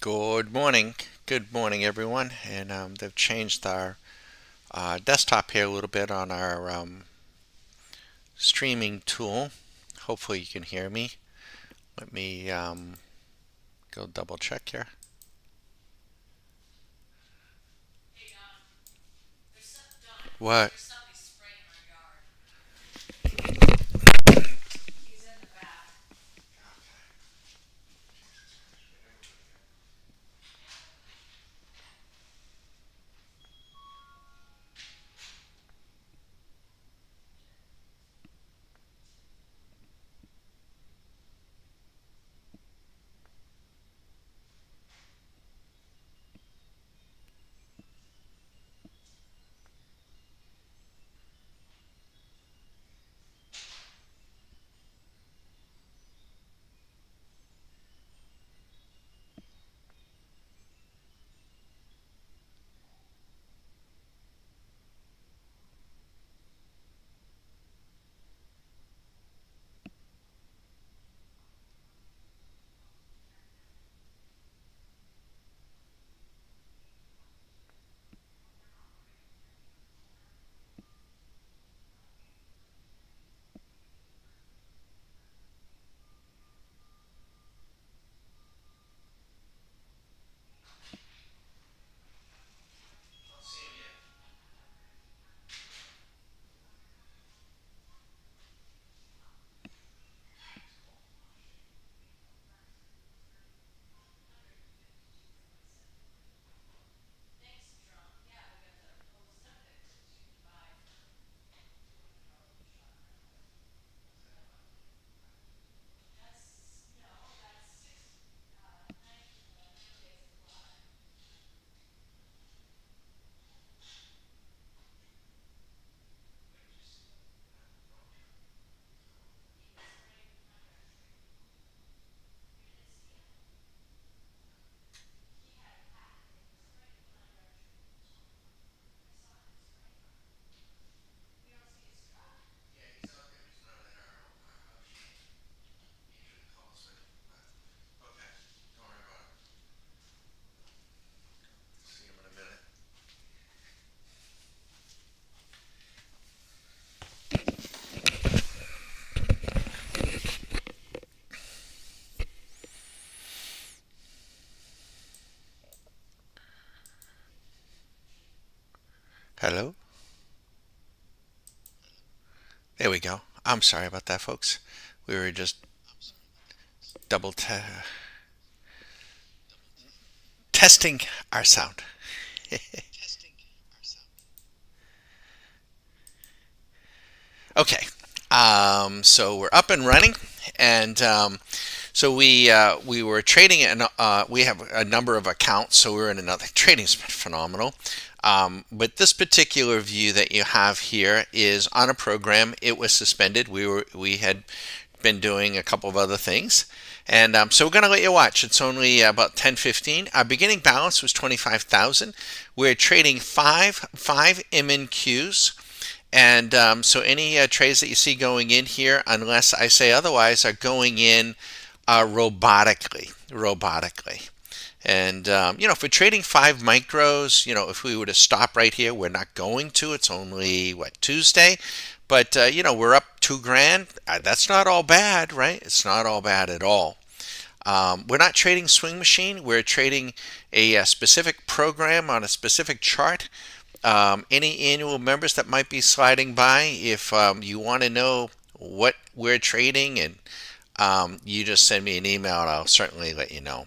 Good morning. Good morning, everyone. And they've changed our desktop here a little bit on our streaming tool. Hopefully, you can hear me. Let me go double check here. What? Hello? There we go. I'm sorry about that, folks. We were just double testing our sound. Okay. So we're up and running, and so we were trading, and we have a number of accounts. So we're in another. Trading's been phenomenal. But this particular view that you have here is on a program. It was suspended. We had been doing a couple of other things. And so we're going to let you watch. It's only about 10:15. Our beginning balance was 25,000. We're trading five MNQs. And so any trades that you see going in here, unless I say otherwise, are going in robotically. And if we're trading 5 micros, if we were to stop right here, we're not going to. It's only Tuesday, but we're up 2 grand. That's not all bad, right? It's not all bad at all. We're not trading swing machine. We're trading a specific program on a specific chart. Any annual members that might be sliding by, if you want to know what we're trading, and you just send me an email and I'll certainly let you know.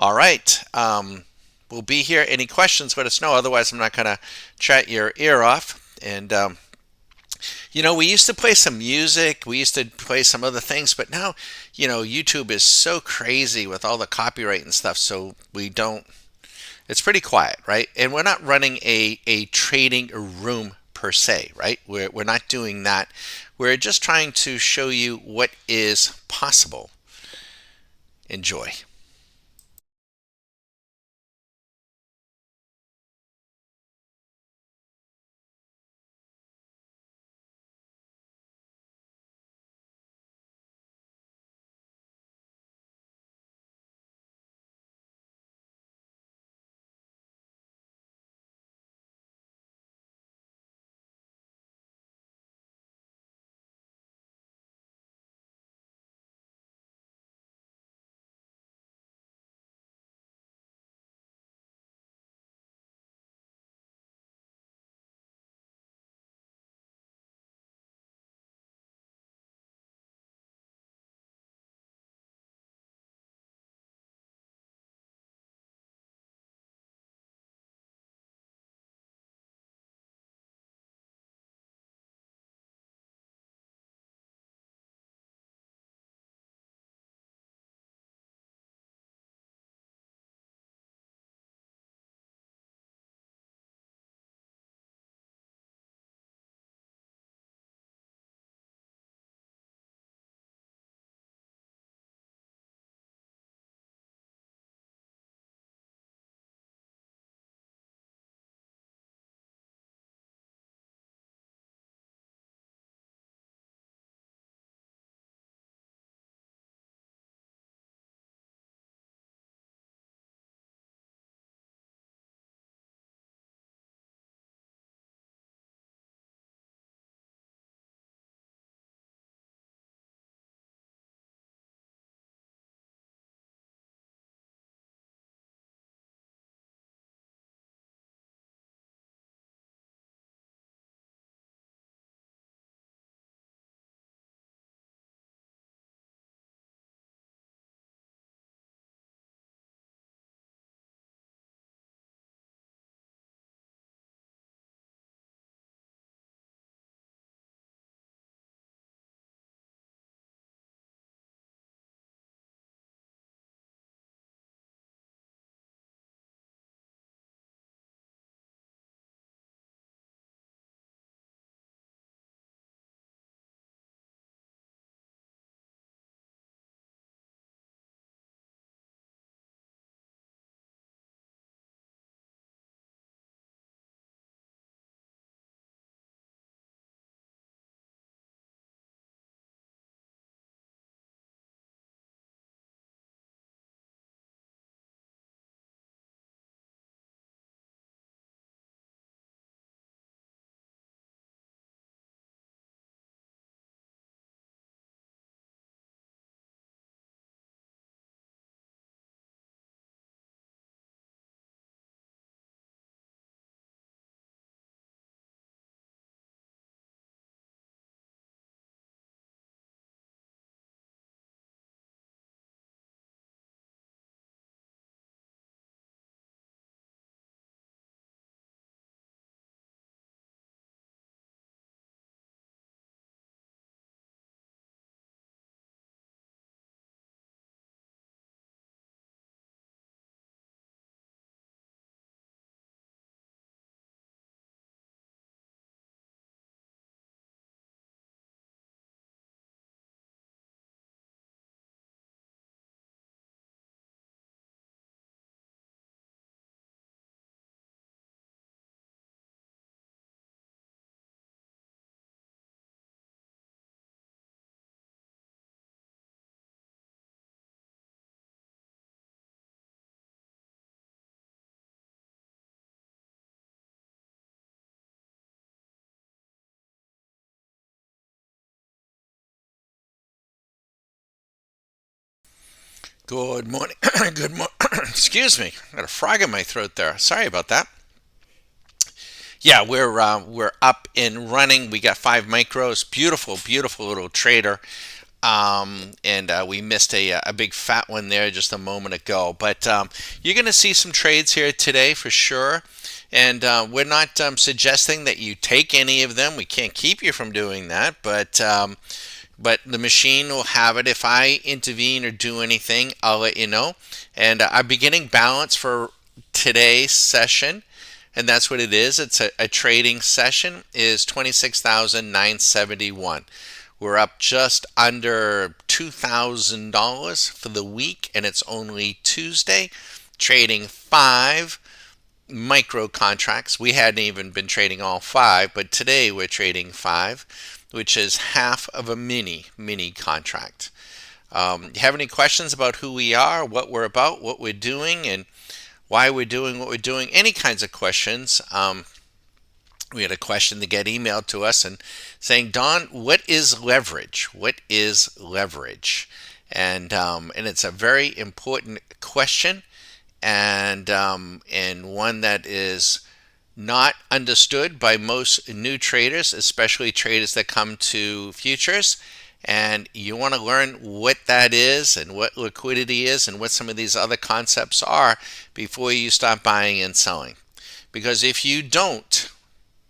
All right. We'll be here. Any questions, let us know. Otherwise, I'm not going to chat your ear off. And, we used to play some music. We used to play some other things. But now, YouTube is so crazy with all the copyright and stuff. So we don't, it's pretty quiet, right? And we're not running a trading room per se, right? We're not doing that. We're just trying to show you what is possible. Enjoy. Good morning. Good morning. Excuse me. I got a frog in my throat there. Sorry about that. Yeah, we're up and running. We got 5 micros. Beautiful, beautiful little trader. And we missed a big fat one there just a moment ago. But you're going to see some trades here today for sure. And we're not suggesting that you take any of them. We can't keep you from doing that. But the machine will have it. If I intervene or do anything, I'll let you know. And our beginning balance for today's session, and that's what it is. It's a trading session, is 26,971. We're up just under $2,000 for the week, and it's only Tuesday. Trading 5 micro contracts. We hadn't even been trading all 5, but today we're trading 5, which is half of a mini contract. You have any questions about who we are, what we're about, what we're doing, and why we're doing what we're doing? Any kinds of questions. We had a question to get emailed to us and saying, Don, what is leverage? What is leverage? And it's a very important question, and one that is not understood by most new traders, especially traders that come to futures. And you want to learn what that is and what liquidity is and what some of these other concepts are before you start buying and selling. Because if you don't,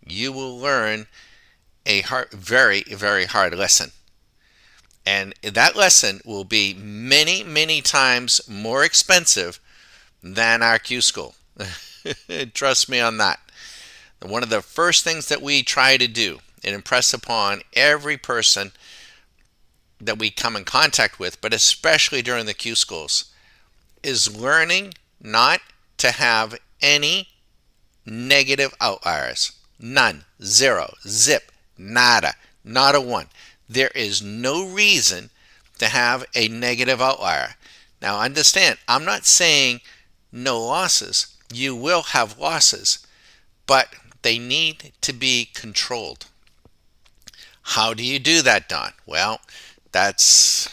you will learn a very, very hard lesson. And that lesson will be many, many times more expensive than our Q school. Trust me on that. One of the first things that we try to do and impress upon every person that we come in contact with, but especially during the Q schools, is learning not to have any negative outliers. None. Zero. Zip. Nada. Not a one. There is no reason to have a negative outlier. Now understand, I'm not saying no losses. You will have losses, but they need to be controlled. How do you do that, Don? Well, that's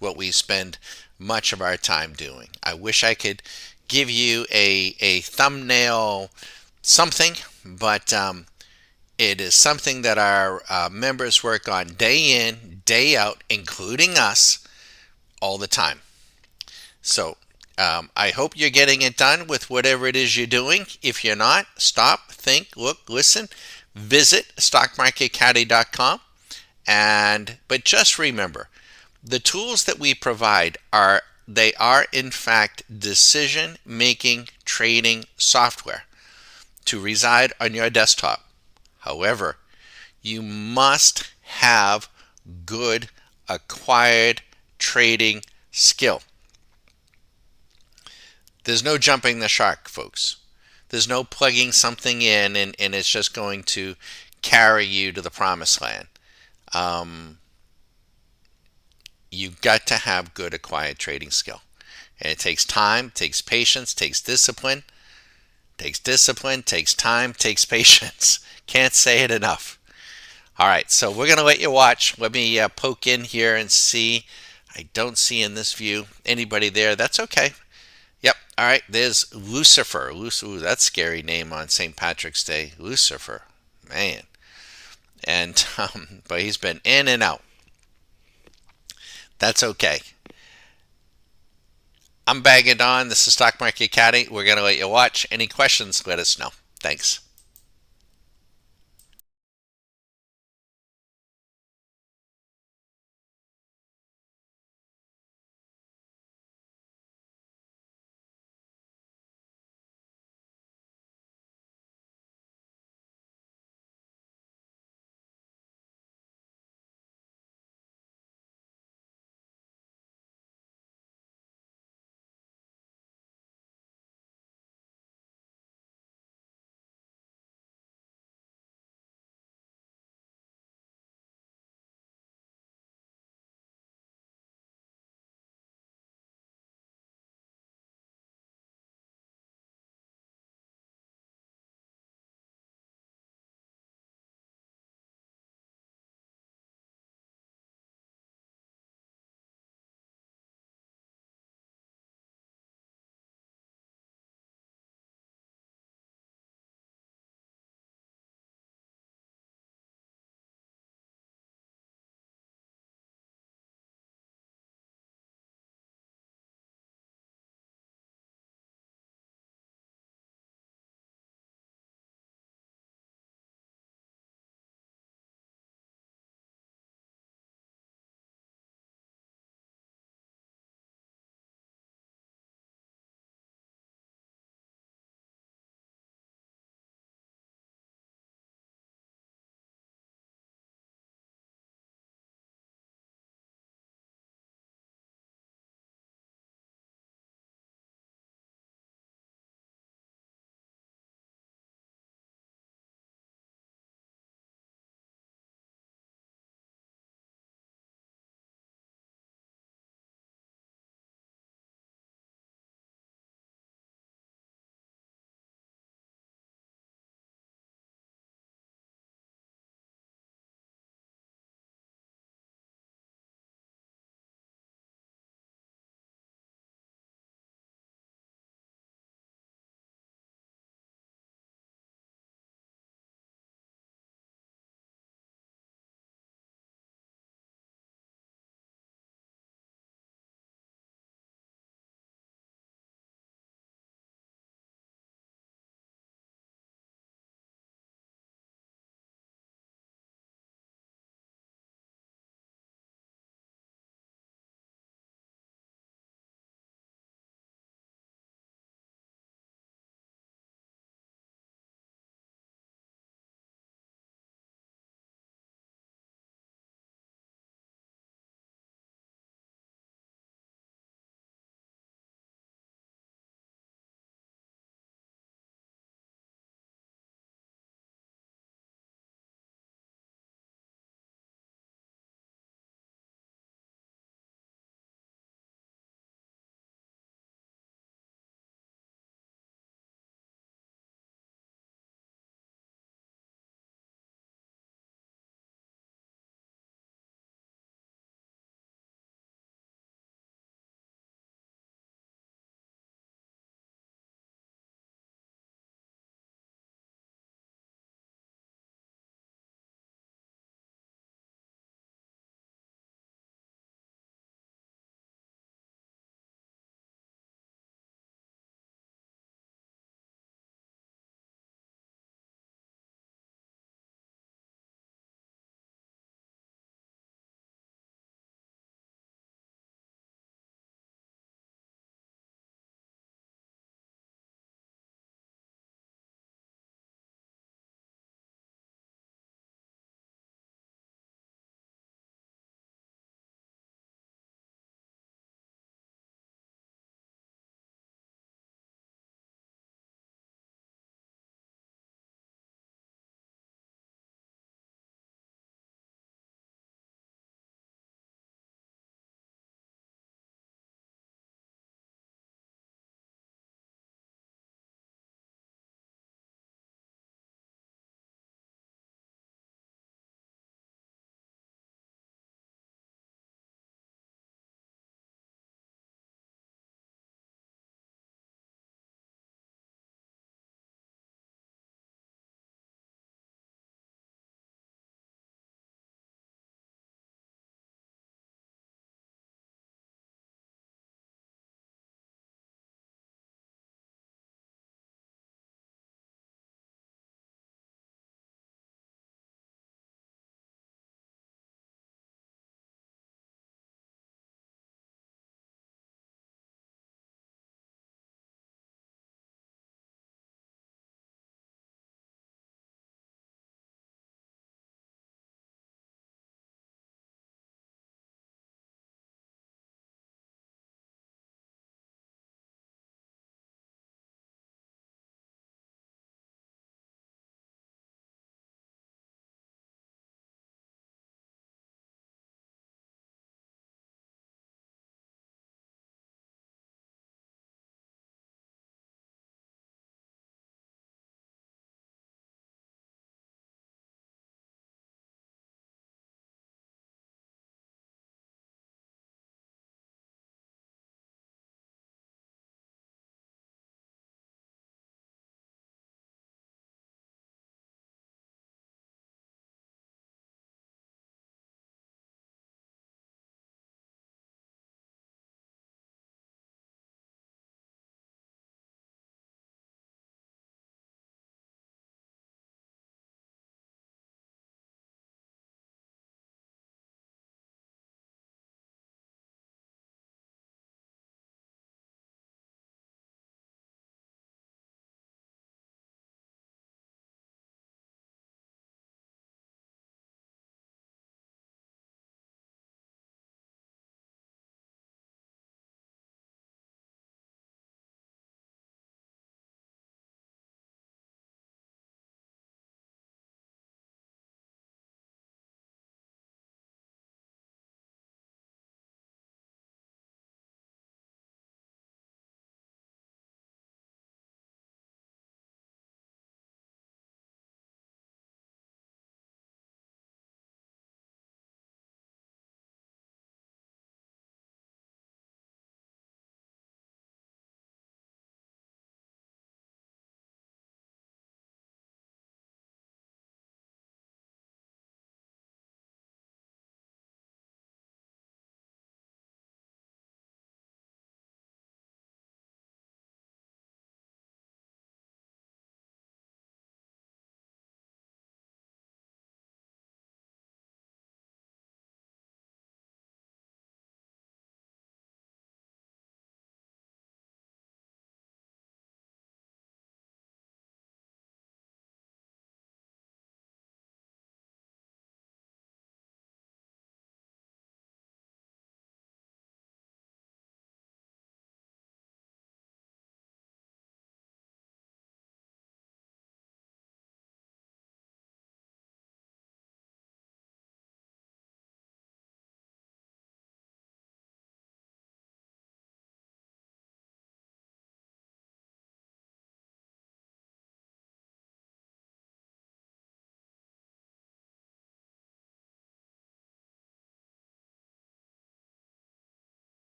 what we spend much of our time doing. I wish I could give you a thumbnail something, but it is something that our members work on day in, day out, including us, all the time. So I hope you're getting it done with whatever it is you're doing. If you're not, stop, think, look, listen, visit stockmarketcaddy.com. But just remember, the tools that we provide are in fact decision-making trading software to reside on your desktop. However, you must have good acquired trading skill. There's no jumping the shark, folks. There's no plugging something in and it's just going to carry you to the promised land. You've got to have good acquired trading skill. And it takes time, takes patience, takes discipline, takes time, takes patience. Can't say it enough. All right, so we're going to let you watch. Let me poke in here and see. I don't see in this view anybody there. That's okay. Yep. All right. There's Lucifer. Ooh, that's a scary name on St. Patrick's Day. Lucifer. Man. And but he's been in and out. That's okay. I'm Bagging On. This is Stock Market Caddy. We're going to let you watch. Any questions, let us know. Thanks.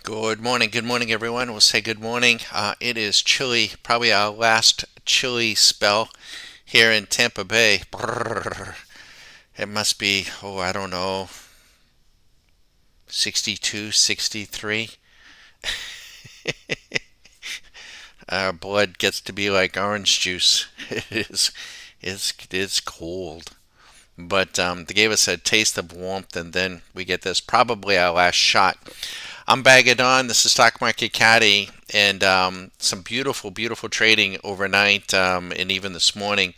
Good morning, everyone. We'll say good morning. It is chilly, probably our last chilly spell here in Tampa Bay. Brrr. It must be, oh, I don't know, 62, 63. Our blood gets to be like orange juice. It's cold. But they gave us a taste of warmth, and then we get this, probably our last shot. I'm Bagged On. This is Stock Market Caddy, and some beautiful, beautiful trading overnight, and even this morning.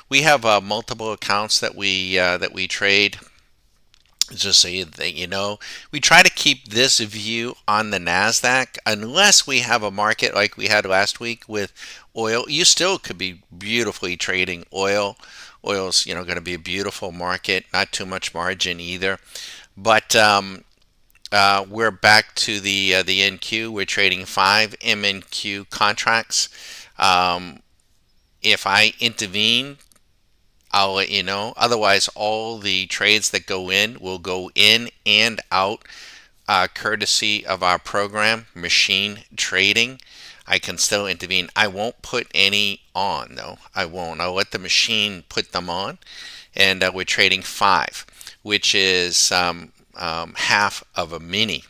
We have multiple accounts that we trade. Just so you know, we try to keep this view on the Nasdaq, unless we have a market like we had last week with oil. You still could be beautifully trading oil. Oil's going to be a beautiful market, not too much margin either. But we're back to the NQ. We're trading 5 MNQ contracts. If I intervene, I'll let you know. Otherwise, all the trades that go in will go in and out, courtesy of our program, Machine Trading. I can still intervene. I won't put any on, though. I won't. I'll let the machine put them on. And we're trading 5, which is half of a mini.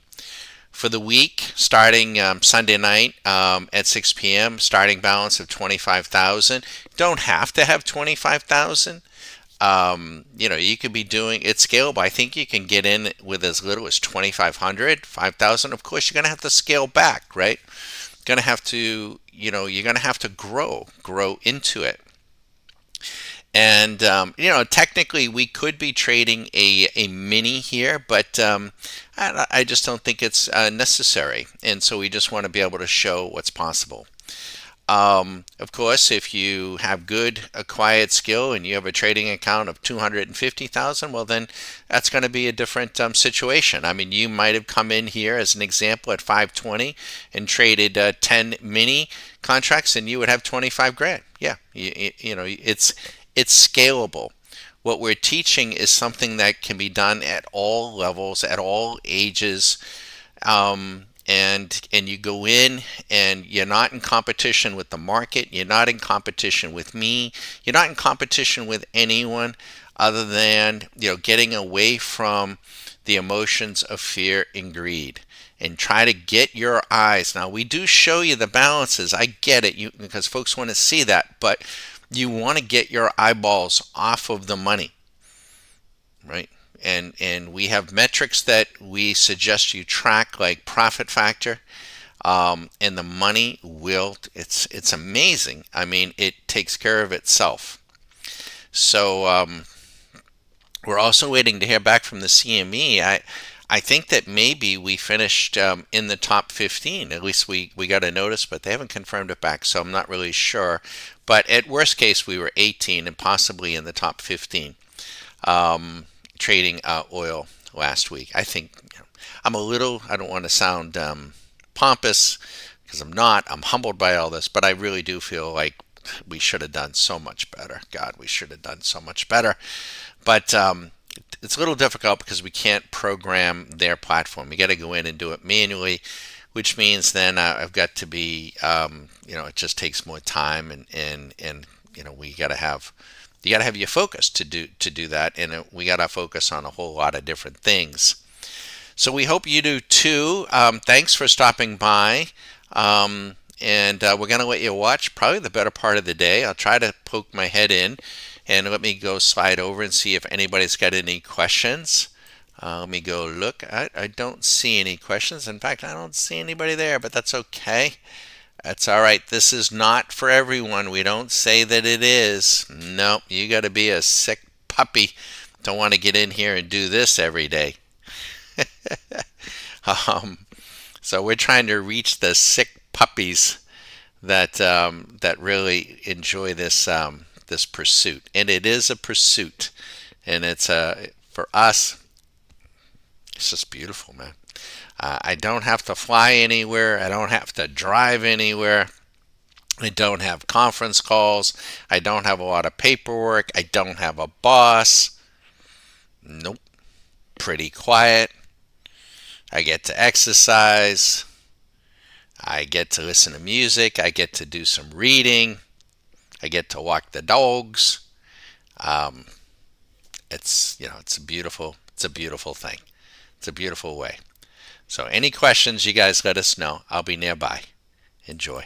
For the week, starting Sunday night at 6 p.m., starting balance of 25,000. Don't have to have 25,000. You could be doing it's scalable. I think you can get in with as little as 2,500, 5,000. Of course, you're going to have to scale back, right? Going to have to, you're going to have to grow into it. And technically we could be trading a mini here, but I just don't think it's necessary. And so we just want to be able to show what's possible. Of course, if you have good acquired skill and you have a trading account of 250,000, well, then that's going to be a different situation. I mean, you might have come in here as an example at 520 and traded 10 mini contracts, and you would have 25 grand. Yeah, it's scalable. What we're teaching is something that can be done at all levels, at all ages. And you go in and you're not in competition with the market. You're not in competition with me. You're not in competition with anyone other than getting away from the emotions of fear and greed, and try to get your eyes. Now, we do show you the balances. I get it, because folks want to see that, but you want to get your eyeballs off of the money, right? And we have metrics that we suggest you track, like profit factor, and the money will. It's amazing. I mean, it takes care of itself. So we're also waiting to hear back from the CME. I think that maybe we finished in the top 15. At least we got a notice, but they haven't confirmed it back, so I'm not really sure. But at worst case, we were 18 and possibly in the top 15. Trading oil last week. I think I don't want to sound pompous, because I'm not. I'm humbled by all this, but I really do feel like we should have done so much better. God, we should have done so much better. But it's a little difficult because we can't program their platform. We got to go in and do it manually, which means then I've got to be, it just takes more time, and we got to have. You got to have your focus to do that, and we got to focus on a whole lot of different things. So we hope you do too. Thanks for stopping by, and we're going to let you watch probably the better part of the day. I'll try to poke my head in, and let me go slide over and see if anybody's got any questions. Let me go look. I don't see any questions. In fact, I don't see anybody there, but that's okay. That's all right. This is not for everyone. We don't say that it is. Nope, you got to be a sick puppy. Don't want to get in here and do this every day. So we're trying to reach the sick puppies that really enjoy this this pursuit, and it is a pursuit, and it's for us. It's just beautiful, man. I don't have to fly anywhere. I don't have to drive anywhere. I don't have conference calls. I don't have a lot of paperwork. I don't have a boss. Nope. Pretty quiet. I get to exercise. I get to listen to music. I get to do some reading. I get to walk the dogs. Um, it's a beautiful thing. It's a beautiful way. So any questions, you guys let us know. I'll be nearby. Enjoy.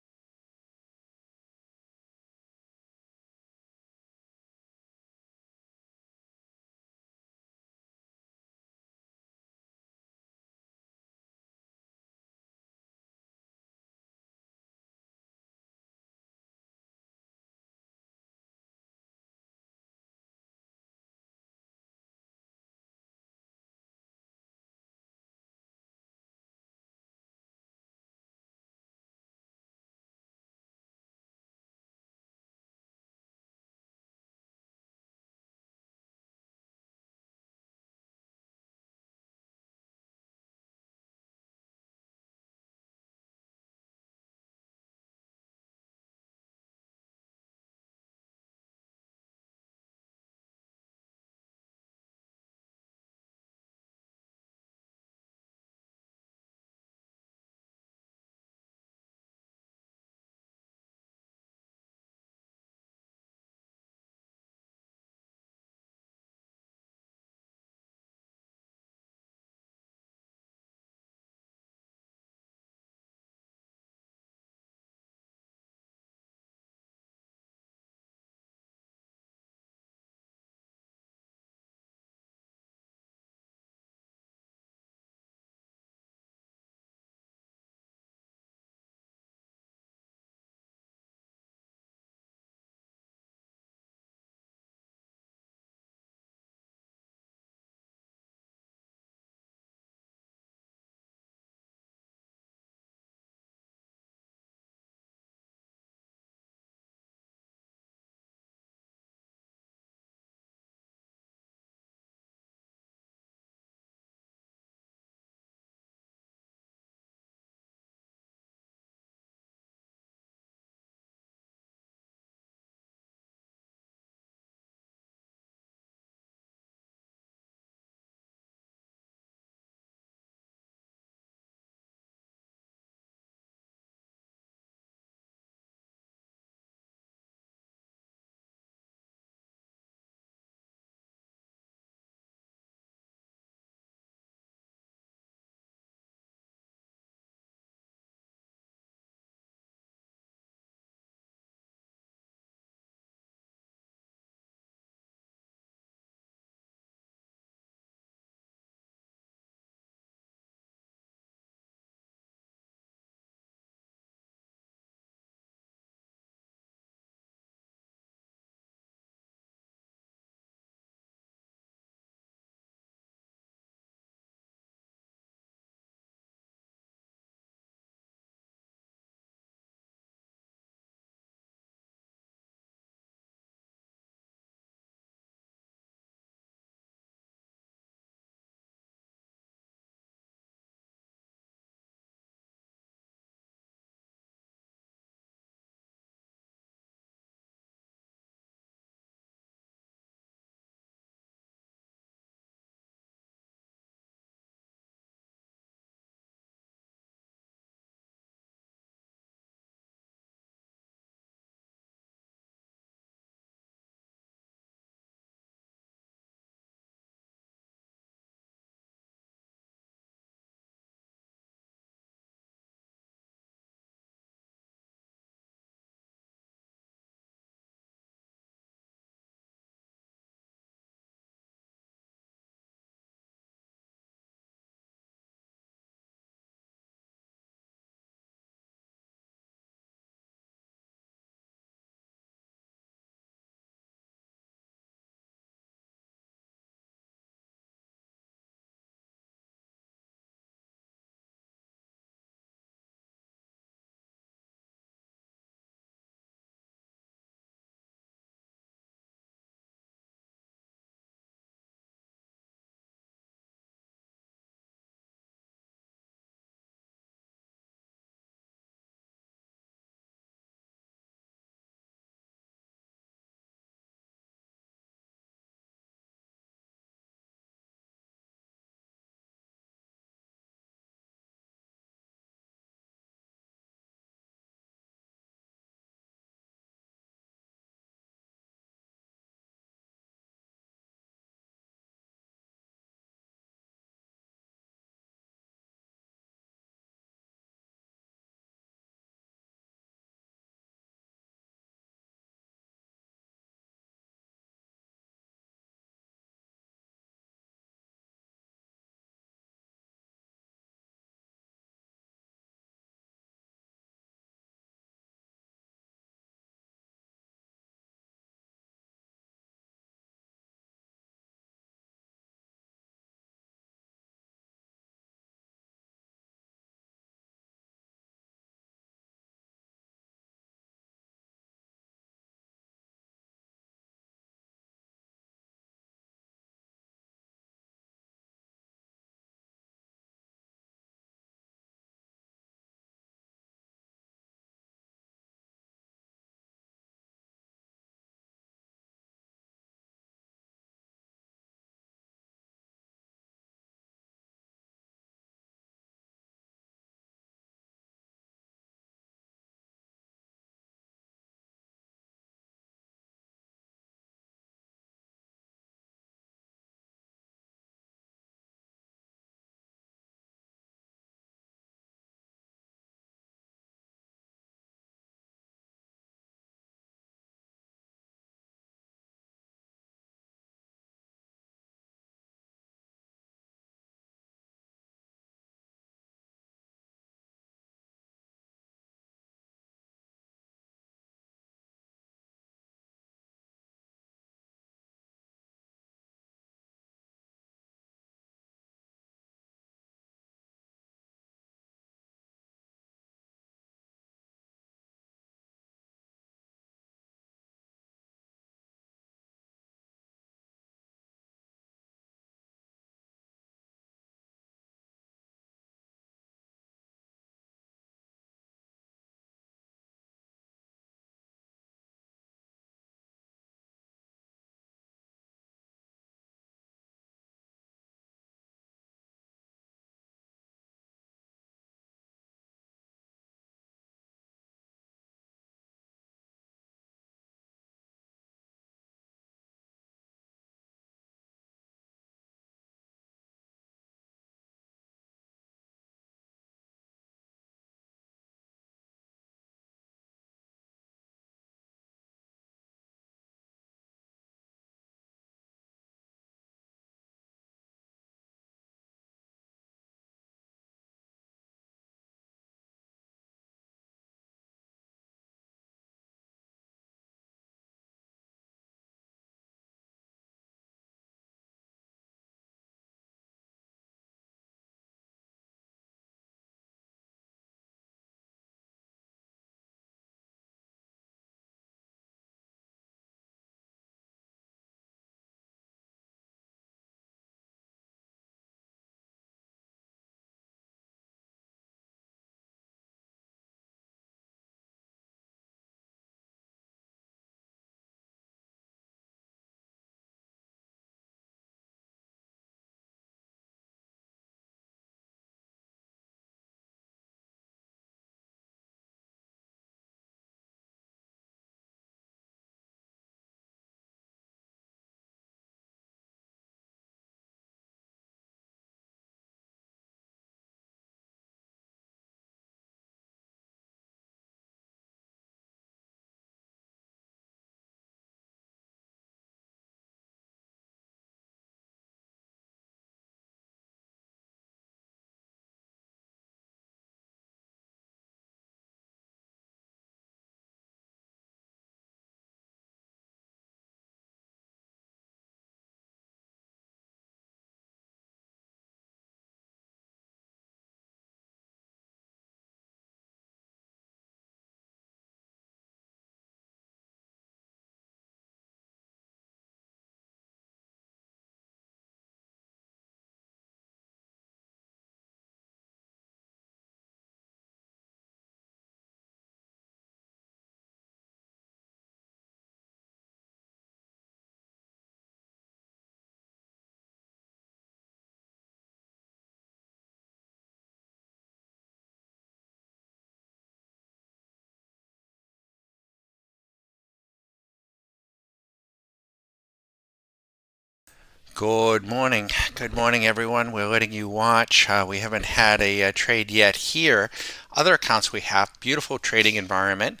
Good morning. Good morning, everyone. We're letting you watch. We haven't had a trade yet here. Other accounts we have, beautiful trading environment.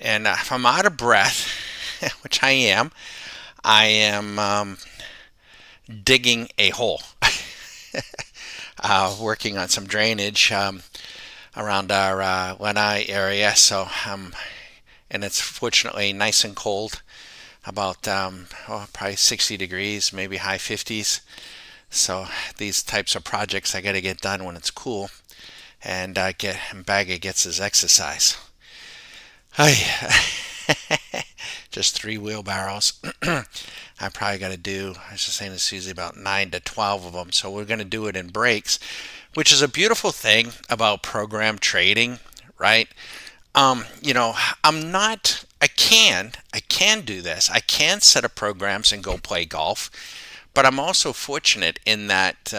And if I'm out of breath, which I am digging a hole, working on some drainage around our Lanai area. And it's fortunately nice and cold, about probably 60 degrees, maybe high 50s. So these types of projects I got to get done when it's cool, and Bagga gets his exercise. Hi. Just 3 wheelbarrows. I probably got to do, I was just saying to Susie, about 9 to 12 of them. So we're going to do it in breaks, which is a beautiful thing about program trading, right? I'm not, I can do this. I can set up programs and go play golf, but I'm also fortunate in that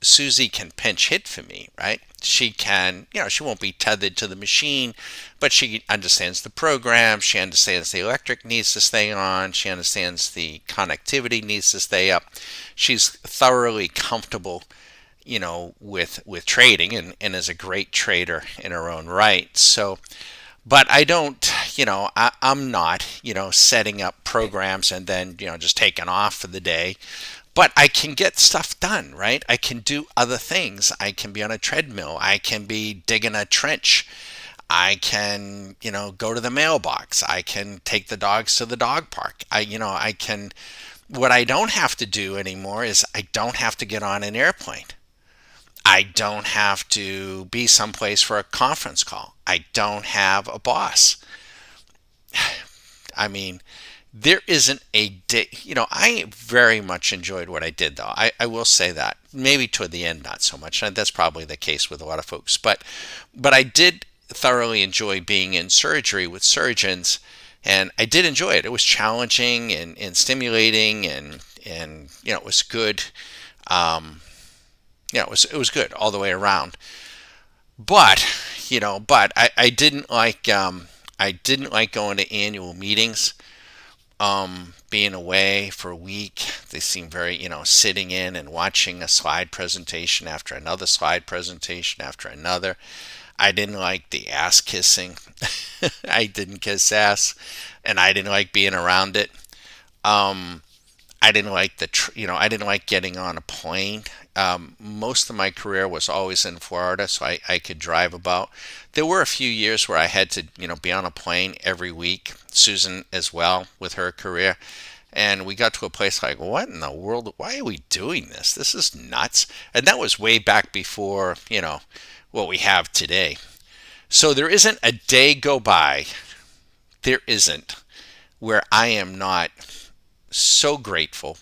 Susie can pinch hit for me, right? She can, she won't be tethered to the machine, but she understands the program. She understands the electric needs to stay on. She understands the connectivity needs to stay up. She's thoroughly comfortable, with trading, and is a great trader in her own right. So, but I don't, I'm not, setting up programs and then, just taking off for the day. But I can get stuff done, right? I can do other things. I can be on a treadmill. I can be digging a trench. I can, go to the mailbox. I can take the dogs to the dog park. I can, what I don't have to do anymore is I don't have to get on an airplane. I don't have to be someplace for a conference call. I don't have a boss. I mean, there isn't a day, I very much enjoyed what I did, though. I will say that. Maybe toward the end, not so much. And that's probably the case with a lot of folks. But I did thoroughly enjoy being in surgery with surgeons, and I did enjoy it. It was challenging and stimulating, and it was good. It was good all the way around. But I didn't like going to annual meetings. Being away for a week, they seem very, sitting in and watching a slide presentation after another slide presentation after another. I didn't like the ass kissing. I didn't kiss ass, and I didn't like being around it. Um, I didn't like I didn't like getting on a plane. Most of my career was always in Florida, so I could drive about. There were a few years where I had to, be on a plane every week. Susan as well with her career. And we got to a place like, what in the world? Why are we doing this? This is nuts. And that was way back before, what we have today. So there isn't a day go by, there isn't, where I am not so grateful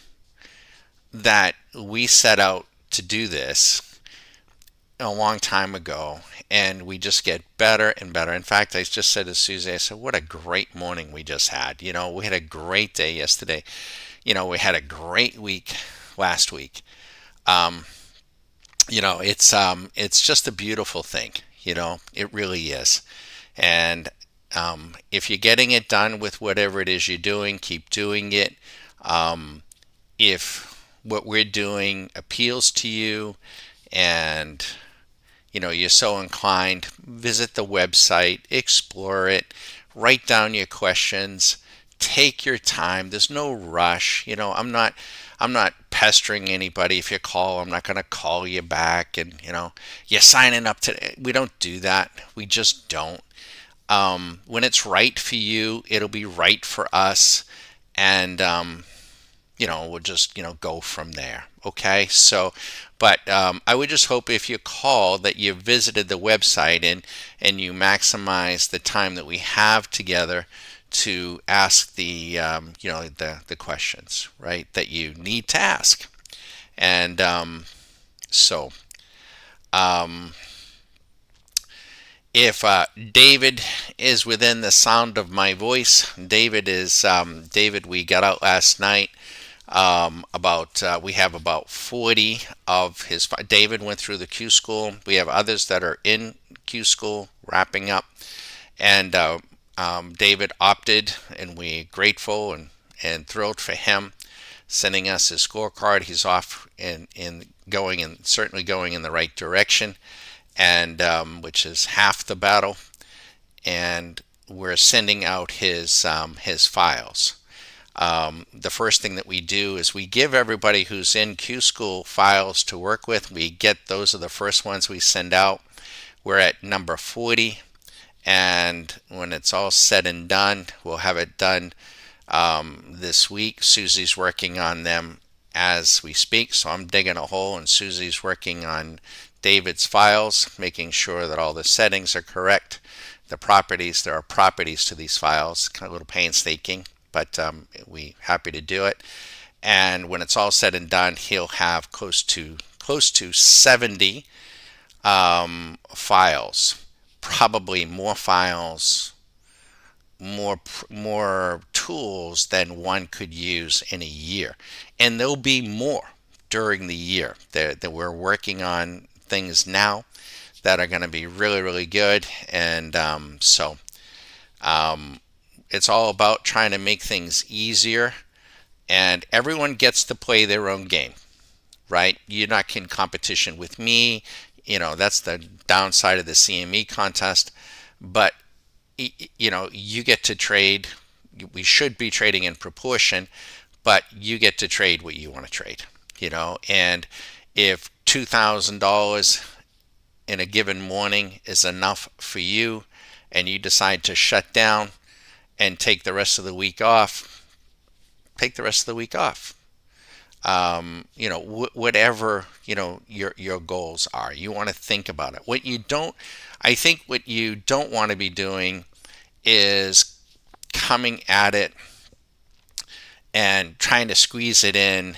that we set out to do this a long time ago, and we just get better and better. In fact, I just said to Susie, I said, what a great morning we just had. We had a great day yesterday. We had a great week last week. Um, it's just a beautiful thing. It really is. And if you're getting it done with whatever it is you're doing, keep doing it. If what we're doing appeals to you, and you're so inclined, visit the website, explore it, write down your questions, take your time. There's no rush. I'm not pestering anybody. If you call, I'm not going to call you back, and you're signing up to. We don't do that. We just don't. When it's right for you, it'll be right for us, and we'll just, go from there. Okay. So, but I would just hope if you call that you visited the website, and you maximize the time that we have together to ask the questions, right, that you need to ask. And so, um, if David is within the sound of my voice, David. We got out last night. About We have about 40 of his. David went through the Q school. We have others that are in Q school wrapping up, and David opted, and we're grateful and thrilled for him sending us his scorecard. He's off in going and certainly going in the right direction, and which is half the battle. And we're sending out his files. The first thing that we do is we give everybody who's in Q School files to work with. We get those are the first ones we send out. We're at number 40, and when it's all said and done, we'll have it done this week. Susie's working on them as we speak, so I'm digging a hole, and Susie's working on David's files, making sure that all the settings are correct. The properties, there are properties to these files, kind of a little painstaking, but we happy to do it. And when it's all said and done, he'll have close to 70 files, probably more files, more tools than one could use in a year, and there'll be more during the year. That we're working on things now that are going to be really, really good, and it's all about trying to make things easier, and everyone gets to play their own game, right? You're not in competition with me. That's the downside of the CME contest. But, you get to trade. We should be trading in proportion, but you get to trade what you want to trade, And if $2,000 in a given morning is enough for you, and you decide to shut down and take the rest of the week off, take the rest of the week off. Whatever your goals are, you want to think about it. I think what you don't want to be doing is coming at it and trying to squeeze it in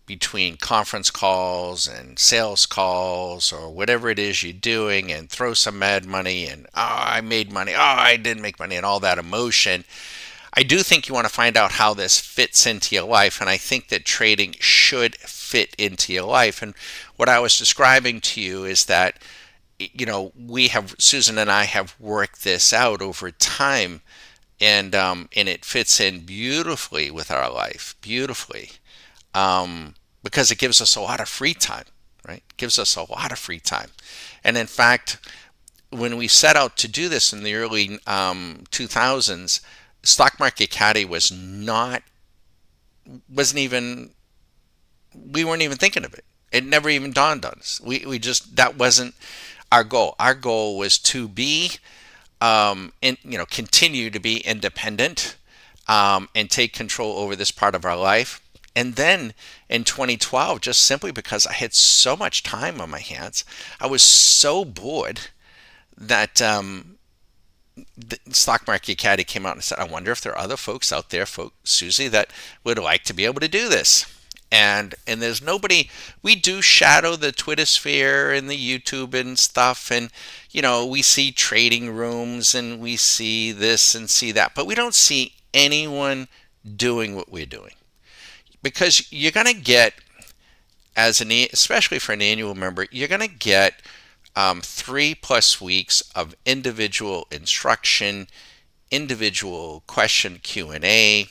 between conference calls and sales calls or whatever it is you're doing, and throw some mad money and I made money, I didn't make money, and all that emotion. I do think you want to find out how this fits into your life, and I think that trading should fit into your life. And what I was describing to you is that, Susan and I have worked this out over time, and it fits in beautifully with our life, beautifully, because it gives us a lot of free time, right? It gives us a lot of free time. And in fact, when we set out to do this in the early 2000s, Stock Market Caddy we weren't even thinking of it. It never even dawned on us. That wasn't our goal. Our goal was to be, continue to be independent, and take control over this part of our life. And then in 2012, just simply because I had so much time on my hands, I was so bored that the Stock Market Caddy came out and said, I wonder if there are other folks out there, Susie, that would like to be able to do this. And there's nobody. We do shadow the Twitter sphere and the YouTube and stuff, and we see trading rooms and we see this and see that, but we don't see anyone doing what we're doing, because you're going to get, especially for an annual member, you're going to get 3+ weeks of individual instruction, individual question Q&A,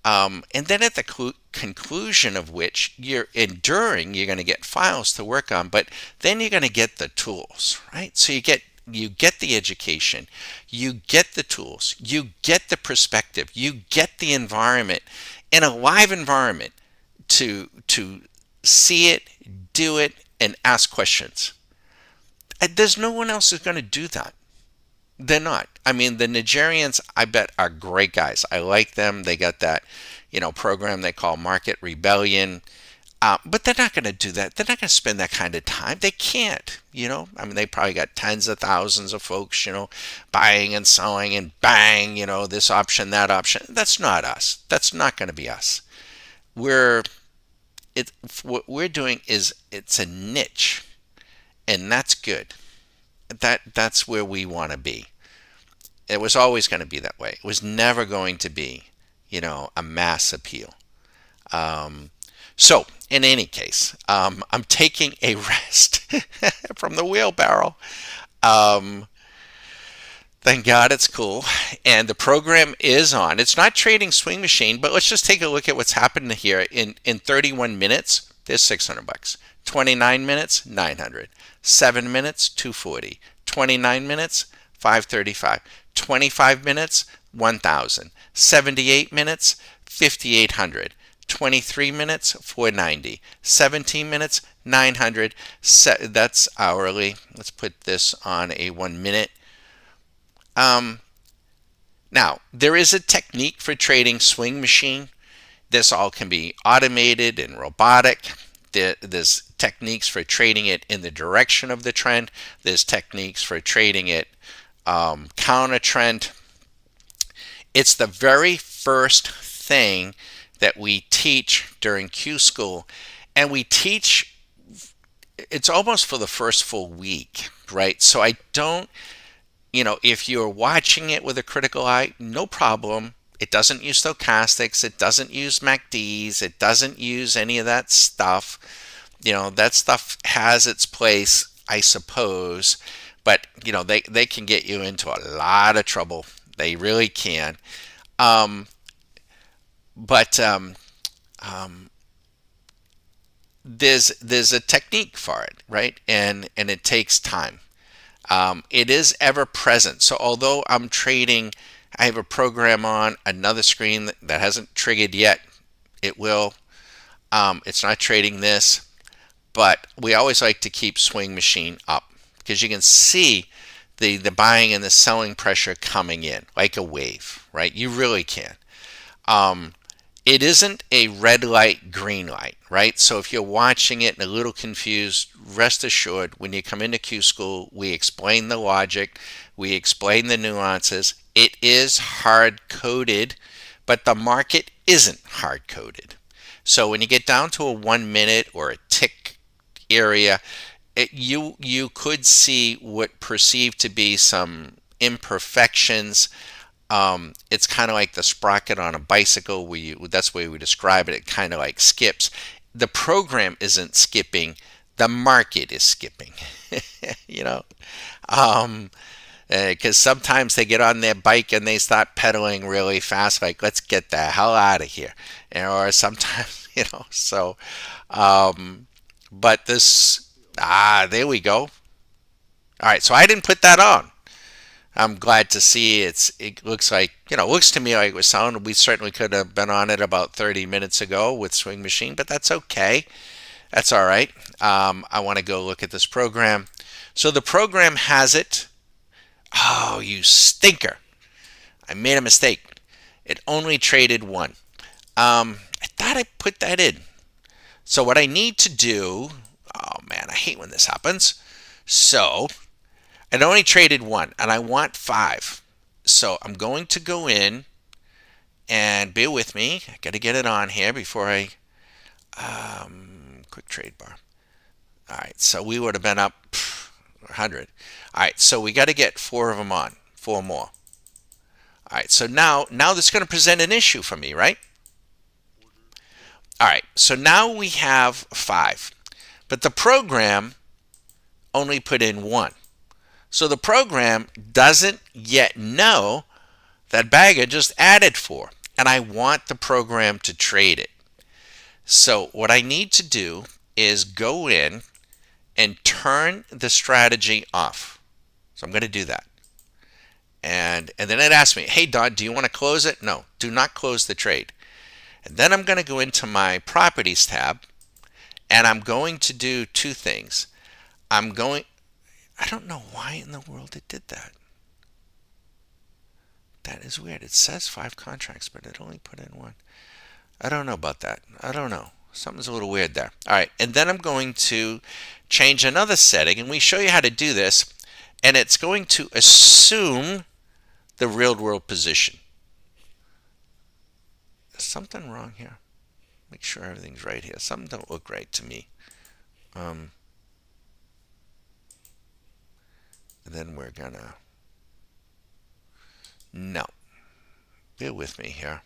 and then at the conclusion of which you're going to get files to work on, but then you're going to get the tools, right? So you get the education, you get the tools, you get the perspective, you get the environment, in a live environment, to see it, do it, and ask questions. There's no one else who's going to do that. They're not. I mean, the Nigerians, I bet, are great guys. I like them. They got that, program they call Market Rebellion. But they're not going to do that. They're not going to spend that kind of time. They can't, I mean, they probably got tens of thousands of folks, buying and selling and bang, this option, that option. That's not us. That's not going to be us. What we're doing is, it's a niche. And that's good. That's where we want to be. It was always going to be that way. It was never going to be, a mass appeal. So, in any case, I'm taking a rest from the wheelbarrow. Thank God it's cool. And the program is on. It's not trading swing machine, but let's just take a look at what's happened here. In 31 minutes, there's 600 bucks. 29 minutes, 900. 7 minutes, 240. 29 minutes, 535. 25 minutes, 1000. 78 minutes, 5800. 23 minutes, 490. 17 minutes, 900. That's hourly. Let's put this on a 1 minute. Now, there is a technique for trading swing machine. This all can be automated and robotic. There's techniques for trading it in the direction of the trend. There's techniques for trading it counter trend. It's the very first thing that we teach during Q School, and we teach, it's almost for the first full week, right? So I don't, if you're watching it with a critical eye, no problem. It doesn't use stochastics. It doesn't use MACDs. It doesn't use any of that stuff. That stuff has its place, I suppose. But, they can get you into a lot of trouble. They really can. But there's a technique for it, right? And it takes time. It is ever present. So although I'm trading, I have a program on another screen that hasn't triggered yet. It will. It's not trading this, but we always like to keep swing machine up because you can see the buying and the selling pressure coming in like a wave, right? You really can. It isn't a red light, green light, right? So if you're watching it and a little confused, rest assured, when you come into Q School, we explain the logic, we explain the nuances. It is hard-coded, but the market isn't hard-coded. So when you get down to a 1 minute or a tick area, you could see what perceived to be some imperfections. It's kind of like the sprocket on a bicycle. That's the way we describe it. It kind of like skips. The program isn't skipping. The market is skipping. Because sometimes they get on their bike and they start pedaling really fast, like let's get the hell out of here. Or sometimes, So, but this, there we go. All right, so I didn't put that on. I'm glad to see it looks like, looks to me like it was sound. We certainly could have been on it about 30 minutes ago with Swing Machine, but that's okay. That's all right. I want to go look at this program. So the program has it. Oh, you stinker. I made a mistake. It only traded one. I thought I put that in. So what I need to do, oh man, I hate when this happens. So it only traded one, and I want 5. So I'm going to go in, and bear with me. I got to get it on here before I, quick trade bar. All right, so we would have been up 100. All right, so we got to get 4 of them on, 4 more. All right, so now this is going to present an issue for me, right? All right, so now we have 5, but the program only put in 1. So the program doesn't yet know that bagger just added 4, and I want the program to trade it. So what I need to do is go in and turn the strategy off. So I'm going to do that. And then it asks me, hey Don, do you want to close it? No, do not close the trade. And then I'm going to go into my properties tab, and I'm going to do 2 things. I don't know why in the world it did that. That is weird. It says 5 contracts, but it only put in 1. I don't know about that. I don't know. Something's a little weird there. All right, and then I'm going to change another setting, and we show you how to do this, and it's going to assume the real world position. There's something wrong here. Make sure everything's right here. Something don't look right to me. And then we're gonna, no, bear with me here.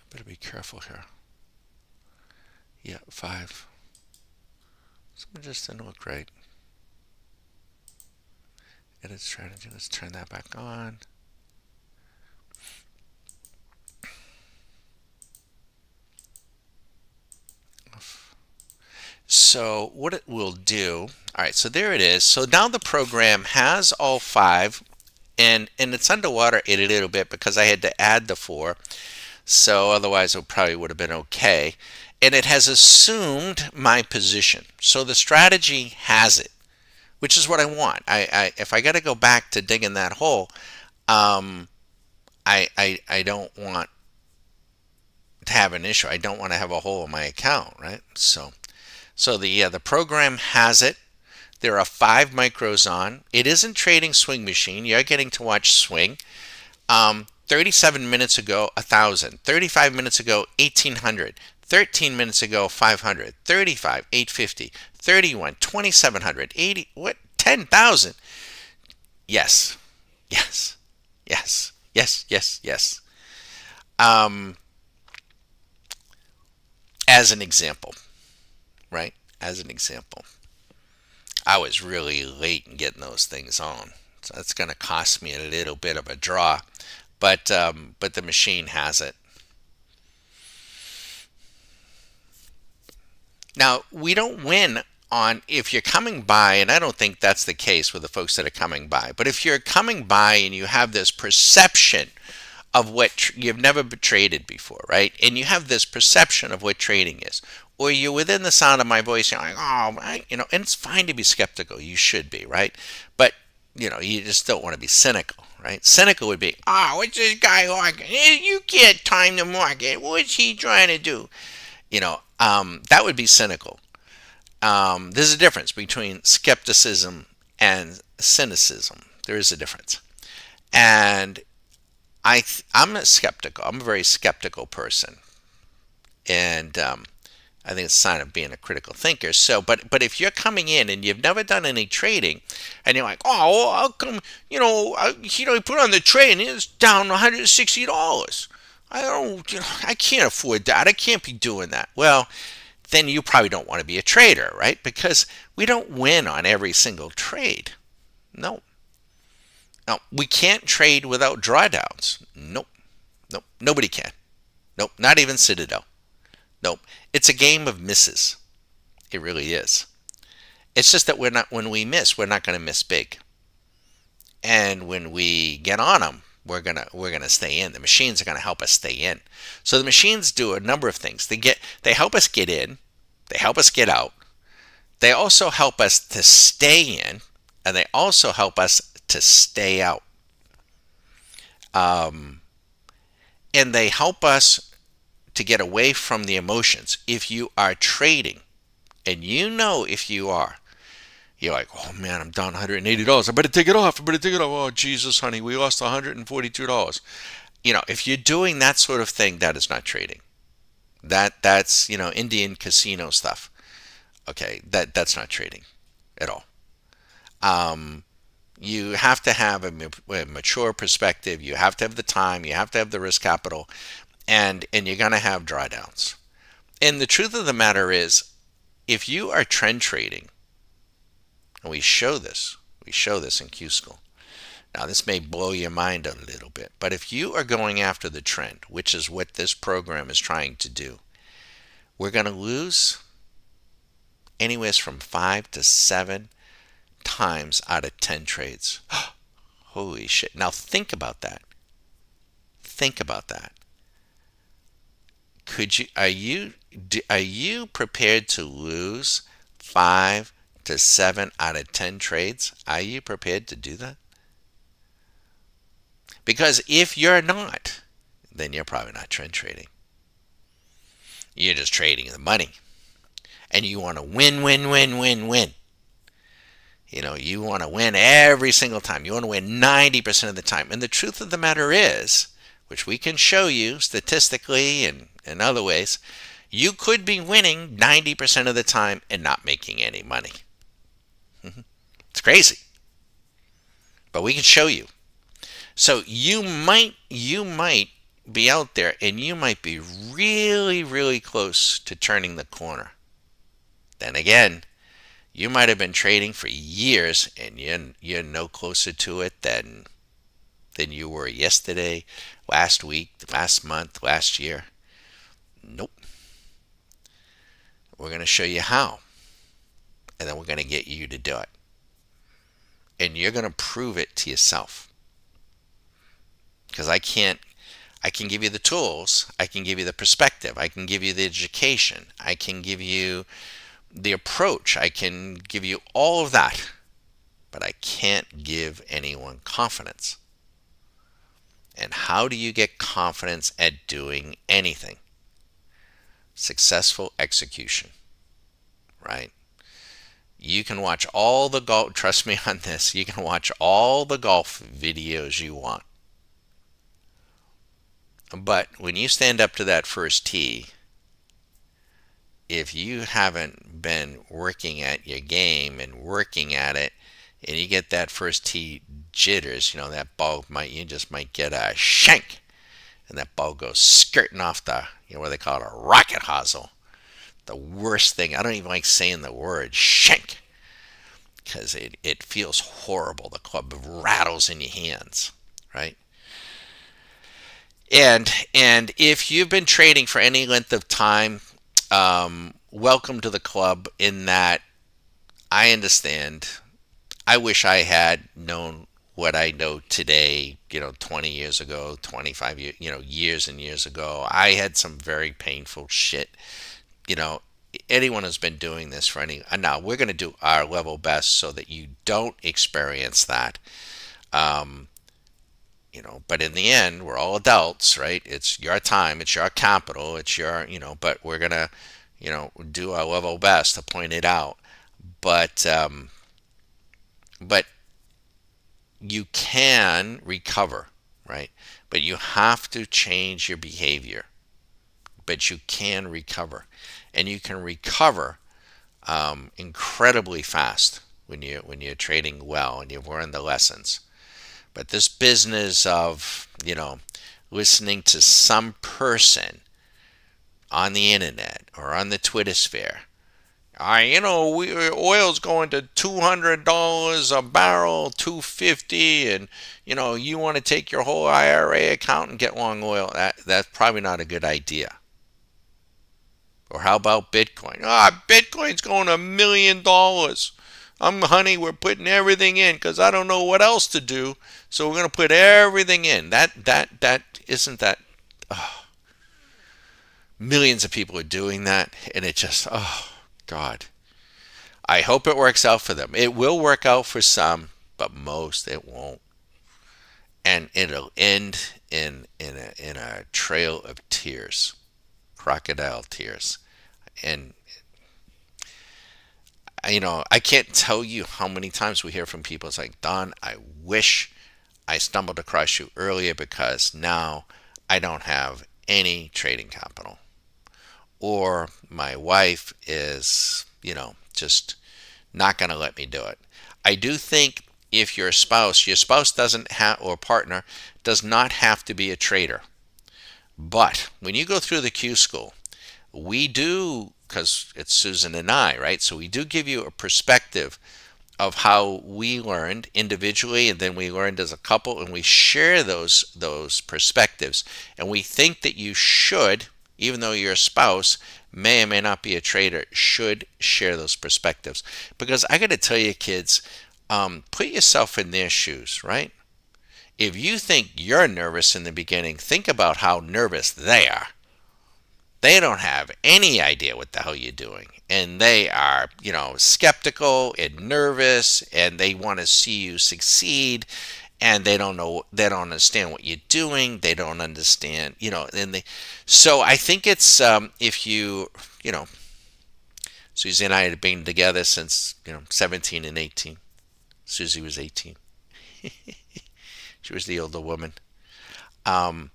Better be careful here. Yeah, 5. Something just didn't look right. Edit strategy. Let's turn that back on. So what it will do, all right, so there it is. So now the program has all 5, and it's underwater a little bit because I had to add the 4. So otherwise it probably would have been okay. And it has assumed my position. So the strategy has it, which is what I want. If I got to go back to digging that hole, um, I don't want to have an issue. I don't want to have a hole in my account, right? So the program has it. There are 5 micros on. It isn't trading swing machine. You're getting to watch swing. 37 minutes ago, 1,000. 35 minutes ago, 1,800. 13 minutes ago, 500. 35, 850. 31, 2,700. 80, what? 10,000. Yes, yes, yes, yes, yes, yes. Um, as an example, right? As an example, I was really late in getting those things on. So that's going to cost me a little bit of a draw, but the machine has it. Now we don't win on if you're coming by, and I don't think that's the case with the folks that are coming by. But if you're coming by and you have this perception of what you've never traded before, right? And you have this perception of what trading is, or you're within the sound of my voice, you're like, oh, and it's fine to be skeptical. You should be, right? But you just don't want to be cynical, right? Cynical would be, oh, what's this guy like? You can't time the market. What's he trying to do? That would be cynical. There's a difference between skepticism and cynicism. There is a difference, and I'm a skeptical. I'm a very skeptical person, and I think it's a sign of being a critical thinker. So, but if you're coming in and you've never done any trading, and you're like, oh, well, how come he put on the trade and it's down $160? I don't, I can't afford that. I can't be doing that. Well, then you probably don't want to be a trader, right? Because we don't win on every single trade. No. No, we can't trade without drawdowns. Nope. Nope. Nobody can. Nope. Not even Citadel. Nope. It's a game of misses. It really is. It's just that when we miss, we're not going to miss big. And when we get on them, we're gonna stay in. The machines are gonna help us stay in. So the machines do a number of things. They help us get in. They help us get out. They also help us to stay in, and they also help us to stay out. And they help us to get away from the emotions. If you are trading, and if you are, you're like, oh man, I'm down $180. I better take it off. Oh, Jesus, honey, we lost $142. If you're doing that sort of thing, that is not trading. That's Indian casino stuff. Okay, that's not trading at all. You have to have a mature perspective. You have to have the time. You have to have the risk capital, and you're gonna have drawdowns. And the truth of the matter is, if you are trend trading, and we show this in Q School. Now, this may blow your mind a little bit, but if you are going after the trend, which is what this program is trying to do, we're going to lose anywhere from 5 to 7 times out of 10 trades. Holy shit. Now, think about that. Think about that. Are you prepared to lose 5 to 7 out of 10 trades? Are you prepared to do that? Because if you're not, then you're probably not trend trading. You're just trading the money. And you want to win, win, win, win, win. You want to win every single time. You want to win 90% of the time. And the truth of the matter is, which we can show you statistically and in other ways, you could be winning 90% of the time and not making any money. It's crazy. But we can show you. So you might be out there and you might be really, really close to turning the corner. Then again, You might have been trading for years, and you're no closer to it than you were yesterday, last week, last month, last year. Nope. We're going to show you how, and then we're going to get you to do it. And you're going to prove it to yourself. Because I can give you the tools, I can give you the perspective, I can give you the education, I can give you the approach, I can give you all of that, but I can't give anyone confidence. And how do you get confidence at doing anything? Successful execution, right? You can watch all the golf, trust me on this, you can watch all the golf videos you want. But when you stand up to that first tee, if you haven't been working at your game and working at it, and you get that first tee jitters, that ball you just might get a shank, and that ball goes skirting off the, what they call it, a rocket hosel. The worst thing, I don't even like saying the word shank, because it feels horrible. The club rattles in your hands, right? And if you've been trading for any length of time, welcome to the club. In that, I understand. I wish I had known what I know today, 20 years ago, 25 years, years and years ago. I had some very painful shit. You know, anyone who's been doing this for any, now we're going to do our level best so that you don't experience that. Um, but in the end, we're all adults, right? It's your time, it's your capital, it's your, but we're going to, do our level best to point it out. But you can recover, right? But you have to change your behavior. But you can recover, and you can recover incredibly fast when you're trading well and you've learned the lessons. But this business of listening to some person on the internet or on the Twitter sphere, oil's going to $200 a barrel, 250, and you want to take your whole IRA account and get long oil. That's probably not a good idea. Or how about Bitcoin? Bitcoin's going to $1 million. Honey, we're putting everything in because I don't know what else to do. So we're going to put everything in. That isn't that. Oh, millions of people are doing that, and it just, oh God. I hope it works out for them. It will work out for some, but most it won't. And it'll end in a trail of tears, crocodile tears. And I can't tell you how many times we hear from people. It's like, Don, I wish I stumbled across you earlier because now I don't have any trading capital. Or my wife is, just not going to let me do it. I do think if your spouse doesn't have, or partner does not have to be a trader. But when you go through the Q school, we do, because it's Susan and I, right? So we do give you a perspective of how we learned individually, and then we learned as a couple, and we share those perspectives. And we think that you should, even though your spouse may or may not be a trader, should share those perspectives. Because I got to tell you, kids, put yourself in their shoes, right? If you think you're nervous in the beginning, think about how nervous they are. They don't have any idea what the hell you're doing. And they are, skeptical and nervous, and they want to see you succeed. And they don't understand what you're doing. They don't understand, so I think it's, if Susie and I had been together since, 17 and 18. Susie was 18. She was the older woman. I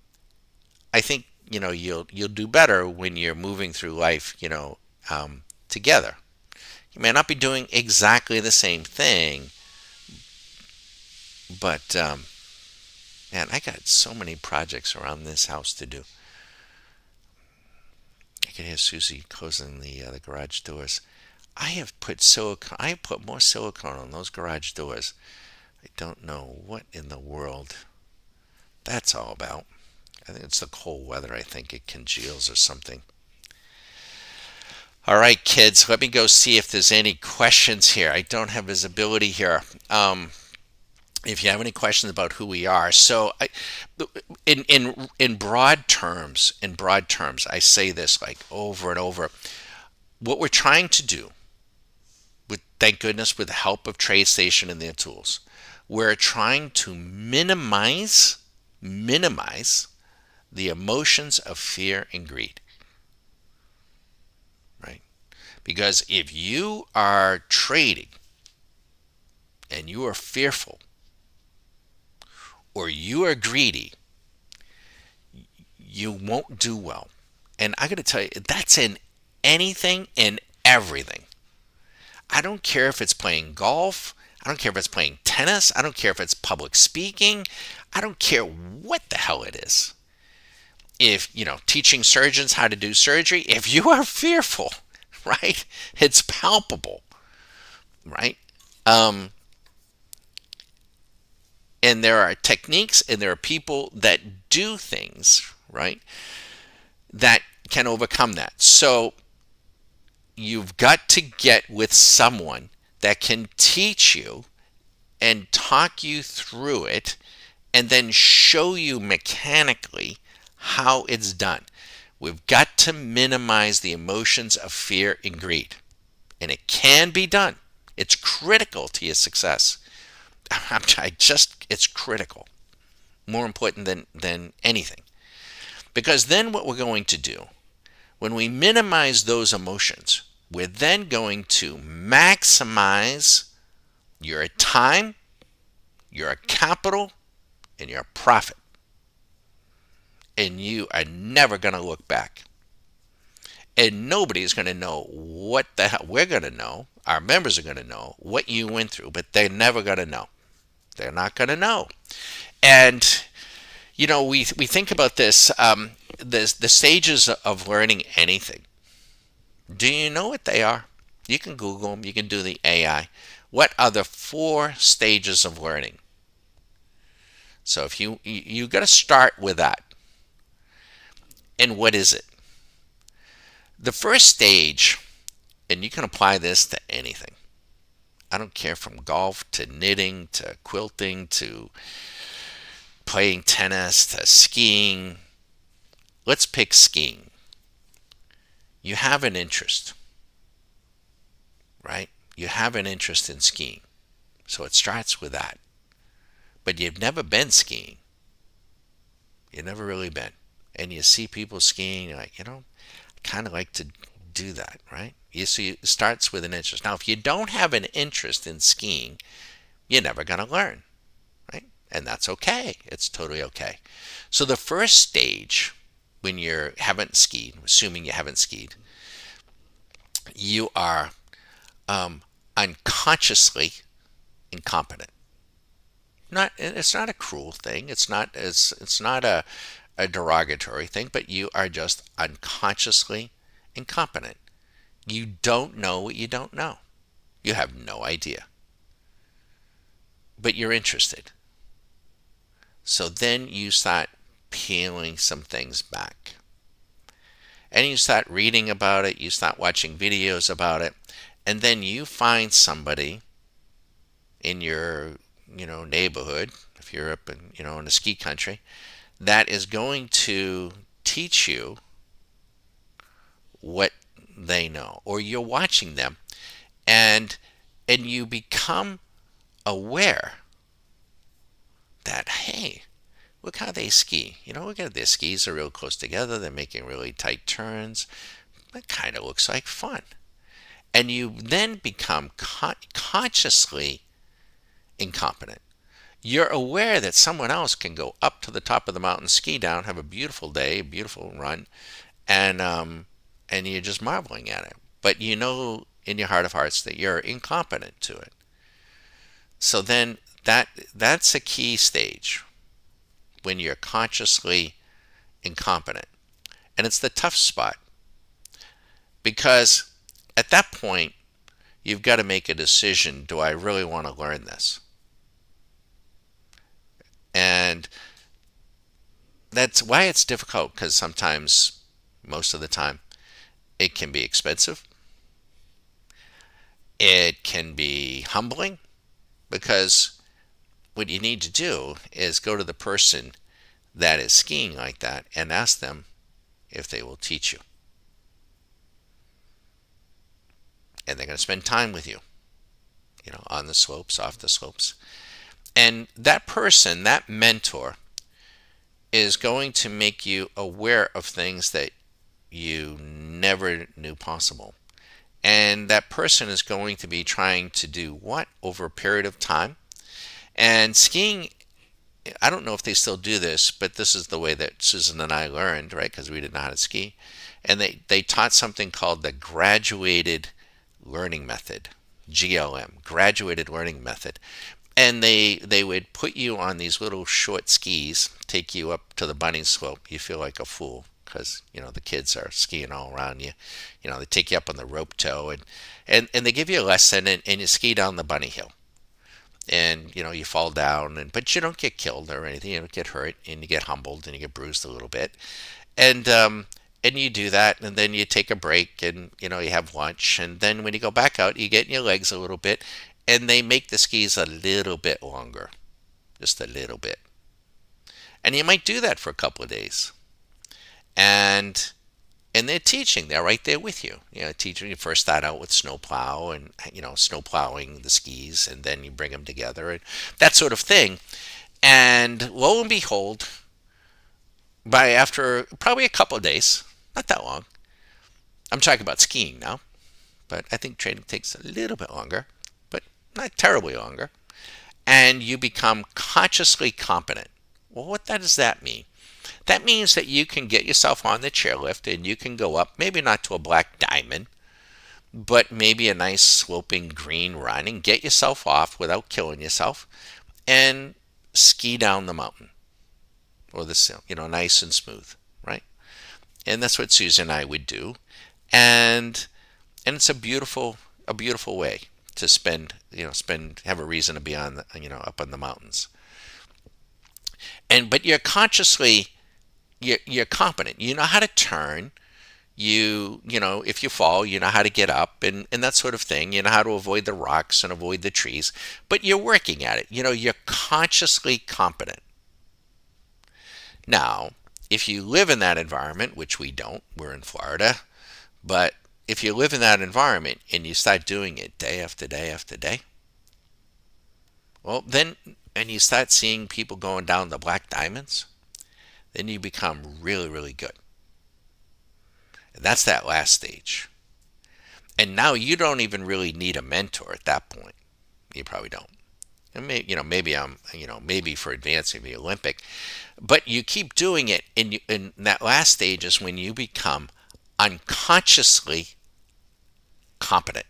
think, you'll do better when you're moving through life, together. You may not be doing exactly the same thing, but man, I got so many projects around this house to do. I can hear Susie closing the garage doors. I have put more silicone on those garage doors. I don't know what in the world that's all about. I think it's the cold weather. I think it congeals or something. All right, kids, let me go see if there's any questions here. I don't have visibility here. If you have any questions about who we are, in broad terms, I say this like over and over. What we're trying to do, with thank goodness, with the help of TradeStation and their tools, we're trying to minimize the emotions of fear and greed, right? Because if you are trading and you are fearful or you are greedy, you won't do well. And I got to tell you, that's in anything and everything. I don't care if it's playing golf. I don't care if it's playing tennis. I don't care if it's public speaking. I don't care what the hell it is. If, teaching surgeons how to do surgery, if you are fearful, right, it's palpable, right? And there are techniques and there are people that do things, right, that can overcome that. So you've got to get with someone that can teach you and talk you through it and then show you mechanically how it's done. We've got to minimize the emotions of fear and greed. And it can be done. It's critical to your success. It's critical. More important than anything. Because then what we're going to do, when we minimize those emotions, we're then going to maximize your time, your capital, and your profit. And you are never going to look back. And nobody's going to know what the hell. We're going to know, our members are going to know what you went through, but they're never going to know. They're not going to know. And, we think about this, the stages of learning anything. Do you know what they are? You can Google them. You can do the AI. What are the 4 stages of learning? So if you got to start with that. And what is it? The first stage, and you can apply this to anything. I don't care, from golf to knitting to quilting to playing tennis to skiing. Let's pick skiing. You have an interest, right? You have an interest in skiing. So it starts with that. But you've never been skiing. You've never really been. And you see people skiing, you're like, I kind of like to do that, right? So it starts with an interest. Now, if you don't have an interest in skiing, you're never going to learn, right? And that's okay. It's totally okay. So the first stage, when you haven't skied, assuming you haven't skied, you are unconsciously incompetent. It's not a cruel thing. It's not a derogatory thing, but you are just unconsciously incompetent. You don't know what you don't know. You have no idea. But you're interested. So then you start peeling some things back. And you start reading about it, you start watching videos about it, and then you find somebody in your, neighborhood, if you're up in a ski country, that is going to teach you what they know, or you're watching them, and you become aware that, hey, look how they ski. Look at their skis are real close together. They're making really tight turns. That kind of looks like fun. And you then become consciously incompetent. You're aware that someone else can go up to the top of the mountain, ski down, have a beautiful day, a beautiful run, and you're just marveling at it. But you know in your heart of hearts that you're incompetent to it. So then that's a key stage, when you're consciously incompetent. And it's the tough spot, because at that point, you've got to make a decision. Do I really want to learn this? And that's why it's difficult, because sometimes, most of the time, it can be expensive. It can be humbling, because what you need to do is go to the person that is skiing like that and ask them if they will teach you. And they're going to spend time with you, on the slopes, off the slopes. And that person, that mentor, is going to make you aware of things that you never knew possible. And that person is going to be trying to do what over a period of time. And skiing, I don't know if they still do this, but this is the way that Susan and I learned, right? Because we didn't know how to ski. And they taught something called the graduated learning method, GLM, graduated learning method. And they would put you on these little short skis, take you up to the bunny slope. You feel like a fool, because the kids are skiing all around you. They take you up on the rope tow, and they give you a lesson, and you ski down the bunny hill. And you fall down, but you don't get killed or anything. You don't get hurt, and you get humbled, and you get bruised a little bit. And you do that, and then you take a break, and you have lunch, and then when you go back out, you get in your legs a little bit, and they make the skis a little bit longer, just a little bit. And you might do that for a couple of days, and they're teaching. They're right there with you. Teaching. You first start out with snowplow, and snow plowing the skis, and then you bring them together, and that sort of thing. And lo and behold, by after probably a couple of days, not that long. I'm talking about skiing now, but I think training takes a little bit longer, but not terribly longer. And you become consciously competent. Well, what does that mean? That means that you can get yourself on the chairlift and you can go up, maybe not to a black diamond, but maybe a nice sloping green run, and get yourself off without killing yourself and ski down the mountain, or the nice and smooth, right? And that's what Susan and I would do. And it's a beautiful way to have a reason to be on up on the mountains. But you're competent. You know how to turn. If you fall, you know how to get up, and that sort of thing. You know how to avoid the rocks and avoid the trees. But you're working at it. You're consciously competent. Now, if you live in that environment, which we don't, we're in Florida, but if you live in that environment and you start doing it day after day after day, well, then, and you start seeing people going down the black diamonds, then you become really, really good. And that's that last stage. And now you don't even really need a mentor at that point. You probably don't. And maybe for advancing the Olympic, but you keep doing it, and that last stage is when you become unconsciously competent.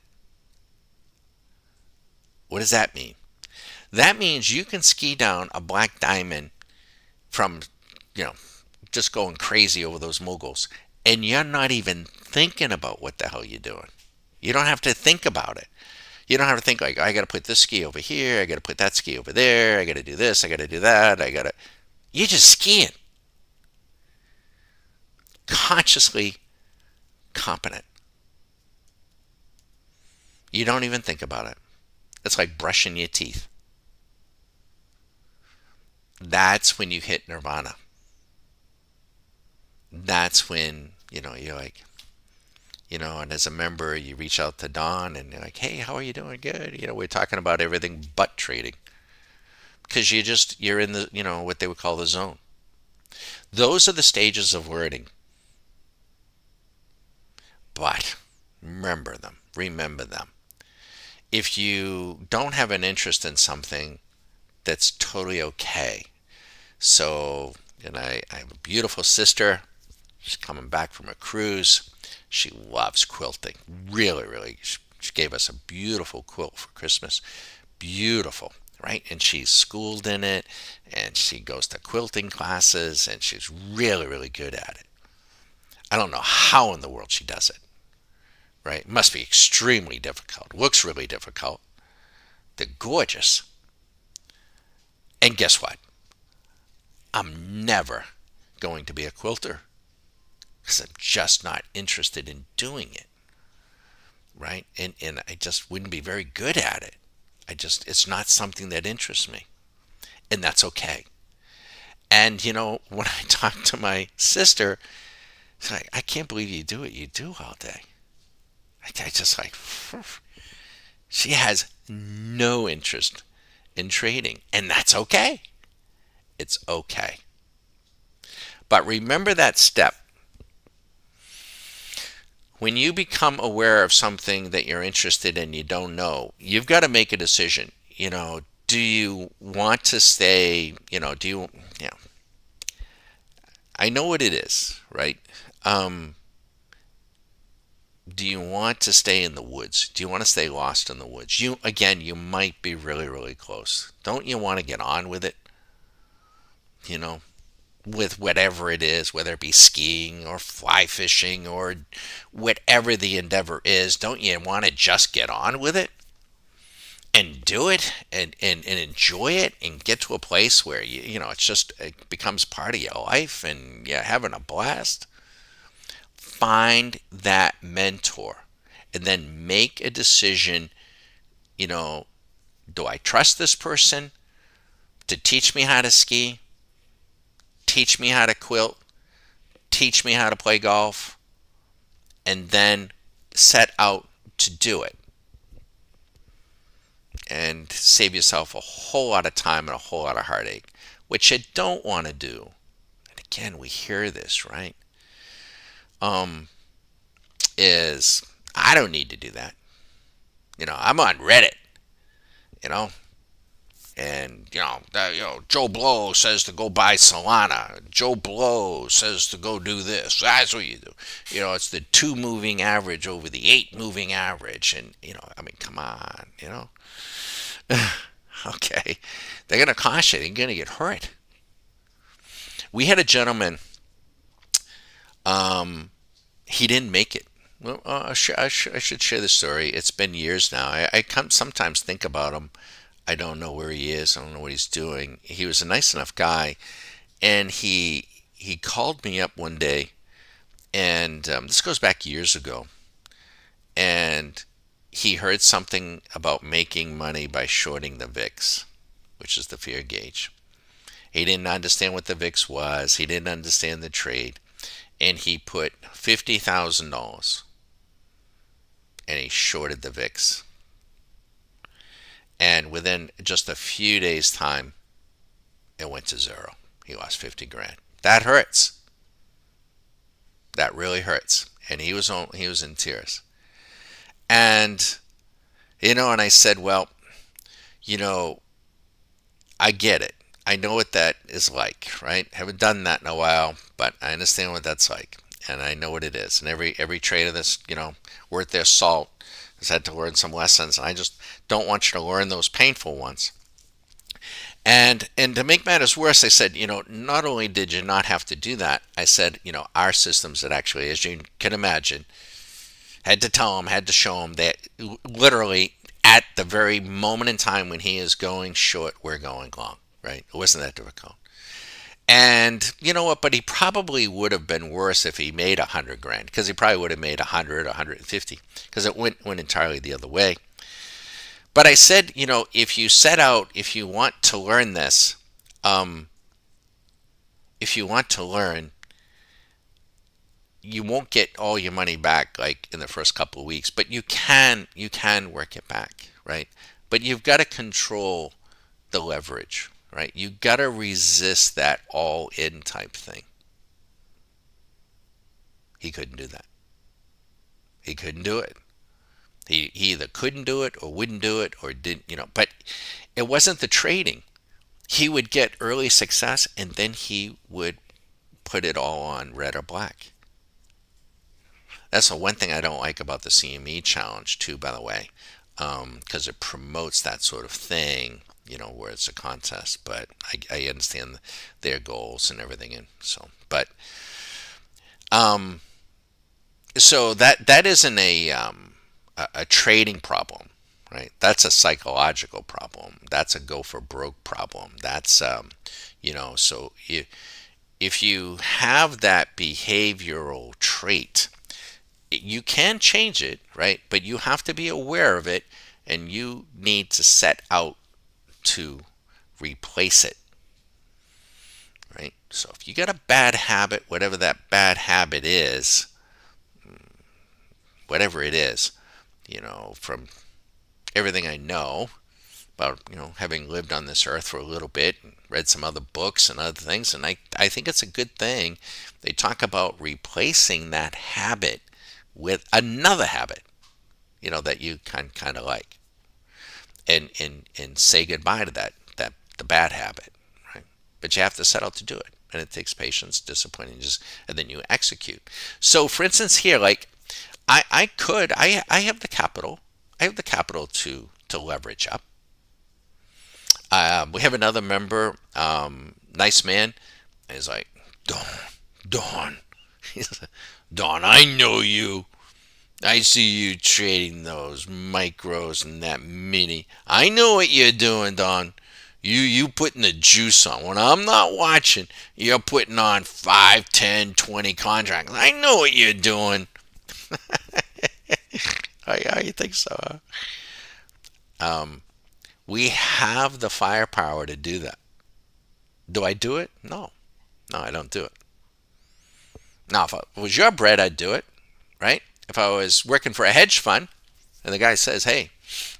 What does that mean? That means you can ski down a black diamond from, just going crazy over those moguls, and you're not even thinking about what the hell you're doing. You don't have to think about it. You don't have to think like, I got to put this ski over here, I got to put that ski over there, I got to do this, I got to do that, You're just skiing. Consciously competent. You don't even think about it. It's like brushing your teeth. That's when you hit nirvana. That's when, you're like, and as a member, you reach out to Don and you're like, hey, how are you doing? Good. We're talking about everything but trading. Because you're in the, what they would call the zone. Those are the stages of learning. But remember them. If you don't have an interest in something, that's totally okay. So, I have a beautiful sister. She's coming back from a cruise. She loves quilting. Really, really. She gave us a beautiful quilt for Christmas. Beautiful, right? And she's schooled in it, and she goes to quilting classes, and she's really, really good at it. I don't know how in the world she does it, right? It must be extremely difficult. Looks really difficult. They're gorgeous. And guess what? I'm never going to be a quilter because I'm just not interested in doing it, right? And I just wouldn't be very good at it. It's not something that interests me. And that's okay. And, when I talk to my sister, it's like, I can't believe you do what you do all day. I just like, she has no interest in trading. And that's okay. It's okay. But remember that step. When you become aware of something that you're interested in, you don't know, you've got to make a decision. Do you want to stay, I know what it is, right? Um, do you want to stay in the woods? Do you want to stay lost in the woods? You might be really, really close. Don't you want to get on with it? You know, with whatever it is, whether it be skiing or fly fishing or whatever the endeavor is, don't you want to just get on with it and do it and enjoy it and get to a place where it becomes part of your life and you're having a blast? Find that mentor and then make a decision. You know, do I trust this person to teach me how to ski, teach me how to quilt, teach me how to play golf, and then set out to do it and save yourself a whole lot of time and a whole lot of heartache, which you don't want to do. And again, we hear this, right? Um, is I don't need to do that. I'm on Reddit, you know, and Joe Blow says to go buy Solana. Joe Blow says to go do this. That's what you do. It's the 2 moving average over the 8 moving average, and I mean, come on, okay, they're gonna cost you. They're gonna get hurt. We had a gentleman. He didn't make it. Well, I should share the story. It's been years now. I sometimes think about him. I don't know where he is. I don't know what he's doing. He was a nice enough guy, and he called me up one day, and this goes back years ago, and he heard something about making money by shorting the VIX, which is the fear gauge. He didn't understand what the VIX was. He didn't understand the trade, and he put $50,000 and he shorted the VIX. And within just a few days' time, it went to zero. He lost 50 grand. That hurts. That really hurts. And he was in tears. And and I said, well, you know, I get it. I know what that is like, right? Haven't done that in a while, but I understand what that's like, and I know what it is. And every trader that's worth their salt has had to learn some lessons. And I just don't want you to learn those painful ones. And to make matters worse, I said, not only did you not have to do that, I said, our systems that actually, as you can imagine, had to tell him, had to show him that literally at the very moment in time when he is going short, we're going long, right? It wasn't that difficult. And you know what? But he probably would have been worse if he made 100 grand, because he probably would have made 100, 150, because it went entirely the other way. But I said, if you set out, if you want to learn this, if you want to learn, you won't get all your money back like in the first couple of weeks, but you can work it back, right? But you've got to control the leverage, right? You got to resist that all in type thing. He couldn't do that. He couldn't do it. He either couldn't do it or wouldn't do it or didn't, but it wasn't the trading. He would get early success and then he would put it all on red or black. That's the one thing I don't like about the CME challenge too, by the way, because it promotes that sort of thing, where it's a contest. But I understand their goals and everything, and so. But So that isn't a trading problem, right? That's a psychological problem. That's a go for broke problem. That's so if you have that behavioral trait, you can change it, right? But you have to be aware of it, and you need to set out to replace it, right? So if you got a bad habit, whatever that bad habit is, whatever it is, from everything I know about, having lived on this earth for a little bit, and read some other books and other things, and I think it's a good thing. They talk about replacing that habit with another habit, that you kind of like, and say goodbye to that the bad habit, right? But you have to set out to do it, and it takes patience, discipline, and then you execute. So, for instance, here, like I have the capital, to leverage up. We have another member, nice man. He's like, Don. He's like, Don, I know you. I see you trading those micros and that mini. I know what you're doing, Don. You putting the juice on. When I'm not watching, you're putting on 5, 10, 20 contracts. I know what you're doing. How you think so? Huh? We have the firepower to do that. Do I do it? No. No, I don't do it. Now, if it was your bread, I'd do it, right? If I was working for a hedge fund and the guy says, hey,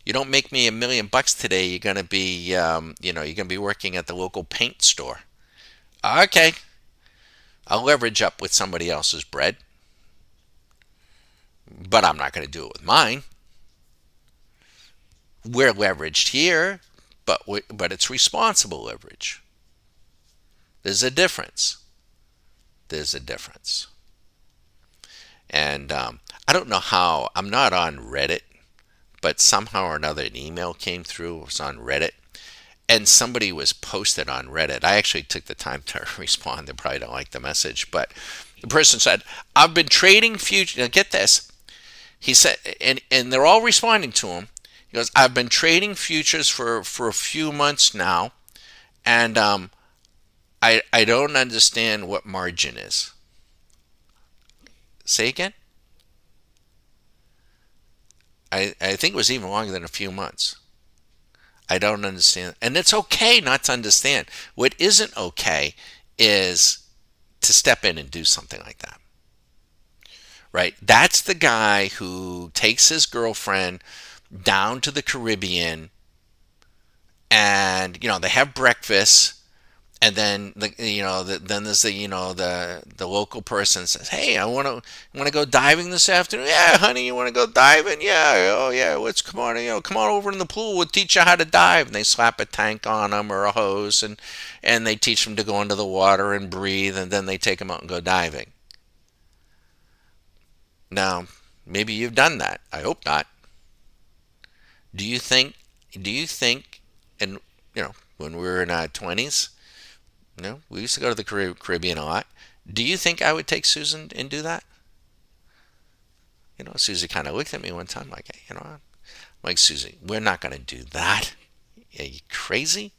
you don't make me $1 million today, you're going to be, you're going to be working at the local paint store. Okay. I'll leverage up with somebody else's bread, but I'm not going to do it with mine. We're leveraged here, but it's responsible leverage. There's a difference. There's a difference. And I don't know how. I'm not on Reddit, but somehow or another an email came through. It was on Reddit, and somebody was posted on Reddit. I actually took the time to respond. They probably don't like the message, but the person said, "I've been trading futures." Now get this. He said, and they're all responding to him. He goes, "I've been trading futures for a few months now, and I don't understand what margin is." Say again? I think it was even longer than a few months. I don't understand. And it's okay not to understand. What isn't okay is to step in and do something like that. Right? That's the guy who takes his girlfriend down to the Caribbean, and they have breakfast, and then then there's the local person says, "Hey, I want to go diving this afternoon." "Yeah, honey, you want to go diving?" "Yeah, oh yeah, let's come on, come on over in the pool. We'll teach you how to dive." And they slap a tank on them or a hose, and they teach them to go into the water and breathe, and then they take them out and go diving. Now, maybe you've done that. I hope not. Do you think? Do you think? And when we were in our 20s. We used to go to the Caribbean a lot. Do you think I would take Susan and do that? Susie kind of looked at me one time like, hey, I'm like, Susie, we're not going to do that. Are you crazy?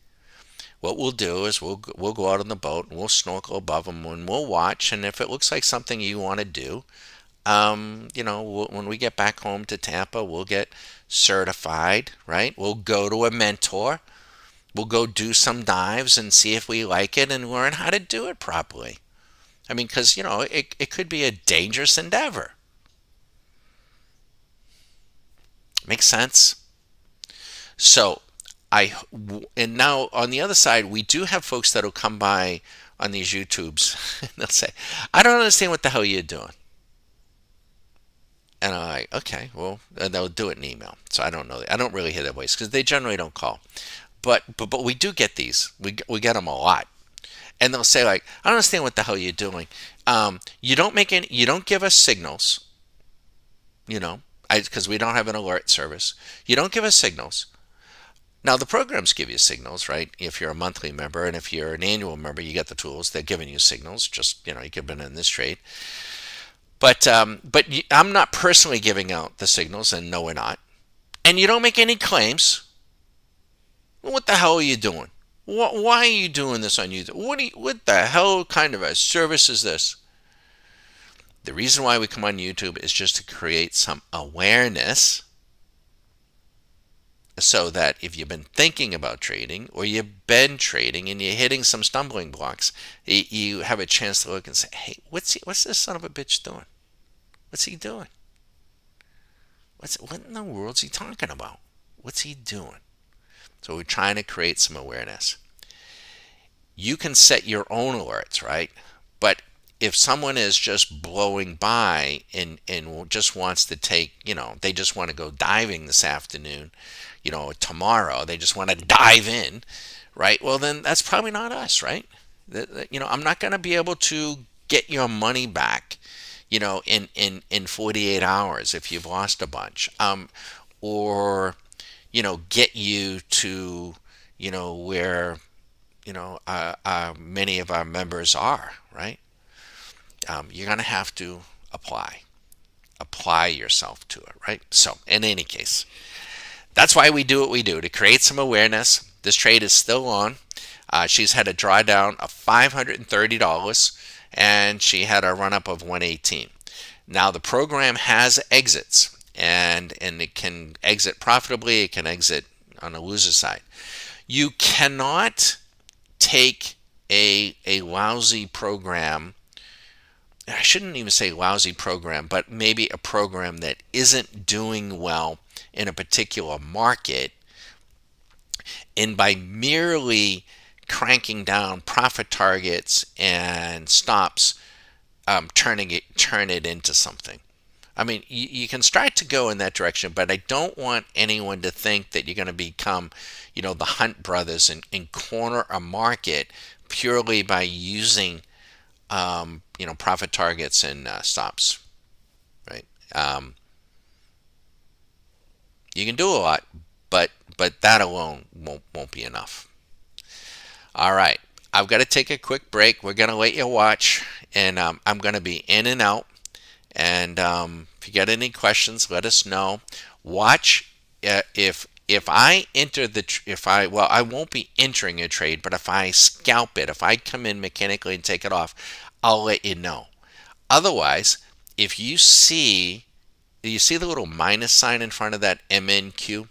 What we'll do is we'll go out on the boat and we'll snorkel above them and we'll watch. And if it looks like something you want to do, when we get back home to Tampa, we'll get certified, right? We'll go to a mentor. We'll go do some dives and see if we like it and learn how to do it properly. I mean, because, it could be a dangerous endeavor. Makes sense? So, and now on the other side, we do have folks that'll come by on these YouTubes and they'll say, "I don't understand what the hell you're doing." And I'm like, okay, well, and they'll do it in email. So I don't know. I don't really hear their voice because they generally don't call. But we do get these. We get them a lot, and they'll say like, "I don't understand what the hell you're doing. You don't make any. You don't give us signals. Because we don't have an alert service. You don't give us signals. Now the programs give you signals, right? If you're a monthly member, and if you're an annual member, you get the tools. They're giving you signals. Just you could have been in this trade. But I'm not personally giving out the signals, and no, we're not. And you don't make any claims. What the hell are you doing? Why are you doing this on YouTube? What the hell kind of a service is this? The reason why we come on YouTube is just to create some awareness so that if you've been thinking about trading or you've been trading and you're hitting some stumbling blocks, you have a chance to look and say, hey, what's this son of a bitch doing? What's he doing? What in the world's he talking about? What's he doing? So we're trying to create some awareness. You can set your own alerts, right? But if someone is just blowing by and just wants to take, they just want to go diving this afternoon, tomorrow, they just want to dive in, right? Well, then that's probably not us, right? I'm not going to be able to get your money back, in 48 hours if you've lost a bunch, or, get you to, where, many of our members are, right? You're going to have to apply yourself to it, right? So in any case, that's why we do what we do, to create some awareness. This trade is still on. She's had a drawdown of $530, and she had a run up of 118. Now the program has exits, and it can exit profitably. It can exit on the loser side. You cannot take a lousy program. I shouldn't even say lousy program, but maybe a program that isn't doing well in a particular market, and by merely cranking down profit targets and stops, turn it into something. I mean, you can start to go in that direction, but I don't want anyone to think that you're going to become, the Hunt brothers and corner a market purely by using, profit targets and stops, right? You can do a lot, but that alone won't be enough. All right, I've got to take a quick break. We're going to let you watch, and I'm going to be in and out. And if you got any questions, let us know. Watch if I enter I won't be entering a trade, but if I scalp it, if I come in mechanically and take it off, I'll let you know. Otherwise, if you see the little minus sign in front of that MNQ,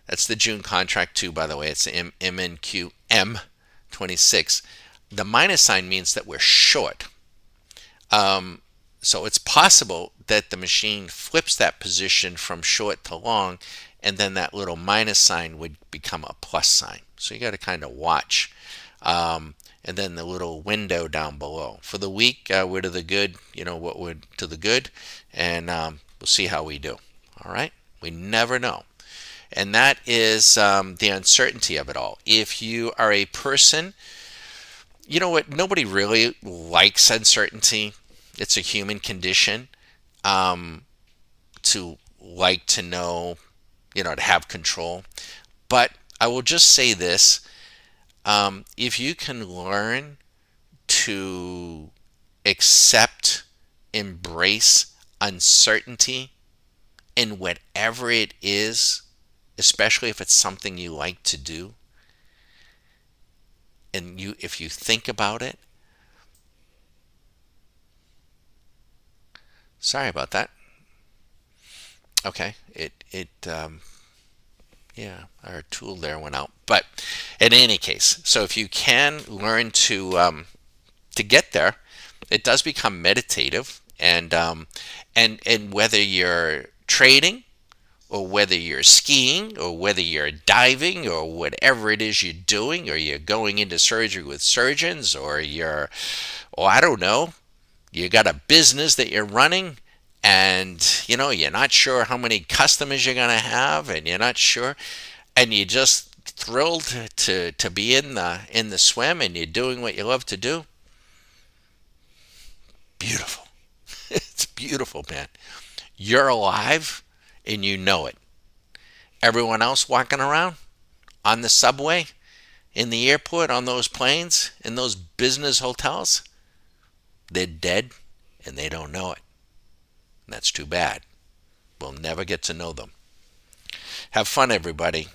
that's the June contract too, by the way. It's the MNQ M26. The minus sign means that we're short. So it's possible that the machine flips that position from short to long, and then that little minus sign would become a plus sign. So you got to kind of watch. And then the little window down below. For the week, we're to the good, what we're to the good, and we'll see how we do. All right? We never know. And that is the uncertainty of it all. If you are a person, you know what? Nobody really likes uncertainty. It's a human condition to like to know, to have control. But I will just say this. If you can learn to accept, embrace uncertainty in whatever it is, especially if it's something you like to do, and if you think about it. Sorry about that. Okay, yeah, our tool there went out. But in any case, so if you can learn to get there, it does become meditative, and whether you're trading, or whether you're skiing, or whether you're diving, or whatever it is you're doing, or you're going into surgery with surgeons, or I don't know, you got a business that you're running, and you're not sure how many customers you're going to have, and you're not sure, and you're just thrilled to be in the swim, and you're doing what you love to do. Beautiful. It's beautiful, man. You're alive, and you know it. Everyone else walking around on the subway, in the airport, on those planes, in those business hotels, they're dead, and they don't know it. That's too bad. We'll never get to know them. Have fun, everybody.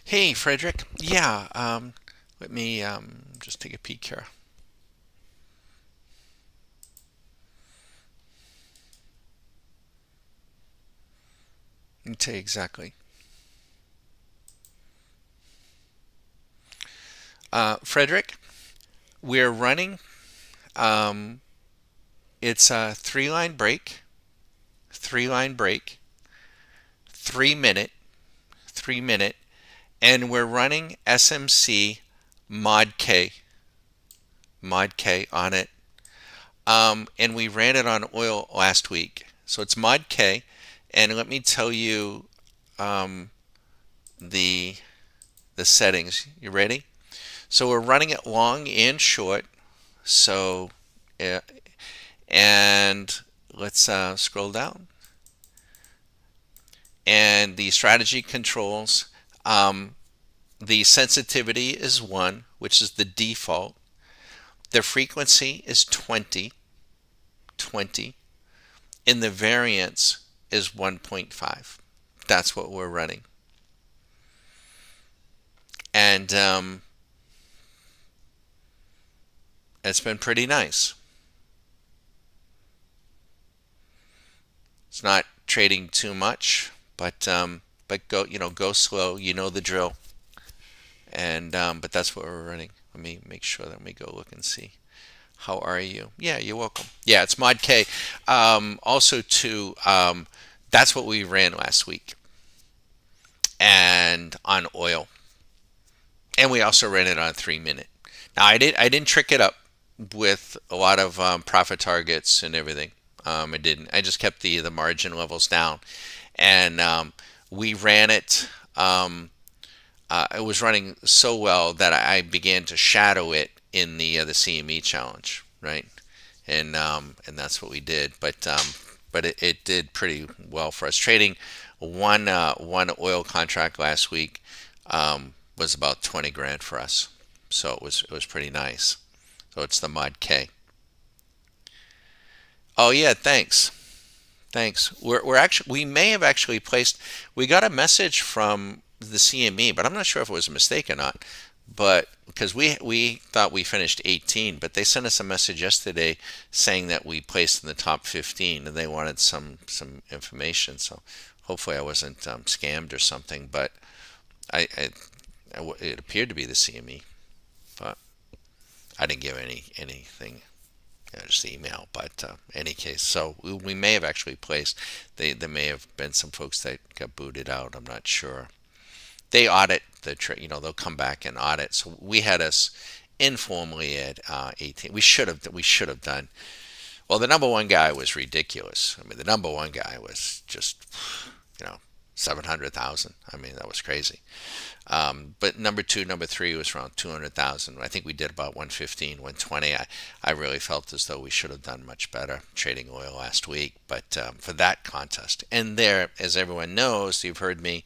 Hey, Frederick. Yeah, let me just take a peek here. Let me tell you exactly. Frederick, we're running. Um, it's a three line break, 3 minute, 3 minute, and we're running SMC Mod K, Mod K on it. And we ran it on oil last week. So it's Mod K. And let me tell you um, the the settings. You ready? So we're running it long and short. So, uh, and let's scroll down. And the strategy controls, um, the sensitivity is 1, which is the default. The frequency is 20, 20, and the variance is 1.5. That's what we're running. And it's been pretty nice. It's not trading too much, but go slow. You know the drill. And but that's what we're running. Let me make sure. Let me go look and see. How are you? Yeah, you're welcome. Yeah, it's Mod K. Also, too, that's what we ran last week, and on oil, and we also ran it on 3 minute. Now, I didn't trick it up with a lot of profit targets and everything. I didn't. I just kept the margin levels down, and we ran it. It was running so well that I began to shadow it in the CME challenge, right? And that's what we did. But it did pretty well for us. Trading one oil contract last week was about 20 grand for us, so it was pretty nice. So it's the Mod K. Oh yeah, thanks. We're actually we may have actually placed. We got a message from the CME, but I'm not sure if it was a mistake or not. But because we thought we finished 18, but they sent us a message yesterday saying that we placed in the top 15, and they wanted some information. So hopefully I wasn't scammed or something. But I it appeared to be the CME, but I didn't give anything, just email. But any case, so we may have actually placed. There may have been some folks that got booted out. I'm not sure. They audit the they'll come back and audit. So we had us informally at 18. We should have done. Well, the number one guy was ridiculous. I mean, the number one guy was just you know 700,000. I mean, that was crazy. But number two, number three was around 200,000. I think we did about 115, 120. I really felt as though we should have done much better trading oil last week. But for that contest, and there, as everyone knows, you've heard me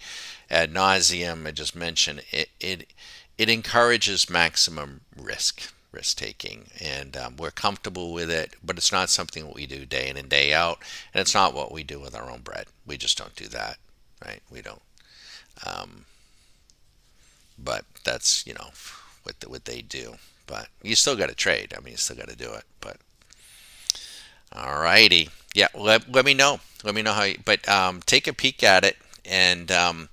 ad nauseum. I just mentioned it encourages maximum risk taking, and we're comfortable with it. But it's not something that we do day in and day out, and it's not what we do with our own bread. We just don't do that, right? We don't. Um, but that's what they do. But you still got to trade. I mean, you still got to do it. But alrighty, yeah. Let me know. Let me know how. But take a peek at it, and the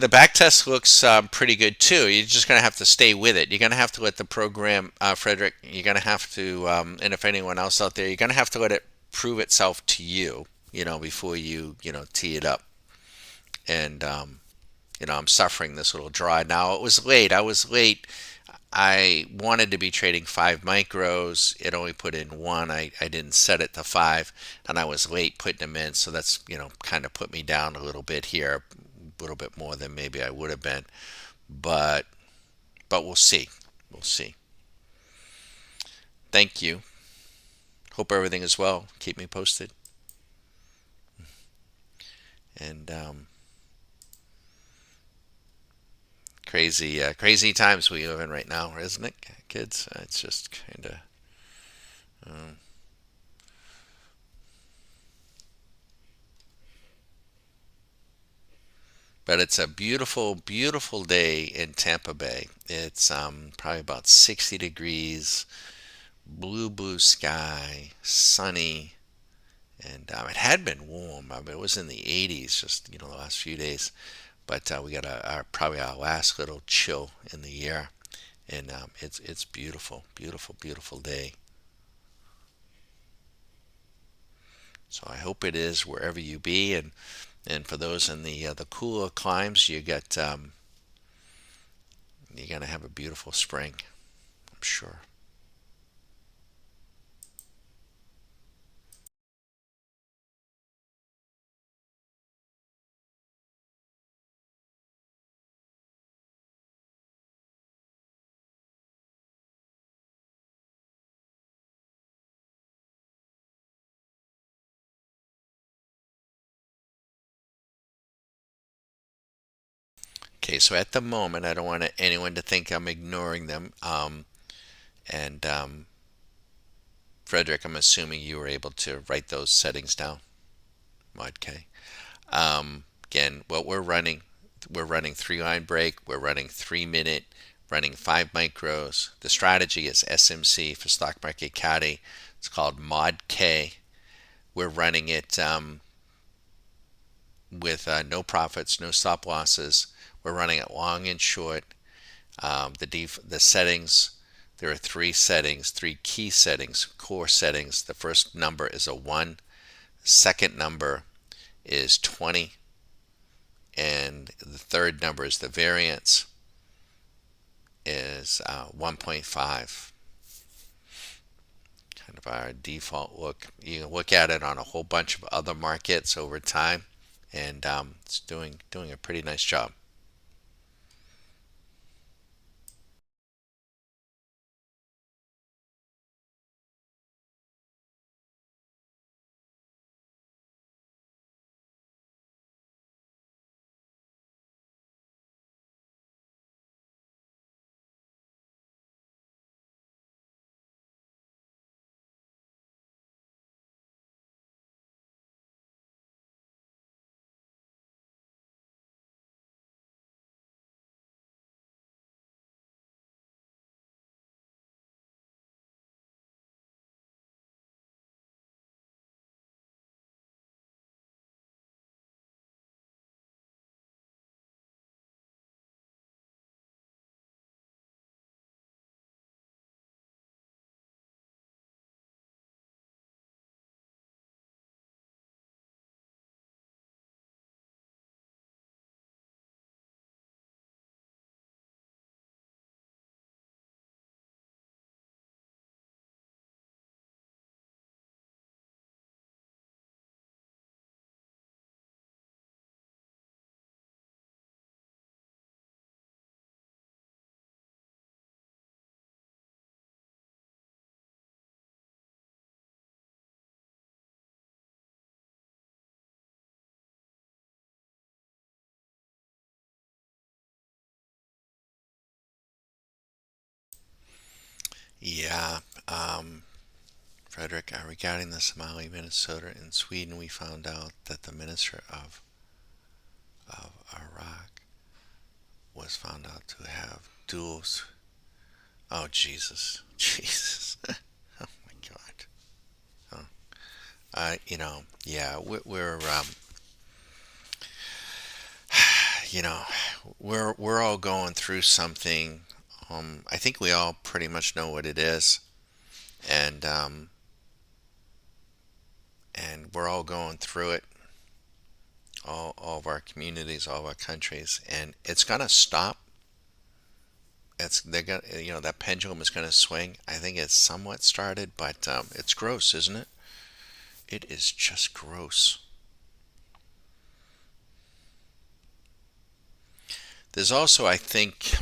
back test looks pretty good too. You're just gonna have to stay with it. You're gonna have to let the program, Frederick. You're gonna have to, and if anyone else out there, you're gonna have to let it prove itself to you. Before you tee it up. And I'm suffering this little draw now. It was late. I was late. I wanted to be trading 5 micros. It only put in one. I didn't set it to five, and I was late putting them in. So that's kind of put me down a little bit here, a little bit more than maybe I would have been. But we'll see. We'll see. Thank you. Hope everything is well. Keep me posted. And crazy times we live in right now, isn't it, kids? It's just kind of. Um, but But it's a beautiful, beautiful day in Tampa Bay. It's probably about 60 degrees, blue sky, sunny, and it had been warm. I mean, it was in the 80s just the last few days. But we got probably our last little chill in the year, and it's beautiful, beautiful, beautiful day. So I hope it is wherever you be, and for those in the cooler climes, you're gonna have a beautiful spring, I'm sure. Okay, so at the moment, I don't want anyone to think I'm ignoring them. And Frederick, I'm assuming you were able to write those settings down. Okay. Again, what we're running 3 line break. We're running 3 minute, running 5 micros. The strategy is SMC for Stock Market Caddy. It's called Mod K. We're running it with no profits, no stop losses. We're running it long and short. The settings, there are three settings, three key settings, core settings. The first number is a 1. Second number is 20. And the third number is the variance is 1.5. Kind of our default look. You can look at it on a whole bunch of other markets over time, and it's doing a pretty nice job. Yeah, Frederick, regarding the Somali, Minnesota, and Sweden, we found out that the minister of Iraq was found out to have duals. Oh, Jesus. Jesus. Oh, my God. Oh, yeah, you know, we're all going through something. I think we all pretty much know what it is, and we're all going through it. All of our communities, all of our countries, and it's gonna stop. They're gonna, that pendulum is gonna swing. I think it's somewhat started, but it's gross, isn't it? It is just gross. There's also, I think,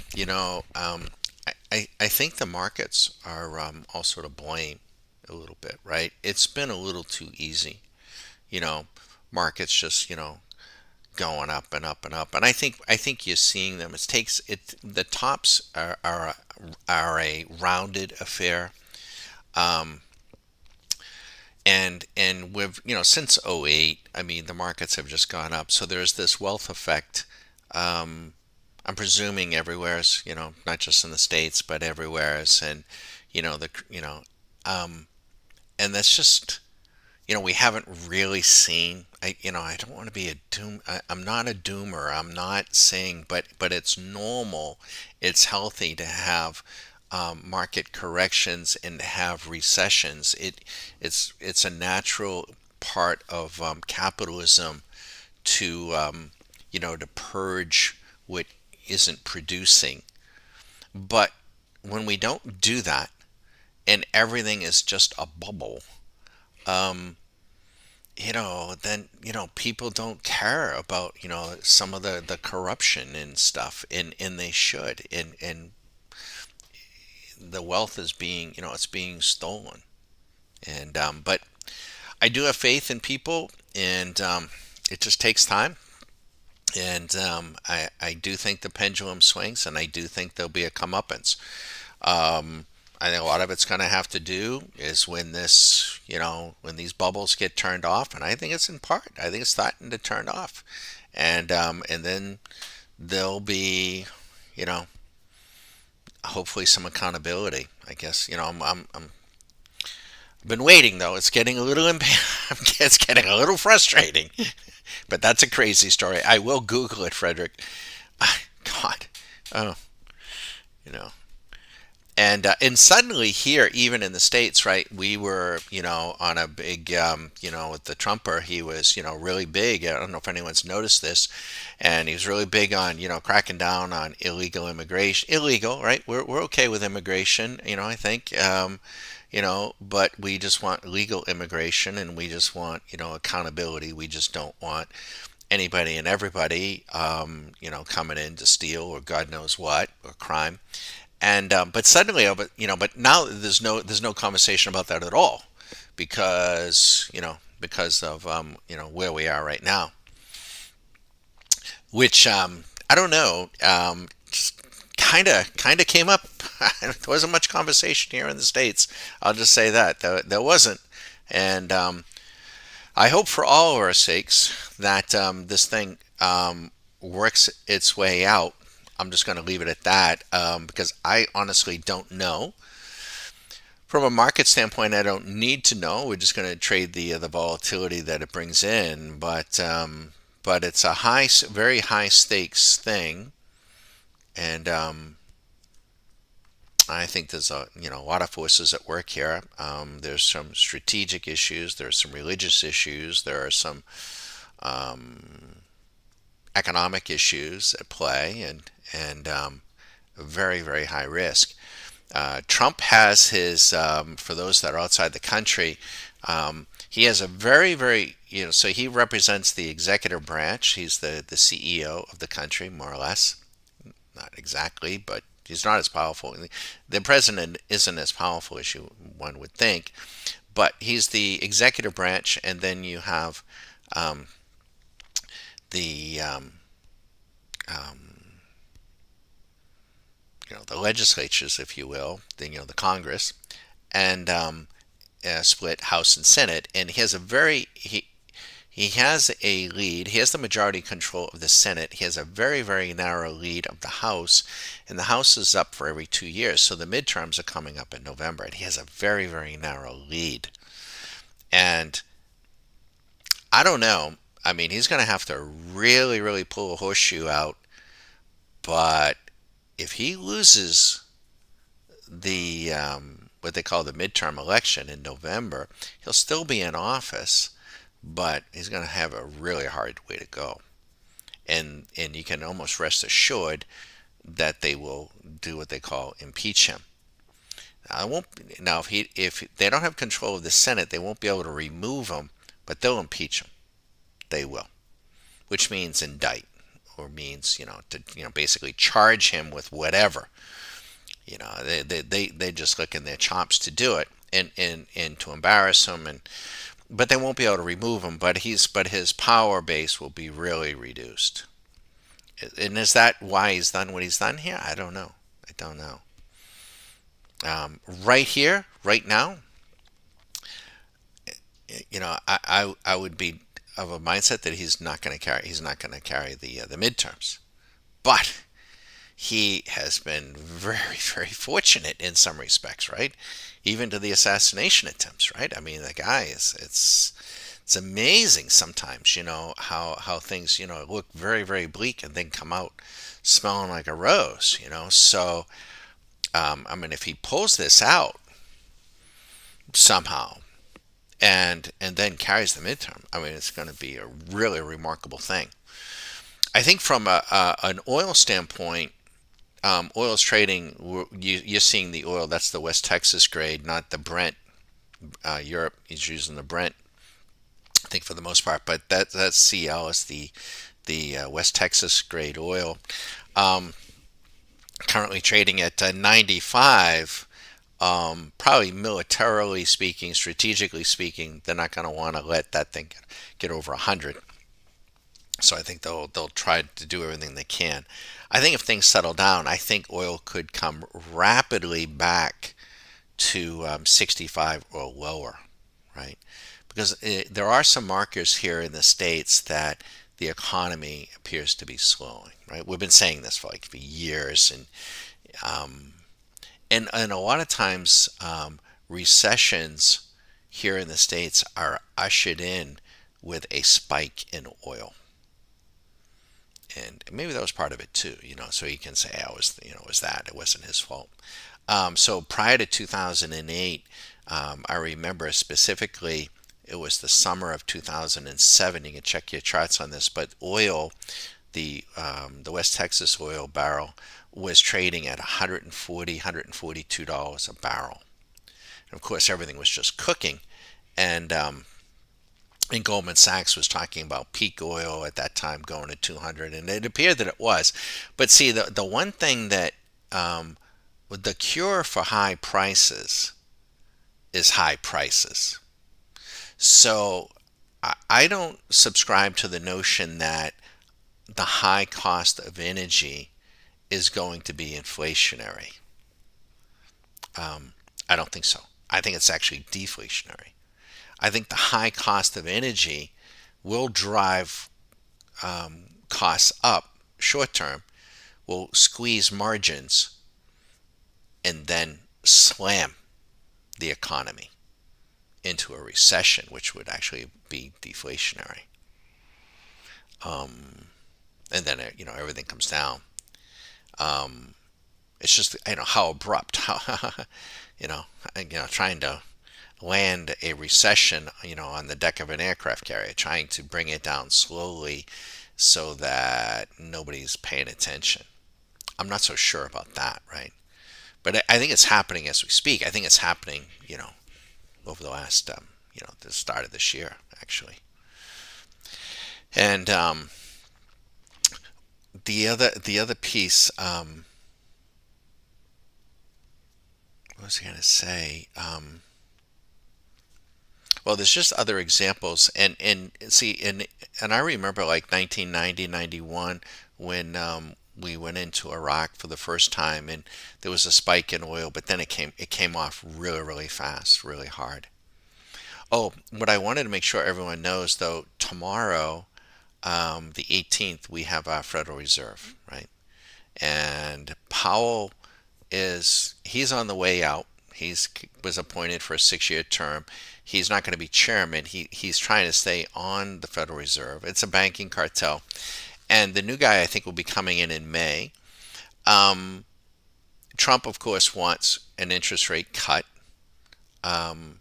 I think the markets are also to blame a little bit, right? It's been a little too easy, you know, markets just, going up and up and up. And I think you're seeing them. It takes it. The tops are a rounded affair. Um, and since '08, I mean, the markets have just gone up. So there's this wealth effect Um, I'm presuming everywhere's, not just in the States, but everywhere's, and you know the you know, um, and that's just, we haven't really seen. I don't want to be a doom. I'm not a doomer. I'm not saying, but it's normal. It's healthy to have market corrections and to have recessions. It's a natural part of capitalism to to purge what isn't producing. But when we don't do that and everything is just a bubble, um, then people don't care about some of the corruption and stuff, and they should, and the wealth is being it's being stolen, and but I do have faith in people, and it just takes time. And I do think the pendulum swings, and I do think there'll be a comeuppance. Um, I think a lot of it's going to have to do is when when these bubbles get turned off, and I think it's in part. I think it's starting to turn off, and then there'll be, you know, hopefully some accountability. I guess I've been waiting though. It's getting a little it's getting a little frustrating, but that's a crazy story. I will Google it, Frederick. God, oh, you know. And suddenly here, even in the States, right, we were, on a big, with the Trumper, he was, really big. I don't know if anyone's noticed this, and he was really big on, cracking down on illegal immigration. Illegal, right? We're okay with immigration, I think, but we just want legal immigration, and we just want, accountability. We just don't want anybody and everybody, coming in to steal or God knows what, or crime. And but suddenly, but now there's no conversation about that at all, because of where we are right now, which I don't know, just kind of came up. There wasn't much conversation here in the States. I'll just say that there wasn't, and I hope for all of our sakes that this thing works its way out. I'm just going to leave it at that, because I honestly don't know. From a market standpoint, I don't need to know. We're just going to trade the volatility that it brings in, but it's a very high stakes thing, and I think there's a lot of forces at work here. There's some strategic issues. There's some religious issues. There are some um, economic issues at play, and very, very high risk. Trump has his, for those that are outside the country, he has a very, very, so he represents the executive branch. He's the CEO of the country, more or less. Not exactly, but he's not as powerful. The president isn't as powerful as one would think, but he's the executive branch, and then you have um, the um, the legislatures, if you will, the Congress, and split House and Senate, and he has a lead. He has the majority control of the Senate. He has a very, very narrow lead of the House, and the House is up for every 2 years. So the midterms are coming up in November, and he has a very, very narrow lead. And I don't know. I mean, he's going to have to really, really pull a horseshoe out. But if he loses the what they call the midterm election in November, he'll still be in office, but he's going to have a really hard way to go. And you can almost rest assured that they will do what they call impeach him. Now, I won't. Now, if they don't have control of the Senate, they won't be able to remove him, but they'll impeach him. They will, which means indict, or means to basically charge him with whatever. They just look in their chops to do it, and to embarrass him, but they won't be able to remove him. But his power base will be really reduced. And is that why he's done what he's done here? I don't know. I don't know. Right here, right now, I would be of a mindset that he's not going to carry the midterms. but he has been very, very fortunate in some respects, right? Even to the assassination attempts, right? I mean, the guy is it's amazing sometimes, how things, look very, very bleak and then come out smelling like a rose. So, I mean, if he pulls this out somehow and then carries the midterm, I mean, it's going to be a really remarkable thing. I think from an oil standpoint, oil's trading. You're seeing the oil. That's the West Texas grade, not the Brent. Europe is using the Brent, I think, for the most part. But that CL is the West Texas grade oil. Um, Currently trading at 95. Probably militarily speaking, strategically speaking, they're not going to want to let that thing get over 100. So I think they'll try to do everything they can. I think if things settle down, I think oil could come rapidly back to 65 or lower, right? Because there are some markers here in the states that the economy appears to be slowing, right? We've been saying this for years, um, and a lot of times recessions here in the states are ushered in with a spike in oil. And maybe that was part of it too, so he can say, it was that, it wasn't his fault. So prior to 2008, I remember specifically, it was the summer of 2007. You can check your charts on this, but oil, the West Texas oil barrel was trading at 140, $142 a barrel. And of course, everything was just cooking. And Goldman Sachs was talking about peak oil at that time going to 200, and it appeared that it was. But see, the one thing that the cure for high prices is high prices. So I don't subscribe to the notion that the high cost of energy is going to be inflationary. I don't think so. I think it's actually deflationary. I think the high cost of energy will drive costs up short term, will squeeze margins, and then slam the economy into a recession, which would actually be deflationary. And then everything comes down. It's just how abrupt, how trying to land a recession, on the deck of an aircraft carrier, trying to bring it down slowly so that nobody's paying attention. I'm not so sure about that, right? But I think it's happening as we speak. I think it's happening, over the last, the start of this year, actually. And the other piece, what was I going to say? Well, there's just other examples, and see, and I remember like 1990, 91 when we went into Iraq for the first time, and there was a spike in oil, but then it came off really, really fast, really hard. Oh, what I wanted to make sure everyone knows, though, tomorrow, the 18th, we have our Federal Reserve, right? And Powell he's on the way out. He's was appointed for a 6-year term. He's not going to be chairman. He's trying to stay on the Federal Reserve. It's a banking cartel. And the new guy, I think, will be coming in May. Um, Trump, of course, wants an interest rate cut. Um,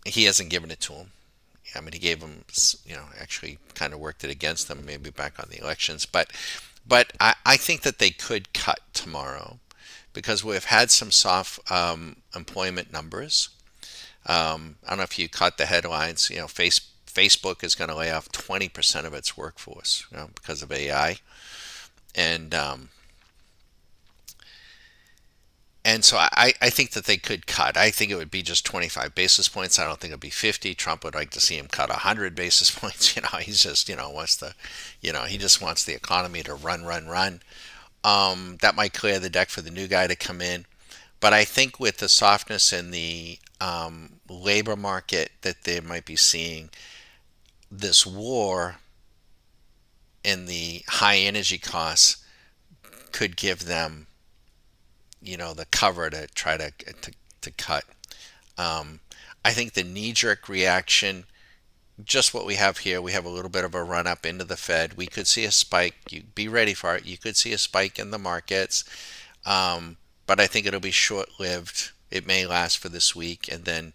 he hasn't given it to him. I mean, he gave him, actually kind of worked it against them, maybe back on the elections. But I think that they could cut tomorrow because we've had some soft employment numbers. I don't know if you caught the headlines. Facebook is going to lay off 20% of its workforce, because of AI, and so I think that they could cut. I think it would be just 25 basis points. I don't think it would be 50. Trump would like to see him cut 100 basis points. He's just wants he just wants the economy to run, run, run. That might clear the deck for the new guy to come in. But I think with the softness in the labor market that they might be seeing, this war and the high energy costs could give them, the cover to try to cut. Um, I think the knee-jerk reaction, just what we have here, we have a little bit of a run up into the Fed. We could see a spike. You be ready for it. You could see a spike in the markets, but I think it'll be short-lived. It may last for this week, and then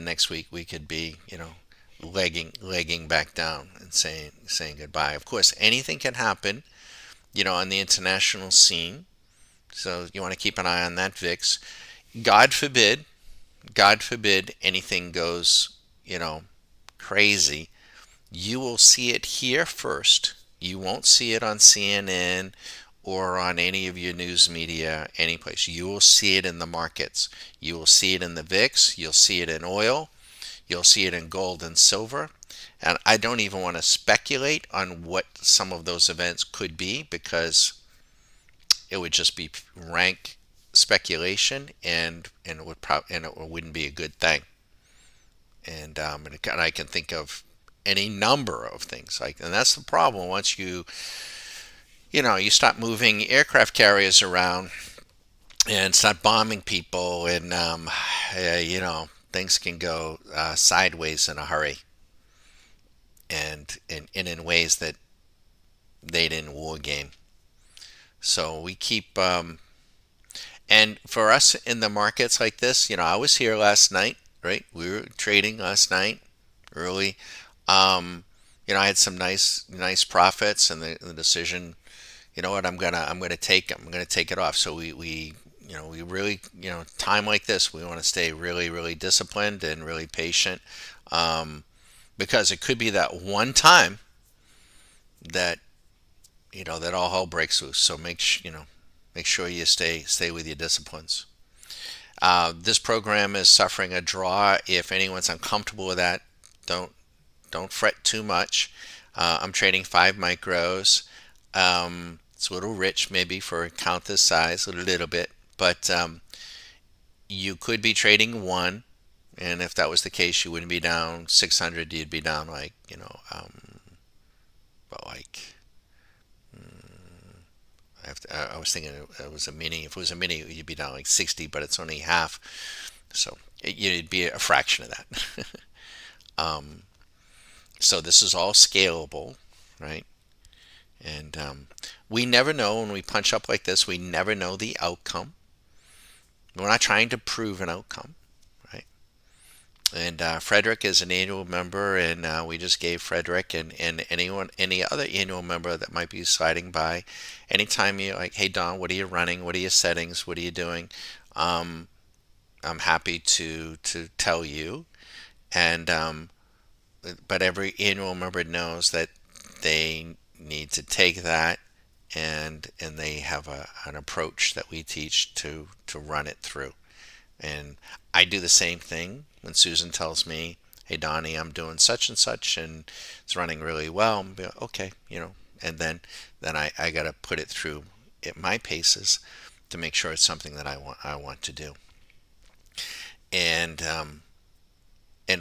next week we could be, legging back down and saying goodbye. Of course, anything can happen, on the international scene. So you want to keep an eye on that VIX. God forbid, God forbid anything goes, crazy. You will see it here first. You won't see it on CNN or on any of your news media, any place. You will see it in the markets. You will see it in the VIX. You'll see it in oil. You'll see it in gold and silver. And I don't even want to speculate on what some of those events could be, because it would just be rank speculation, and it wouldn't be a good thing. And I can think of any number of things and that's the problem. Once you start moving aircraft carriers around and start bombing people, and things can go sideways in a hurry, and in ways that they didn't war game. So we keep and for us in the markets like this, I was here last night, right? We were trading last night early. Um, I had some nice profits, and the decision, what, I'm gonna take it off. So we really, time like this, we want to stay really, really disciplined and really patient, um, because it could be that one time that that all hell breaks loose. So make sure you stay with your disciplines. This program is suffering a draw. If anyone's uncomfortable with that, don't don't fret too much. I'm trading 5 micros. It's a little rich maybe for a account this size, a little bit, but you could be trading one, and if that was the case, you wouldn't be down 600. You'd be down like but like I was thinking it was a mini. If it was a mini, you'd be down like 60, but it's only half, so it'd be a fraction of that. um, so this is all scalable, right? And we never know when we punch up like this. We never know the outcome. We're not trying to prove an outcome, right? And Frederick is an annual member, and we just gave Frederick and any other annual member that might be sliding by, anytime you're like, hey Don, what are you running? What are your settings? What are you doing? Um, I'm happy to tell you. And but every annual member knows that they need to take that, and they have an approach that we teach to run it through. And I do the same thing when Susan tells me, "Hey Donnie, I'm doing such and such, and it's running really well." I'm like, okay, and then I got to put it through at my paces to make sure it's something that I want to do. And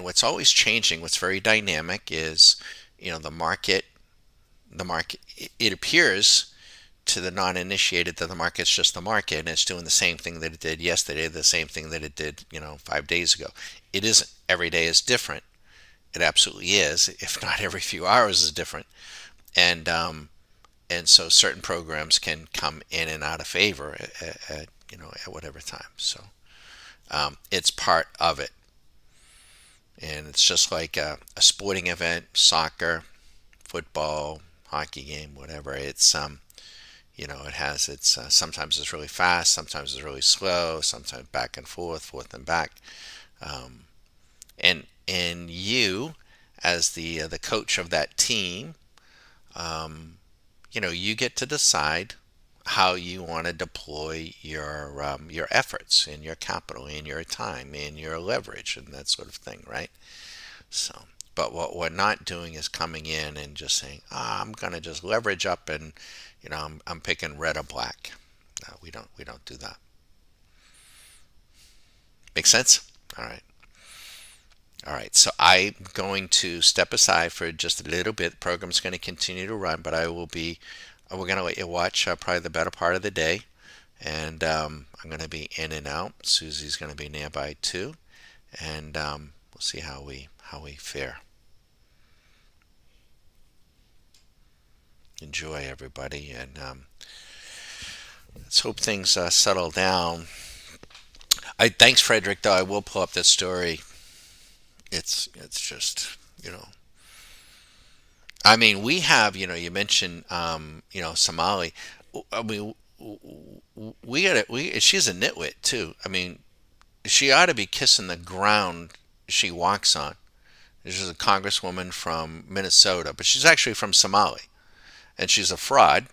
what's always changing, what's very dynamic is, the market. The market. It appears to the non-initiated that the market's just the market, and it's doing the same thing that it did yesterday, the same thing that it did, 5 days ago. It isn't. Every day is different. It absolutely is. If not, every few hours is different. And so certain programs can come in and out of favor at whatever time. So it's part of it, and it's just like a sporting event, soccer, football, hockey game, whatever. It has its sometimes it's really fast, sometimes it's really slow, sometimes back and forth and back. Um, and you, as the coach of that team, um, you get to decide how you want to deploy your efforts and your capital and your time and your leverage and that sort of thing, right? So, but what we're not doing is coming in and just saying, I'm gonna just leverage up, and I'm picking red or black. No, we don't do that. Make sense? All right. All right, so I'm going to step aside for just a little bit. The program's going to continue to run, but we're going to let you watch probably the better part of the day. And I'm going to be in and out. Susie's going to be nearby too. And we'll see how we fare. Enjoy, everybody. And let's hope things settle down. Thanks, Frederick, though. I will pull up that story. It's just, you know, I mean, we have, you mentioned, Somali. I mean, we got it. She's a nitwit too. I mean, she ought to be kissing the ground she walks on. She's a congresswoman from Minnesota, but she's actually from Somalia, and she's a fraud.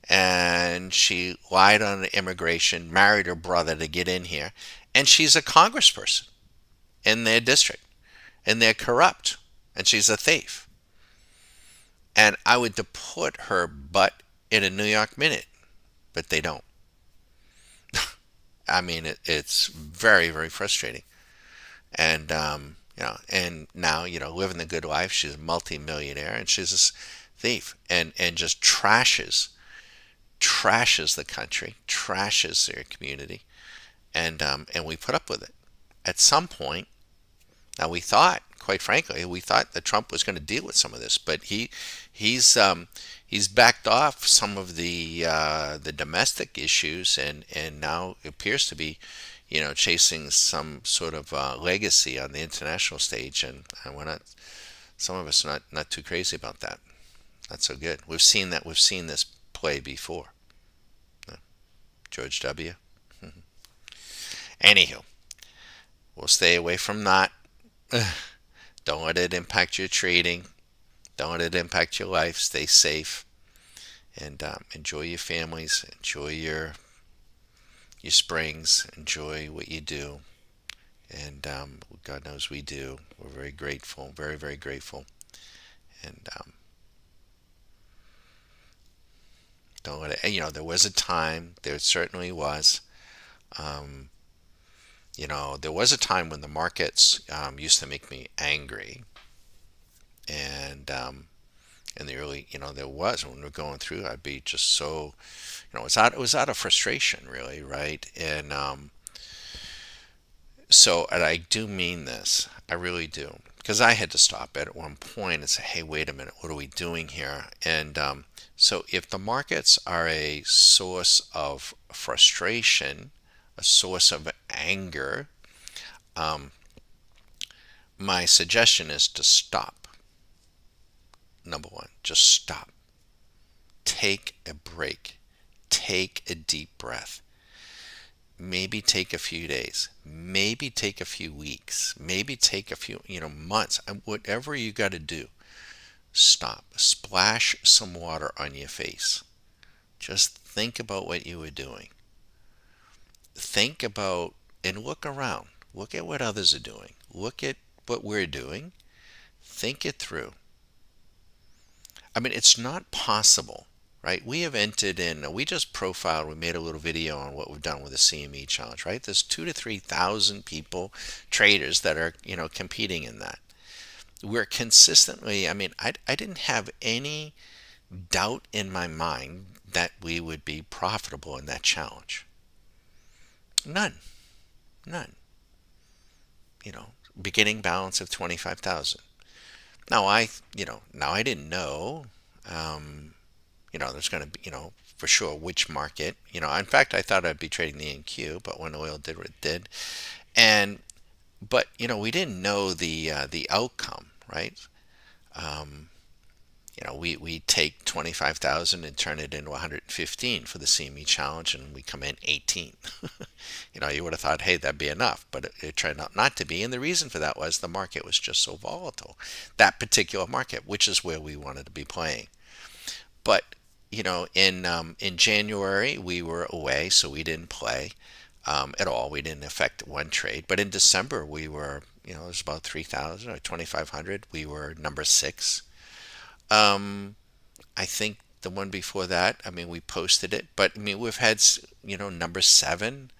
And she lied on immigration, married her brother to get in here, and she's a congressperson in their district, and they're corrupt, and she's a thief. And I would deport her butt in a New York minute, but they don't. I mean, it's very, very frustrating. And and now, living the good life. She's a multimillionaire, and she's this thief, and just trashes the country, trashes their community, and we put up with it. At some point, now we thought, quite frankly, we thought that Trump was going to deal with some of this, but he's backed off some of the domestic issues, and now appears to be, chasing some sort of legacy on the international stage, and we're not. Some of us are not too crazy about that. Not so good. We've seen that. We've seen this play before. George W. Anywho, we'll stay away from that. Don't let it impact your trading. Don't let it impact your life. Stay safe, and enjoy your families. Enjoy your springs. Enjoy what you do, and God knows we do. We're very grateful. Very, very grateful. And don't let it. There was a time. There certainly was. Um, there was a time when the markets used to make me angry, and in the early, there was when we were going through, I'd be just so, it was out of frustration, really, right? And and I do mean this, I really do, because I had to stop at one point and say, hey, wait a minute, what are we doing here? And so if the markets are a source of frustration, a source of anger, um, my suggestion is to stop. Number one, just stop. Take a break. Take a deep breath. Maybe take a few days. Maybe take a few weeks. Maybe take a few, months. Whatever you got to do, stop. Splash some water on your face. Just think about what you were doing. Think about and look around. Look at what others are doing. Look at what we're doing. Think it through. I mean, it's not possible, right? We have entered in, we just profiled, we made a little video on what we've done with the CME challenge, right? There's 2 to 3,000 people, traders that are, competing in that. We're consistently, I mean, I didn't have any doubt in my mind that we would be profitable in that challenge. None. None. Beginning balance of 25,000. Now I didn't know, there's going to be, for sure which market. In fact, I thought I'd be trading the NQ, but when oil did what it did, and but we didn't know the outcome, right? Um, we take 25,000 and turn it into 115 for the CME challenge, and we come in 18. You would have thought, hey, that'd be enough, but it turned out not to be. And the reason for that was the market was just so volatile, that particular market, which is where we wanted to be playing. But in January we were away, so we didn't play at all. We didn't affect one trade. But in December we were, it was about 3,000 or 2,500. We were number 6. I think the one before that, I mean, we posted it, but I mean, we've had, number 7.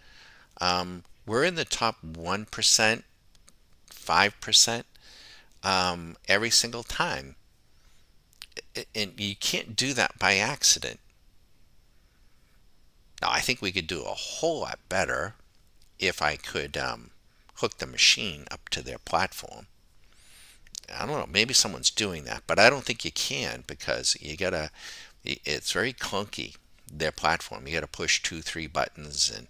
We're in the top 1% 5% every single time. And you can't do that by accident. Now, I think we could do a whole lot better if I could hook the machine up to their platform. I don't know, maybe someone's doing that, but I don't think you can because it's very clunky, their platform. You gotta push two, three buttons, and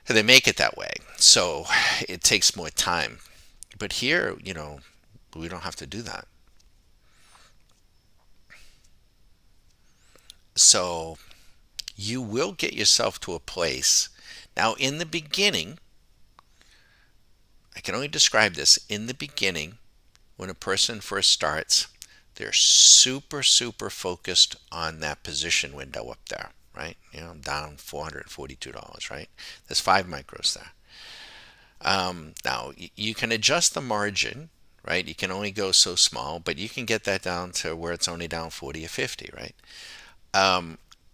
they make it that way. So it takes more time. But here, we don't have to do that. So you will get yourself to a place. Now, in the beginning, I can only describe this in the beginning when a person first starts, they're super, super focused on that position window up there, right? I'm down $442, right? There's 5 micros there. Now, you can adjust the margin, right? You can only go so small, but you can get that down to where it's only down 40 or 50, right?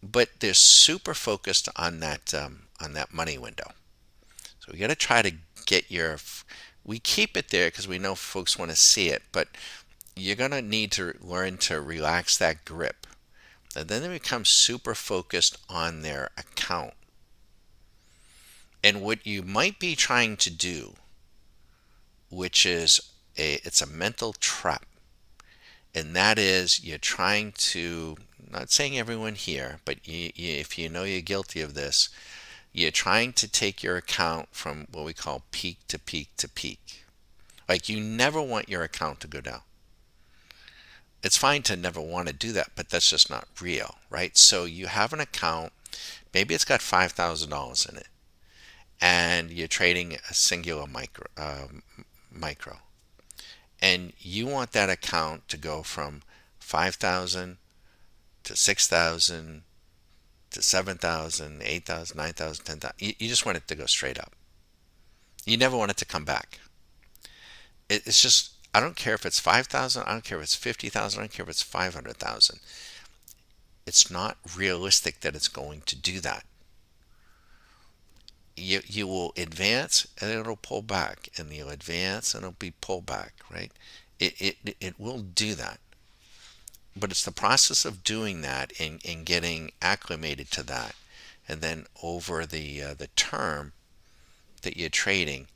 But they're super focused on that money window. So we got to try to get we keep it there because we know folks want to see it, but you're going to need to learn to relax that grip. And then they become super focused on their account. And what you might be trying to do, which is it's a mental trap, and that is you're trying to, not saying everyone here, but if you know you're guilty of this, you're trying to take your account from what we call peak to peak to peak. Like, you never want your account to go down. It's fine to never want to do that, but that's just not real, right? So you have an account, maybe it's got $5,000 in it, and you're trading a singular micro, and you want that account to go from 5,000 to 6,000 to 7,000, 8,000, 9,000, 10,000. You just want it to go straight up. You never want it to come back. It's just, I don't care if it's 5,000, I don't care if it's 50,000, I don't care if it's 500,000. It's not realistic that it's going to do that. You will advance and it'll pull back, and you'll advance and it'll be pulled back, right? It will do that. But it's the process of doing that and getting acclimated to that, and then over the term that you're trading,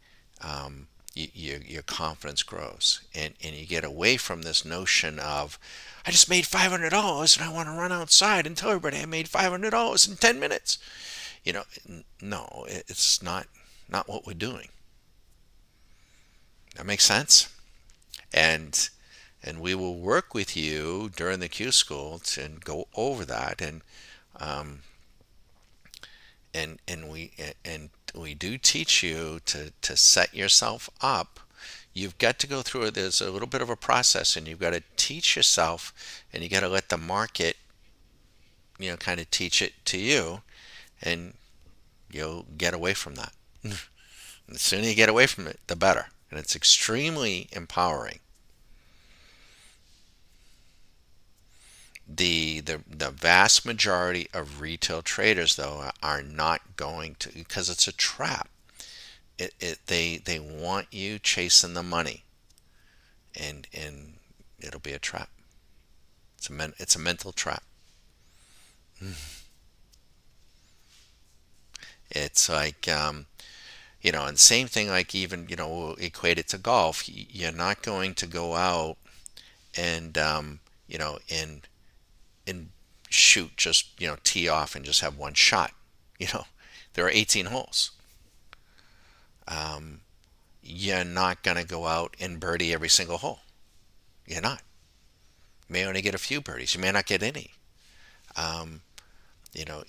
your confidence grows, and you get away from this notion of, I just made $500 and I want to run outside and tell everybody I made $500 in 10 minutes. No, it's not what we're doing. That makes sense? And we will work with you during the Q School to go over that, um, and we do teach you to set yourself up. You've got to go through it. There's a little bit of a process, and you've got to teach yourself, and you got to let the market, kind of teach it to you, and you'll get away from that. The sooner you get away from it, the better. And it's extremely empowering. The vast majority of retail traders, though, are not going to, because it's a trap. They want you chasing the money, and it'll be a trap. It's a mental trap. It's like, and same thing, like, even, we'll equate it to golf. You're not going to go out and, and shoot, just, tee off and just have one shot. There are 18 holes. You're not going to go out and birdie every single hole. You're not. You may only get a few birdies. You may not get any. Um, you know,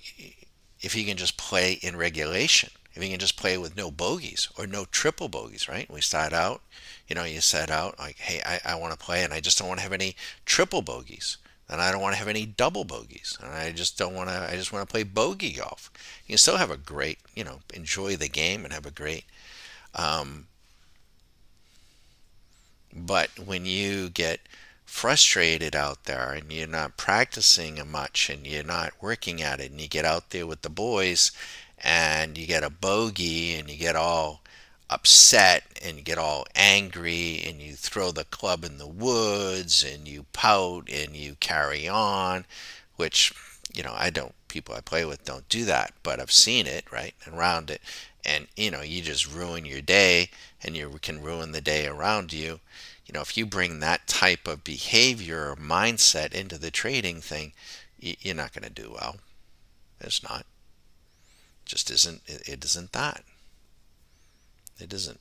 if you can just play in regulation, if you can just play with no bogeys or no triple bogeys, right? We start out, you set out like, hey, I want to play, and I just don't want to have any triple bogeys. And I don't want to have any double bogeys. And I just want to play bogey golf. You can still have a great, enjoy the game and have a great, but when you get frustrated out there and you're not practicing much and you're not working at it, and you get out there with the boys and you get a bogey and you get all upset and you get all angry and you throw the club in the woods and you pout and you carry on, which, I don't, people I play with don't do that, but I've seen it, right, around it. And, you just ruin your day and you can ruin the day around you. If you bring that type of behavior or mindset into the trading thing, you're not going to do well. It's not. Just isn't. It isn't that. It isn't.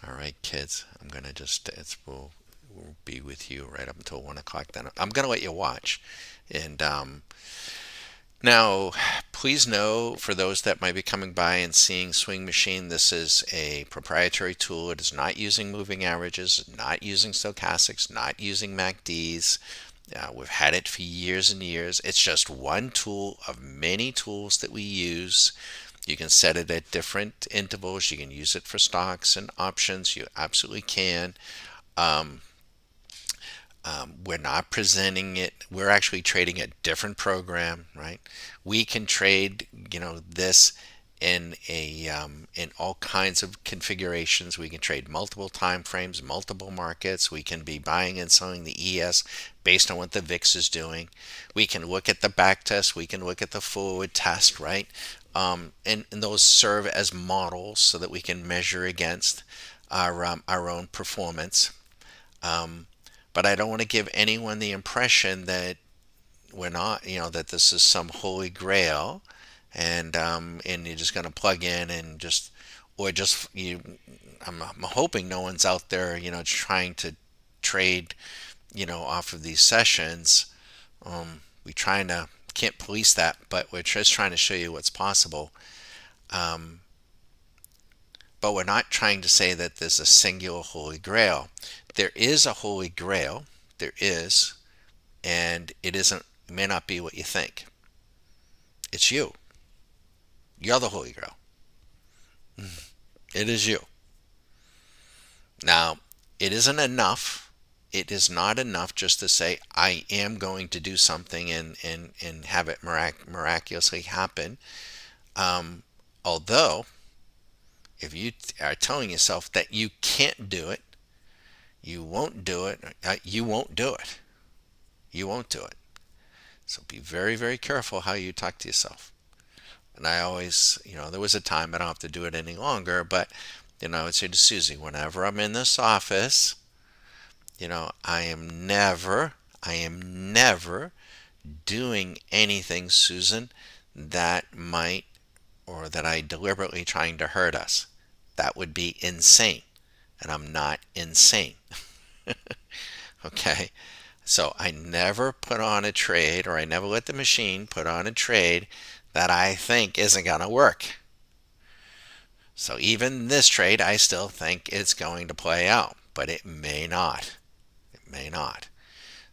All right, kids. I'm gonna just we'll be with you right up until 1 o'clock. Then I'm gonna let you watch, and now please know for those that might be coming by and seeing Swing Machine, this is a proprietary tool. It is not using moving averages, not using stochastics, not using MACDs. We've had it for years and years. It's just one tool of many tools that we use. You can set it at different intervals. You can use it for stocks and options. You absolutely can. Um, we're not presenting it. We're actually trading a different program, right? We can trade, this in all kinds of configurations. We can trade multiple time frames, multiple markets. We can be buying and selling the ES based on what the VIX is doing. We can look at the back test. We can look at the forward test, right? And those serve as models so that we can measure against our own performance. Um, but I don't want to give anyone the impression that we're not, that this is some holy grail, and you're just going to plug in and just, or just you. I'm hoping no one's out there, trying to trade, off of these sessions. We trying to can't police that, but we're just trying to show you what's possible. Um, but we're not trying to say that there's a singular holy grail. There is a holy grail. There is, and it isn't. It may not be what you think. It's you. You're the holy grail. It is you. Now, it isn't enough. It is not enough just to say I am going to do something and have it miraculously happen. Um, Although, if you are telling yourself that you can't do it, you won't do it. You won't do it. You won't do it. So be very, very careful how you talk to yourself. And I always, there was a time, I don't have to do it any longer, but, I would say to Susie, whenever I'm in this office, I am never doing anything, Susan, that might, or that I deliberately trying to hurt us. That would be insane. And I'm not insane. Okay? So I never put on a trade, or I never let the machine put on a trade that I think isn't going to work. So even this trade, I still think it's going to play out, but it may not. It may not.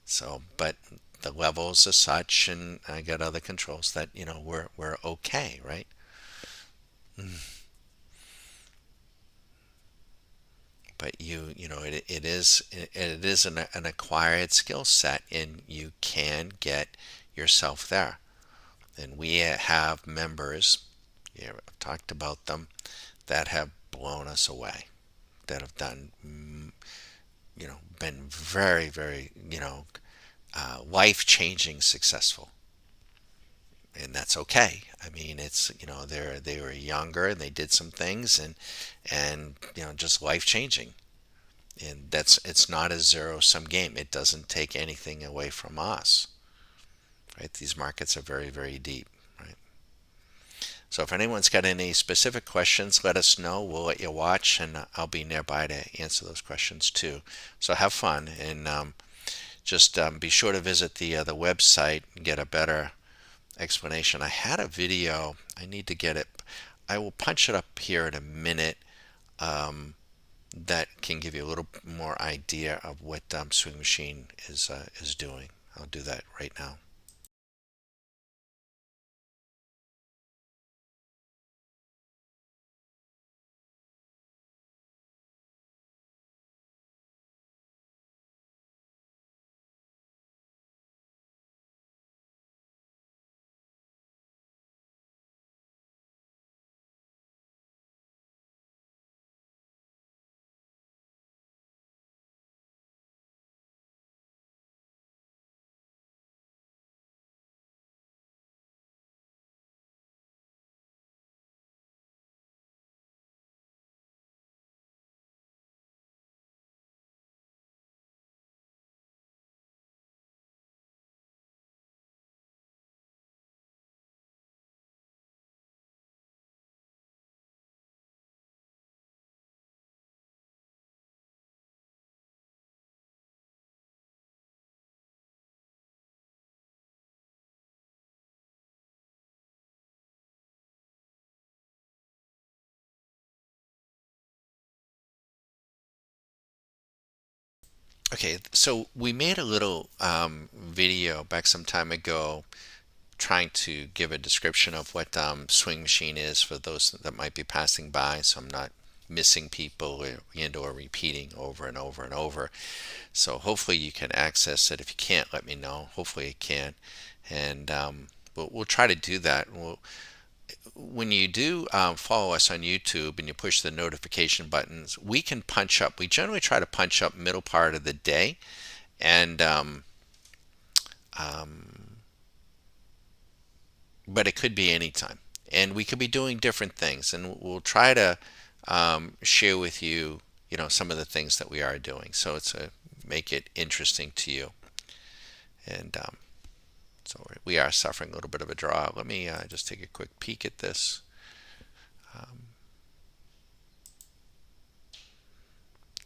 So, but the levels are such, and I got other controls that we're okay, right? But it is an acquired skill set, and you can get yourself there. And we have members, I've talked about them, that have blown us away, that have done, been very, very, life-changing successful. And that's okay. I mean, it's, they were younger and they did some things, and just life-changing. And it's not a zero-sum game. It doesn't take anything away from us, right? These markets are very, very deep, right? So if anyone's got any specific questions, let us know. We'll let you watch, and I'll be nearby to answer those questions too. So have fun, and just be sure to visit the website and get a better explanation. I had a video. I need to get it. I will punch it up here in a minute. That can give you a little more idea of what Swing Machine is doing. I'll do that right now. Okay, so we made a little video back some time ago trying to give a description of what Swing Machine is for those that might be passing by, so I'm not missing people or repeating over and over and over. So hopefully you can access it. If you can't, let me know. Hopefully you can, and we'll try to do that. When you do follow us on YouTube and you push the notification buttons, we can punch up. We generally try to punch up middle part of the day, and um, but it could be anytime, and we could be doing different things, and we'll try to share with you, some of the things that we are doing. So it's a make it interesting to you, and so we are suffering a little bit of a draw. Let me just take a quick peek at this. Um,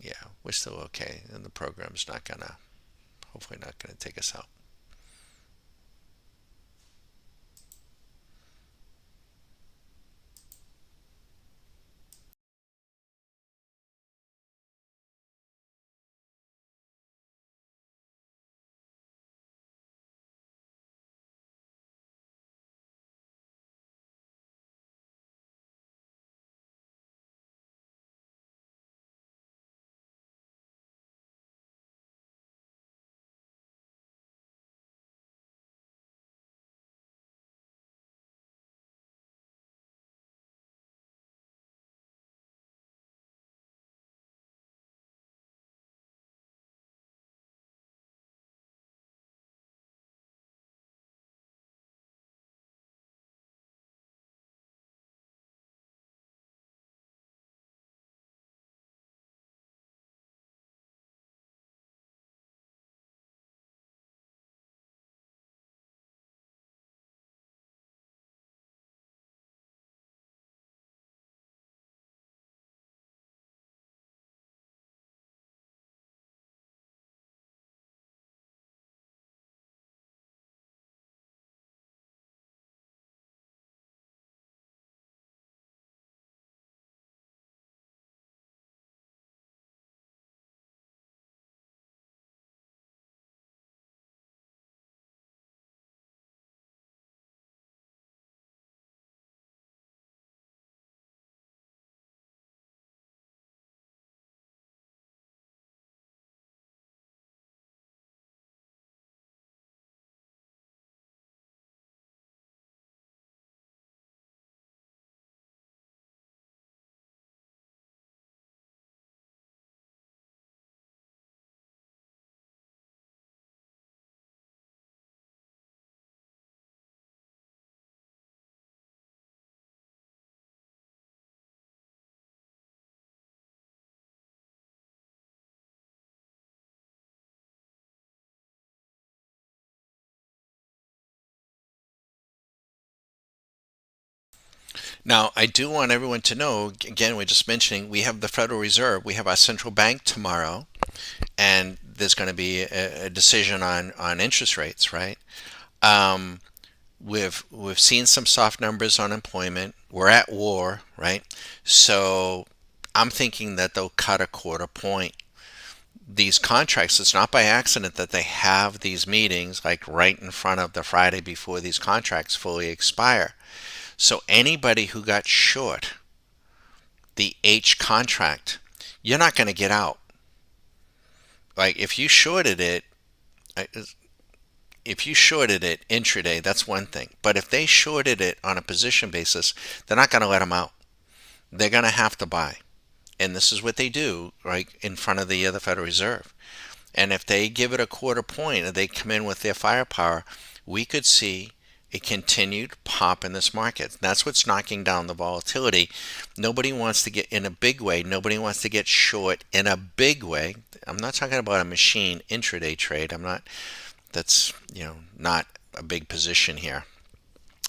yeah, we're still okay, and the program's not gonna, hopefully, not gonna take us out. Now, I do want everyone to know, again, we're just mentioning we have the Federal Reserve, we have our central bank tomorrow, and there's going to be a decision on interest rates, right? Um, we've seen some soft numbers on employment. We're at war, right? So I'm thinking that they'll cut a quarter point. These contracts, it's not by accident that they have these meetings like right in front of the Friday before these contracts fully expire. So anybody who got short the H contract, you're not going to get out. Like uh, if you shorted it intraday, that's one thing. But if they shorted it on a position basis, they're not going to let them out. They're going to have to buy. And this is what they do right in front of the Federal Reserve. And if they give it a quarter point and they come in with their firepower, we could see a continued pop in this market. That's what's knocking down the volatility. Nobody wants to get in a big way. Nobody wants to get short in a big way. I'm not talking about a machine intraday trade. I'm not. That's not a big position here.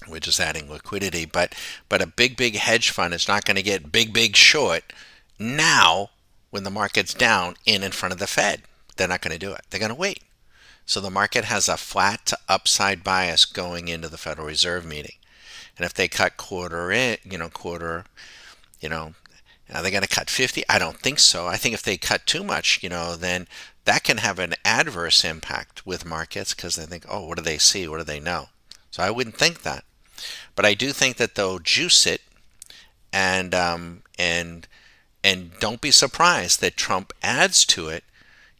We're just adding liquidity. But a big hedge fund is not going to get big short now when the market's down in front of the Fed. They're not going to do it. They're going to wait. So the market has a flat to upside bias going into the Federal Reserve meeting. And if they cut you know, are they going to cut 50? I don't think so. I think if they cut too much, then that can have an adverse impact with markets because they think, oh, what do they see? What do they know? So I wouldn't think that. But I do think that they'll juice it, and don't be surprised that Trump adds to it.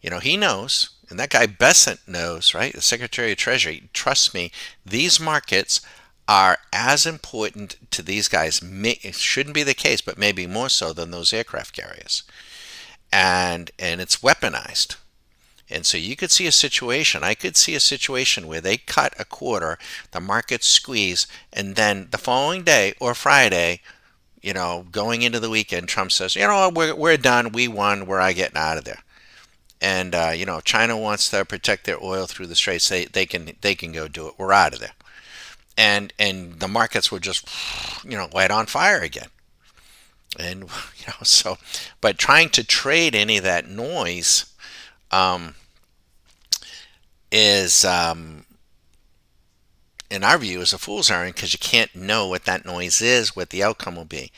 He knows, and that guy Bessent knows, right? The Secretary of Treasury. Trust me, these markets are as important to these guys. It shouldn't be the case, but maybe more so than those aircraft carriers. And it's weaponized. And so you could see a situation, I could see a situation where they cut a quarter, the market squeeze, and then the following day or Friday, going into the weekend, Trump says, we're done, we won, we're getting out of there. And if China wants to protect their oil through the straits, they can go do it. We're out of there. And the markets were just light on fire again. And so, but trying to trade any of that noise um, is in our view is a fool's errand because you can't know what that noise is, what the outcome will be.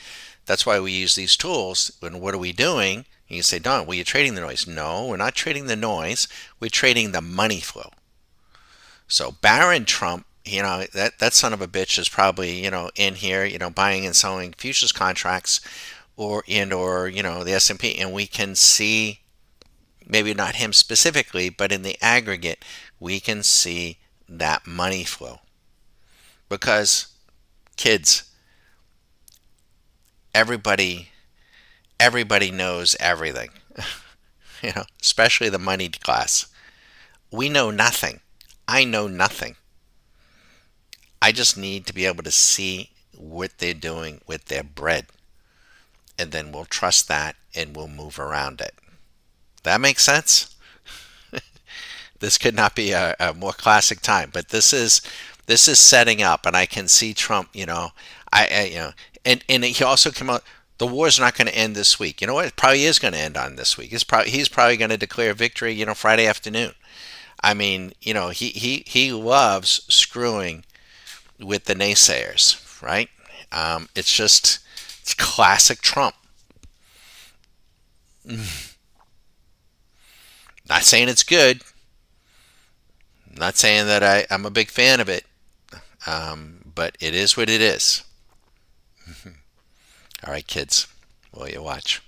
That's why we use these tools. And what are we doing? You say, Don, well, you're trading the noise. No, we're not trading the noise. We're trading the money flow. So Barron Trump, that son of a bitch is probably, in here, buying and selling futures contracts or the S&P, and we can see, maybe not him specifically, but in the aggregate, we can see that money flow. Because kids, everybody knows everything. Especially the moneyed class. We know nothing. I know nothing. I just need to be able to see what they're doing with their bread. And then we'll trust that and we'll move around it. That makes sense? This could not be a more classic time, but this is setting up, and I can see Trump. And he also came out. The war's not going to end this week. You know what? It probably is going to end on this week. He's probably going to declare victory. Friday afternoon. I mean, he loves screwing with the naysayers, right? It's classic Trump. Not saying it's good. Not saying that I'm a big fan of it. But it is what it is. All right, kids. Will you watch?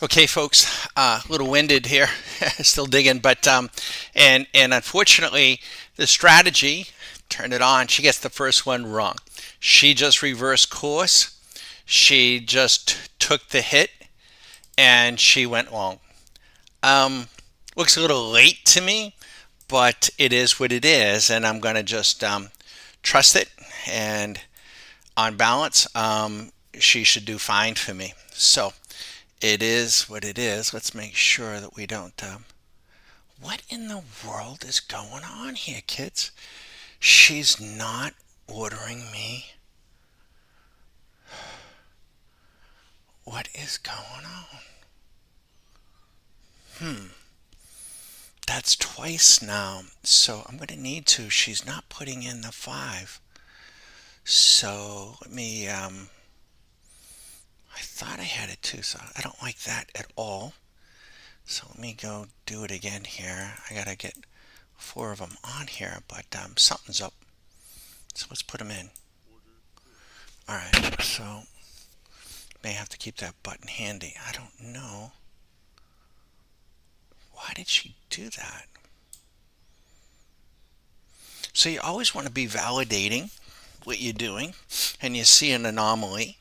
Okay, folks, a little winded here, still digging, but and unfortunately, the strategy, turn it on. She gets the first one wrong. She just reversed course. She just took the hit, and she went long. Um, Looks a little late to me, but it is what it is, and I'm gonna just trust it. And on balance, she should do fine for me. So it is what it is. Let's make sure that we don't. What in the world is going on here, kids? She's not ordering me. What is going on? That's twice now. So I'm going to need to. She's not putting in the five. So let me. I thought I had it too, so I don't like that at all. So let me go do it again here. I got to get four of them on here, but something's up. So let's put them in. All right, so may have to keep that button handy. I don't know. Why did she do that? So you always want to be validating what you're doing, and you see an anomaly.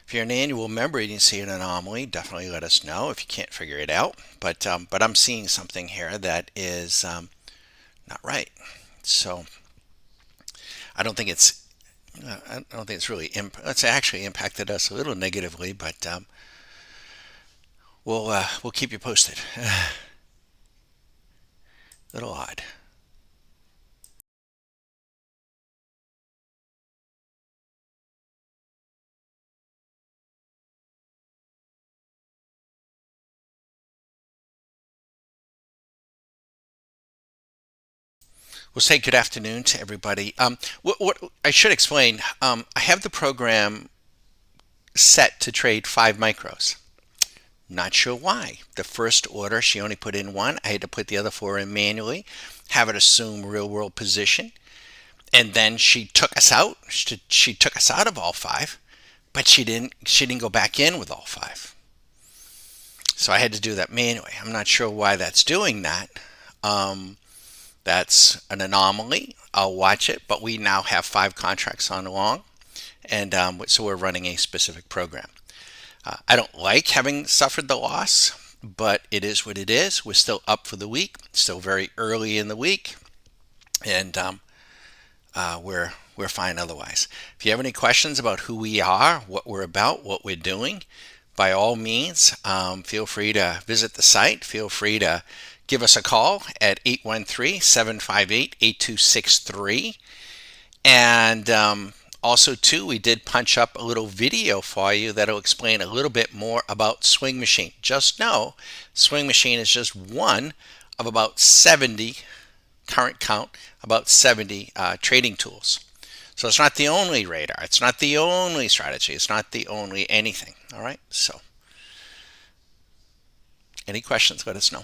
If you're an annual member and you see an anomaly, definitely let us know if you can't figure it out. But I'm seeing something here that is not right. So I don't think it's I don't think it's really it's actually impacted us a little negatively, but we'll keep you posted. A little odd. We'll say good afternoon to everybody. What I should explain, I have the program set to trade 5 micros. Not sure why. The first order, she only put in one. I had to put the other four in manually, have it assume real world position. And then she took us out. She took us out of all five, but she didn't go back in with all five. So I had to do that manually. I'm not sure why that's doing that. Um, that's an anomaly. I'll watch it, but we now have 5 contracts on long, and so we're running a specific program. I don't like having suffered the loss, but it is what it is. We're still up for the week, still very early in the week, and we're fine otherwise. If you have any questions about who we are, what we're about, what we're doing, by all means, feel free to visit the site. Feel free to give us a call at 813-758-8263. And also, too, we did punch up a little video for you that'll explain a little bit more about Swing Machine. Just know, Swing Machine is just one of about 70, current count, about 70 trading tools. So it's not the only radar. It's not the only strategy. It's not the only anything. All right. So, any questions, let us know.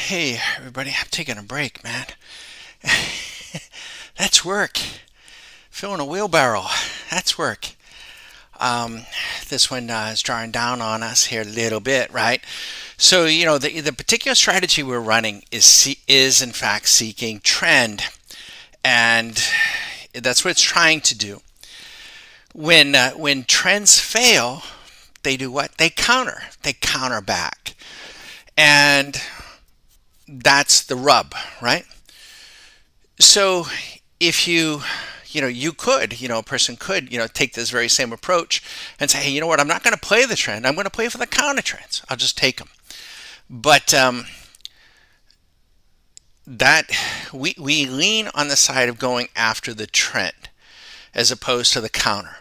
Hey, everybody, I'm taking a break, man. That's work. Filling a wheelbarrow. That's work. Um, this one is drawing down on us here a little bit, right? So, the particular strategy we're running is in fact seeking trend, and that's what it's trying to do. When trends fail, they do what? They counter. They counter back, and that's the rub, right? So if you could, a person could, take this very same approach and say, hey, you know what? I'm not going to play the trend. I'm going to play for the counter trends. I'll just take them. But that we lean on the side of going after the trend as opposed to the counter.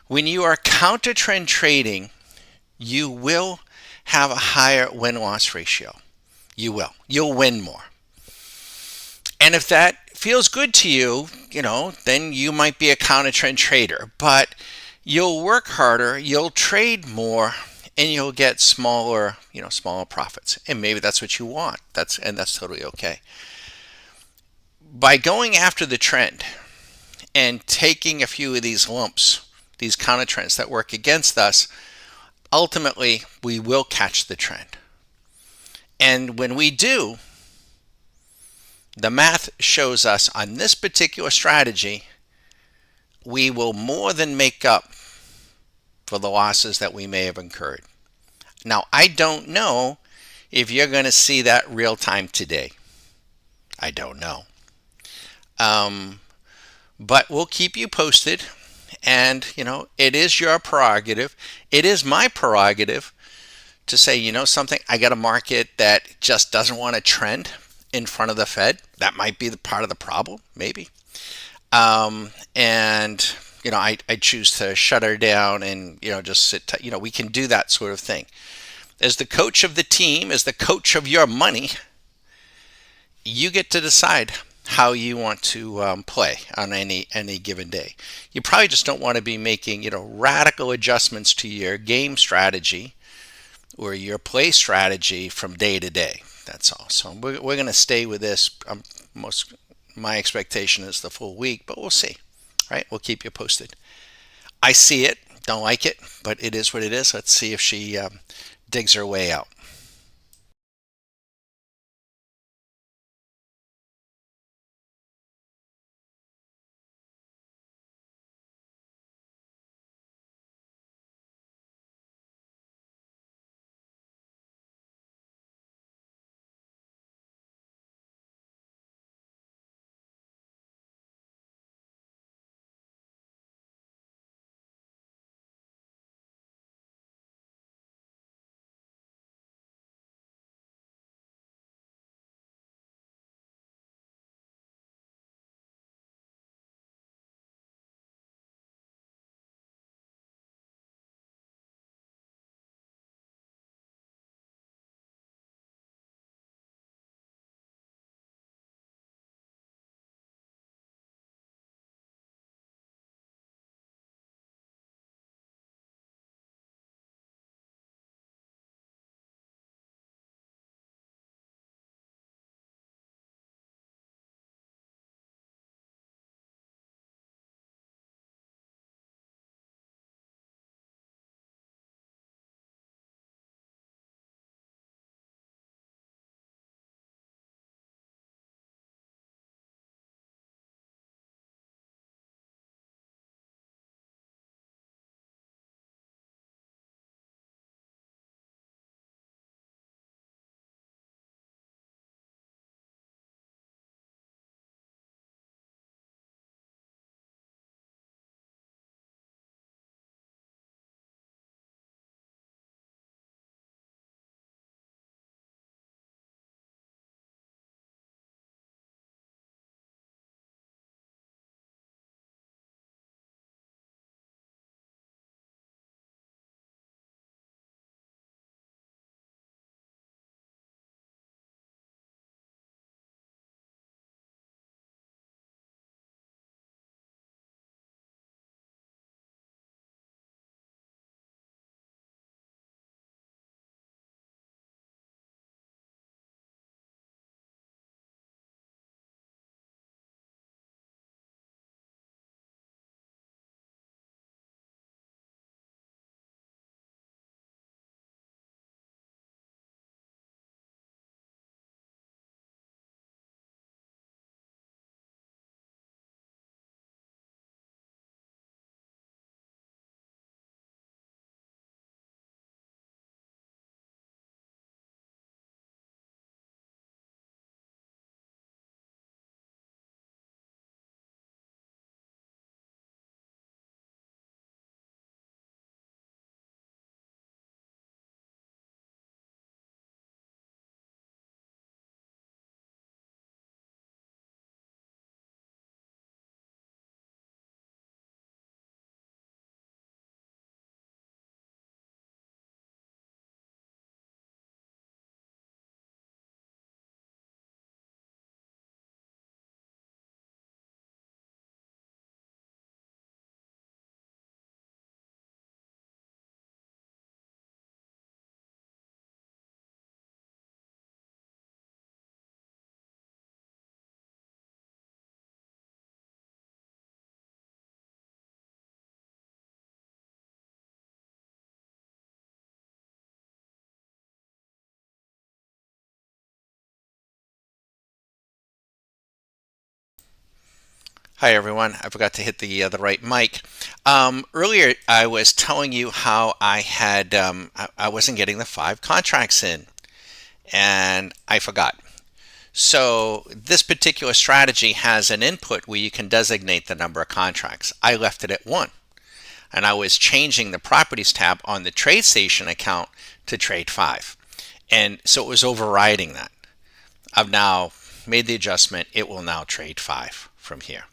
When you are counter trend trading, you will have a higher win-loss ratio. You will. You'll win more. And if that feels good to you, then you might be a counter trend trader. But you'll work harder, you'll trade more, and you'll get smaller profits. And maybe that's what you want. That's totally okay. By going after the trend and taking a few of these lumps, these counter trends that work against us, ultimately we will catch the trend. And when we do, the math shows us on this particular strategy, we will more than make up for the losses that we may have incurred. Now, I don't know if you're going to see that real time today. I don't know. But we'll keep you posted. And, it is your prerogative. It is my prerogative to say, something, I got a market that just doesn't want to trend in front of the Fed. That might be the part of the problem, maybe. And I choose to shut her down and just sit tight. We can do that sort of thing. As the coach of the team, as the coach of your money, you get to decide how you want to play on any given day. You probably just don't want to be making radical adjustments to your game strategy or your play strategy from day to day. That's all. So we're going to stay with this. My expectation is the full week, but we'll see. All right, we'll keep you posted. I see it, don't like it, but it is what it is. Let's see if she digs her way out. Hi everyone. I forgot to hit the right mic. Earlier, I was telling you how I wasn't getting the 5 contracts in, and I forgot. So this particular strategy has an input where you can designate the number of contracts. I left it at 1, and I was changing the properties tab on the TradeStation account to trade 5, and so it was overriding that. I've now made the adjustment. It will now trade 5 from here.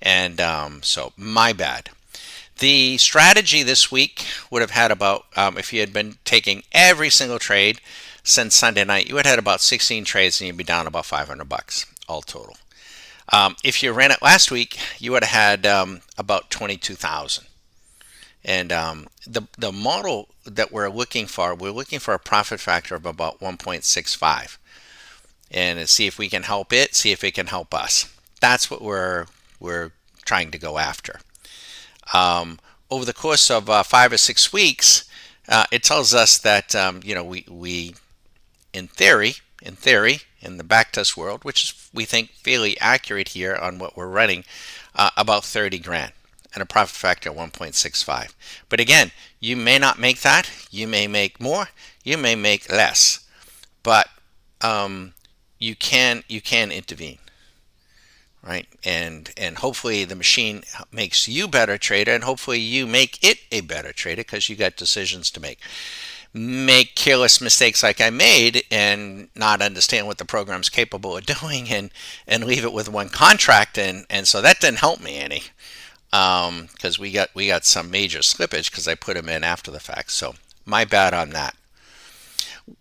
And so my bad. The strategy this week would have had about, if you had been taking every single trade since Sunday night, you would have had about 16 trades and you'd be down about $500 all total. If you ran it last week, you would have had about 22,000. And the model that we're looking for a profit factor of about 1.65, and see if we can help it, see if it can help us. That's what we're trying to go after. Over the course of 5 or 6 weeks, it tells us that we in theory, in the backtest world, which is we think fairly accurate here on what we're running, about 30 grand and a profit factor of 1.65. But again, you may not make that. You may make more. You may make less. But you can intervene, right? And hopefully the machine makes you a better trader, and hopefully you make it a better trader because you got decisions to make. Make careless mistakes like I made and not understand what the program's capable of doing, and leave it with 1 contract, and so that didn't help me any, because we got some major slippage because I put them in after the fact. So my bad on that.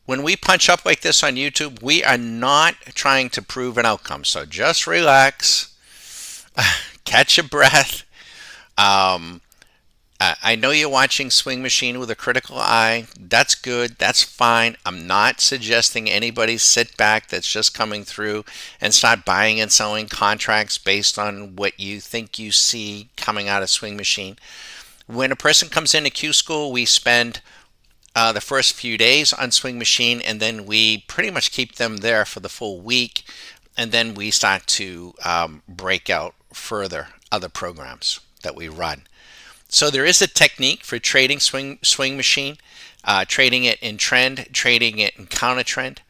When we punch up like this on YouTube, we are not trying to prove an outcome. So just relax, catch your breath. I know you're watching Swing Machine with a critical eye. That's good. That's fine. I'm not suggesting anybody sit back that's just coming through and start buying and selling contracts based on what you think you see coming out of Swing Machine. When a person comes into Q School, we spend the first few days on Swing Machine, and then we pretty much keep them there for the full week, and then we start to break out further other programs that we run. So there is a technique for trading Swing Machine, trading it in trend, trading it in counter trend.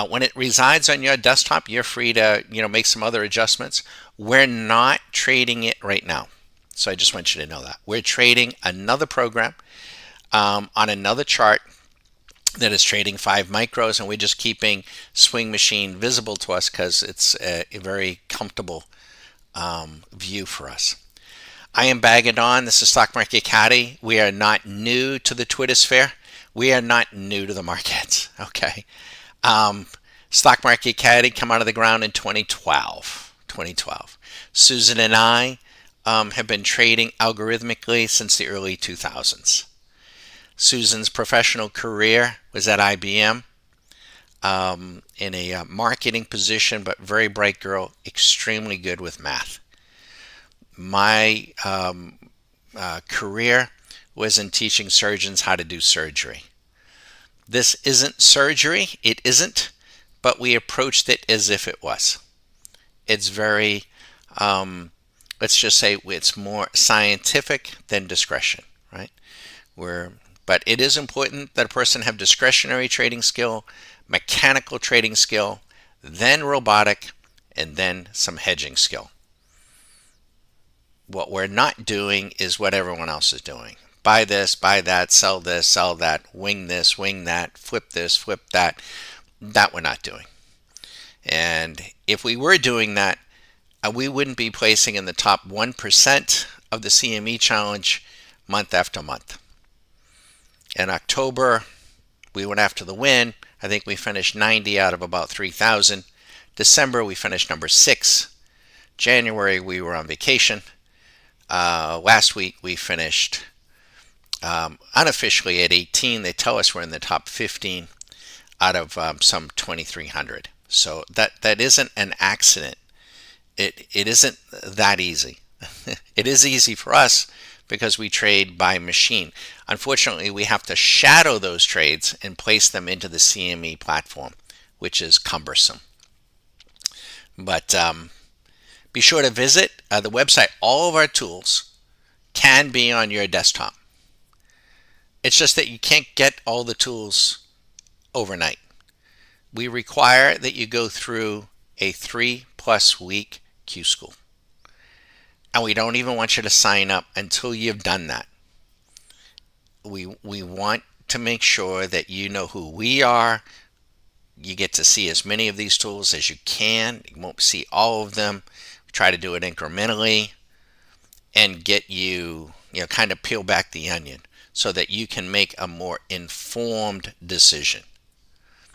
When it resides on your desktop, you're free to make some other adjustments. We're not trading it right now, so I just want you to know that we're trading another program on another chart that is trading 5 micros, and we're just keeping Swing Machine visible to us because it's a very comfortable view for us. I am Bagging On. This is Stock Market Caddy. We are not new to the Twitter sphere. We are not new to the markets. Okay. Stock Market Caddy come out of the ground in 2012. Susan and I have been trading algorithmically since the early 2000s. Susan's professional career was at IBM in a marketing position, but very bright girl, extremely good with math. My career was in teaching surgeons how to do surgery. This isn't surgery, it isn't, but we approached it as if it was. It's very, let's just say it's more scientific than discretion, right? But it is important that a person have discretionary trading skill, mechanical trading skill, then robotic, and then some hedging skill. What we're not doing is what everyone else is doing. Buy this, buy that, sell this, sell that, wing this, wing that, flip this, flip that. That we're not doing. And if we were doing that, we wouldn't be placing in the top 1% of the CME challenge month after month. In October, we went after the win. I think we finished 90 out of about 3,000. December, we finished number 6. January, we were on vacation. Last week, we finished unofficially at 18. They tell us we're in the top 15 out of some 2,300. So that isn't an accident. It isn't that easy. It is easy for us because we trade by machine. Unfortunately, we have to shadow those trades and place them into the CME platform, which is cumbersome. But Be sure to visit the website. All of our tools can be on your desktop. It's just that you can't get all the tools overnight. We require that you go through a 3+ week Q School. And we don't even want you to sign up until you've done that. We want to make sure that you know who we are. You get to see as many of these tools as you can. You won't see all of them. We try to do it incrementally and get you, kind of peel back the onion so that you can make a more informed decision.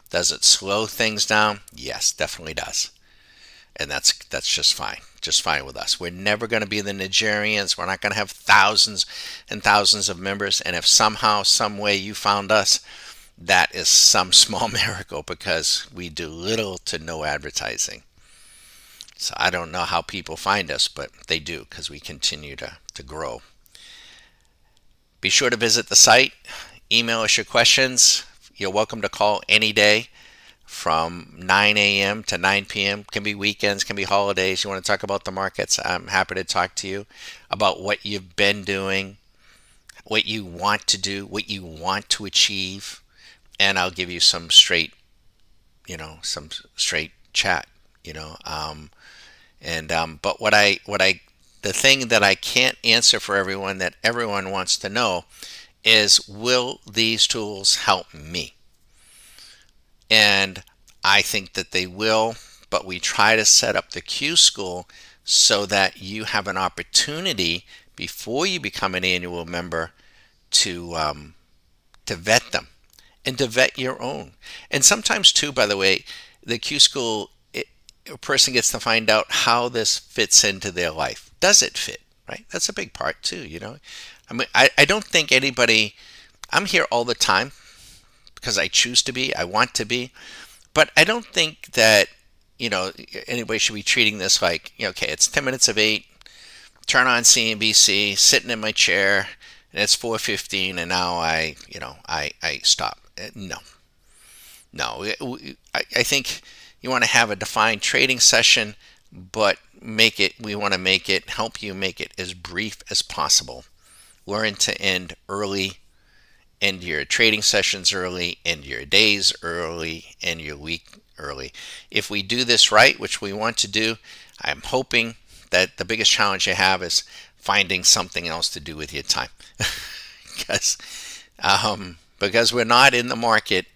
Does it slow things down? Yes, definitely does. And that's just fine with us. We're never going to be the Nigerians. We're not going to have thousands and thousands of members. And if somehow, some way you found us, that is some small miracle, because we do little to no advertising. So I don't know how people find us, but they do, because we continue to grow. Be sure to visit the site. Email us your questions. You're welcome to call any day from 9 a.m. to 9 p.m. Can be weekends, can be holidays. You want to talk about the markets, I'm happy to talk to you about what you've been doing, what you want to do, what you want to achieve, and I'll give you some straight chat. But the thing that I can't answer for everyone, that everyone wants to know, is, will these tools help me? And I think that they will, but we try to set up the Q School so that you have an opportunity before you become an annual member to vet them and to vet your own. And sometimes too, by the way, the Q School, a person gets to find out how this fits into their life. Does it fit? Right? That's a big part too. I mean, I don't think anybody. I'm here all the time because I choose to be. I want to be, but I don't think that anybody should be treating this like, okay, it's 10 minutes of 8. Turn on CNBC, sitting in my chair, and it's 4:15, and now I stop. No. I think you want to have a defined trading session, but we want to help you make it as brief as possible. Learn to end early, end your trading sessions early, end your days early, end your week early. If we do this right, which we want to do, I'm hoping that the biggest challenge you have is finding something else to do with your time. Because we're not in the market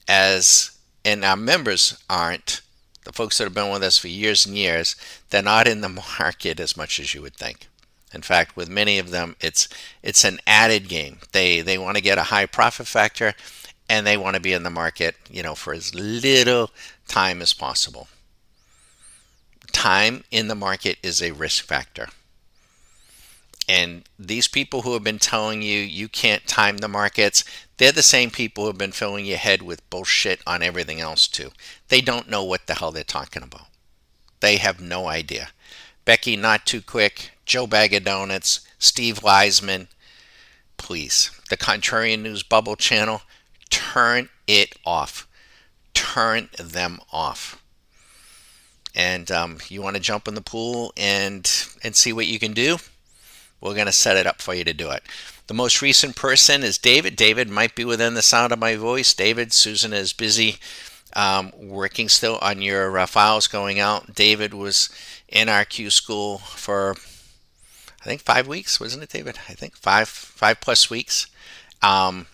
and our members aren't, the folks that have been with us for years and years, they're not in the market as much as you would think. In fact, with many of them, it's an added game. They want to get a high profit factor, and they want to be in the market, for as little time as possible. Time in the market is a risk factor. And these people who have been telling you you can't time the markets, they're the same people who have been filling your head with bullshit on everything else too. They don't know what the hell they're talking about. They have no idea. Becky Not Too Quick, Joe Bag of Donuts, Steve Leisman, please. The Contrarian News Bubble channel, turn it off. Turn them off. And you want to jump in the pool and see what you can do? We're going to set it up for you to do it. The most recent person is David. David might be within the sound of my voice. David, Susan is busy working still on your files going out. David was in our Q School for, I think, 5 weeks, wasn't it, David? I think 5+ weeks. And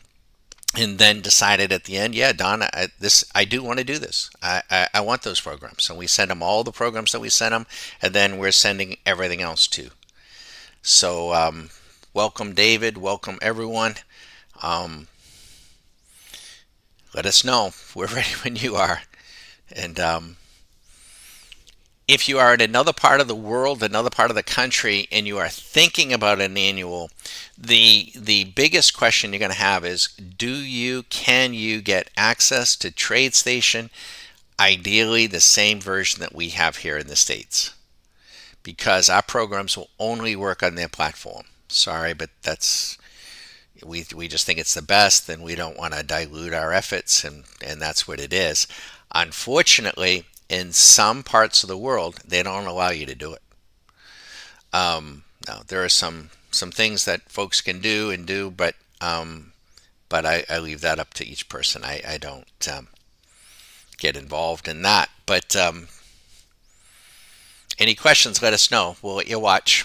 then decided at the end, yeah, Don, I do want to do this. I want those programs. So we sent him all the programs that we sent him, and then we're sending everything else too. So welcome, David. Welcome, everyone. Let us know. We're ready when you are. And if you are in another part of the world, another part of the country, and you are thinking about an annual, the biggest question you're going to have is, can you get access to TradeStation? Ideally, the same version that we have here in the States, because our programs will only work on their platform. Sorry, but we just think it's the best, and we don't want to dilute our efforts, and that's what it is. Unfortunately, in some parts of the world, they don't allow you to do it. No, there are some things that folks can do and do, but I leave that up to each person. I don't get involved in that. But any questions, let us know. We'll let you watch.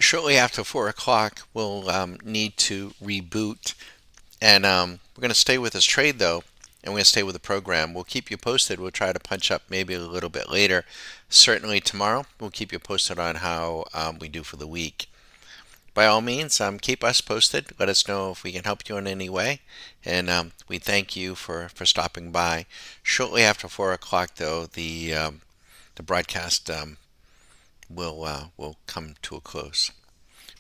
shortly after 4 o'clock, we'll need to reboot. And we're going to stay with this trade though, and we're going to stay with the program. We'll keep you posted. We'll try to punch up maybe a little bit later. Certainly tomorrow, we'll keep you posted on how we do for the week. By all means, keep us posted. Let us know if we can help you in any way. And we thank you for stopping by. Shortly after 4 o'clock, though, the broadcast will come to a close.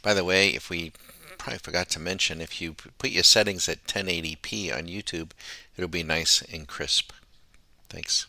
By the way, if we probably forgot to mention, if you put your settings at 1080p on YouTube, it'll be nice and crisp. Thanks.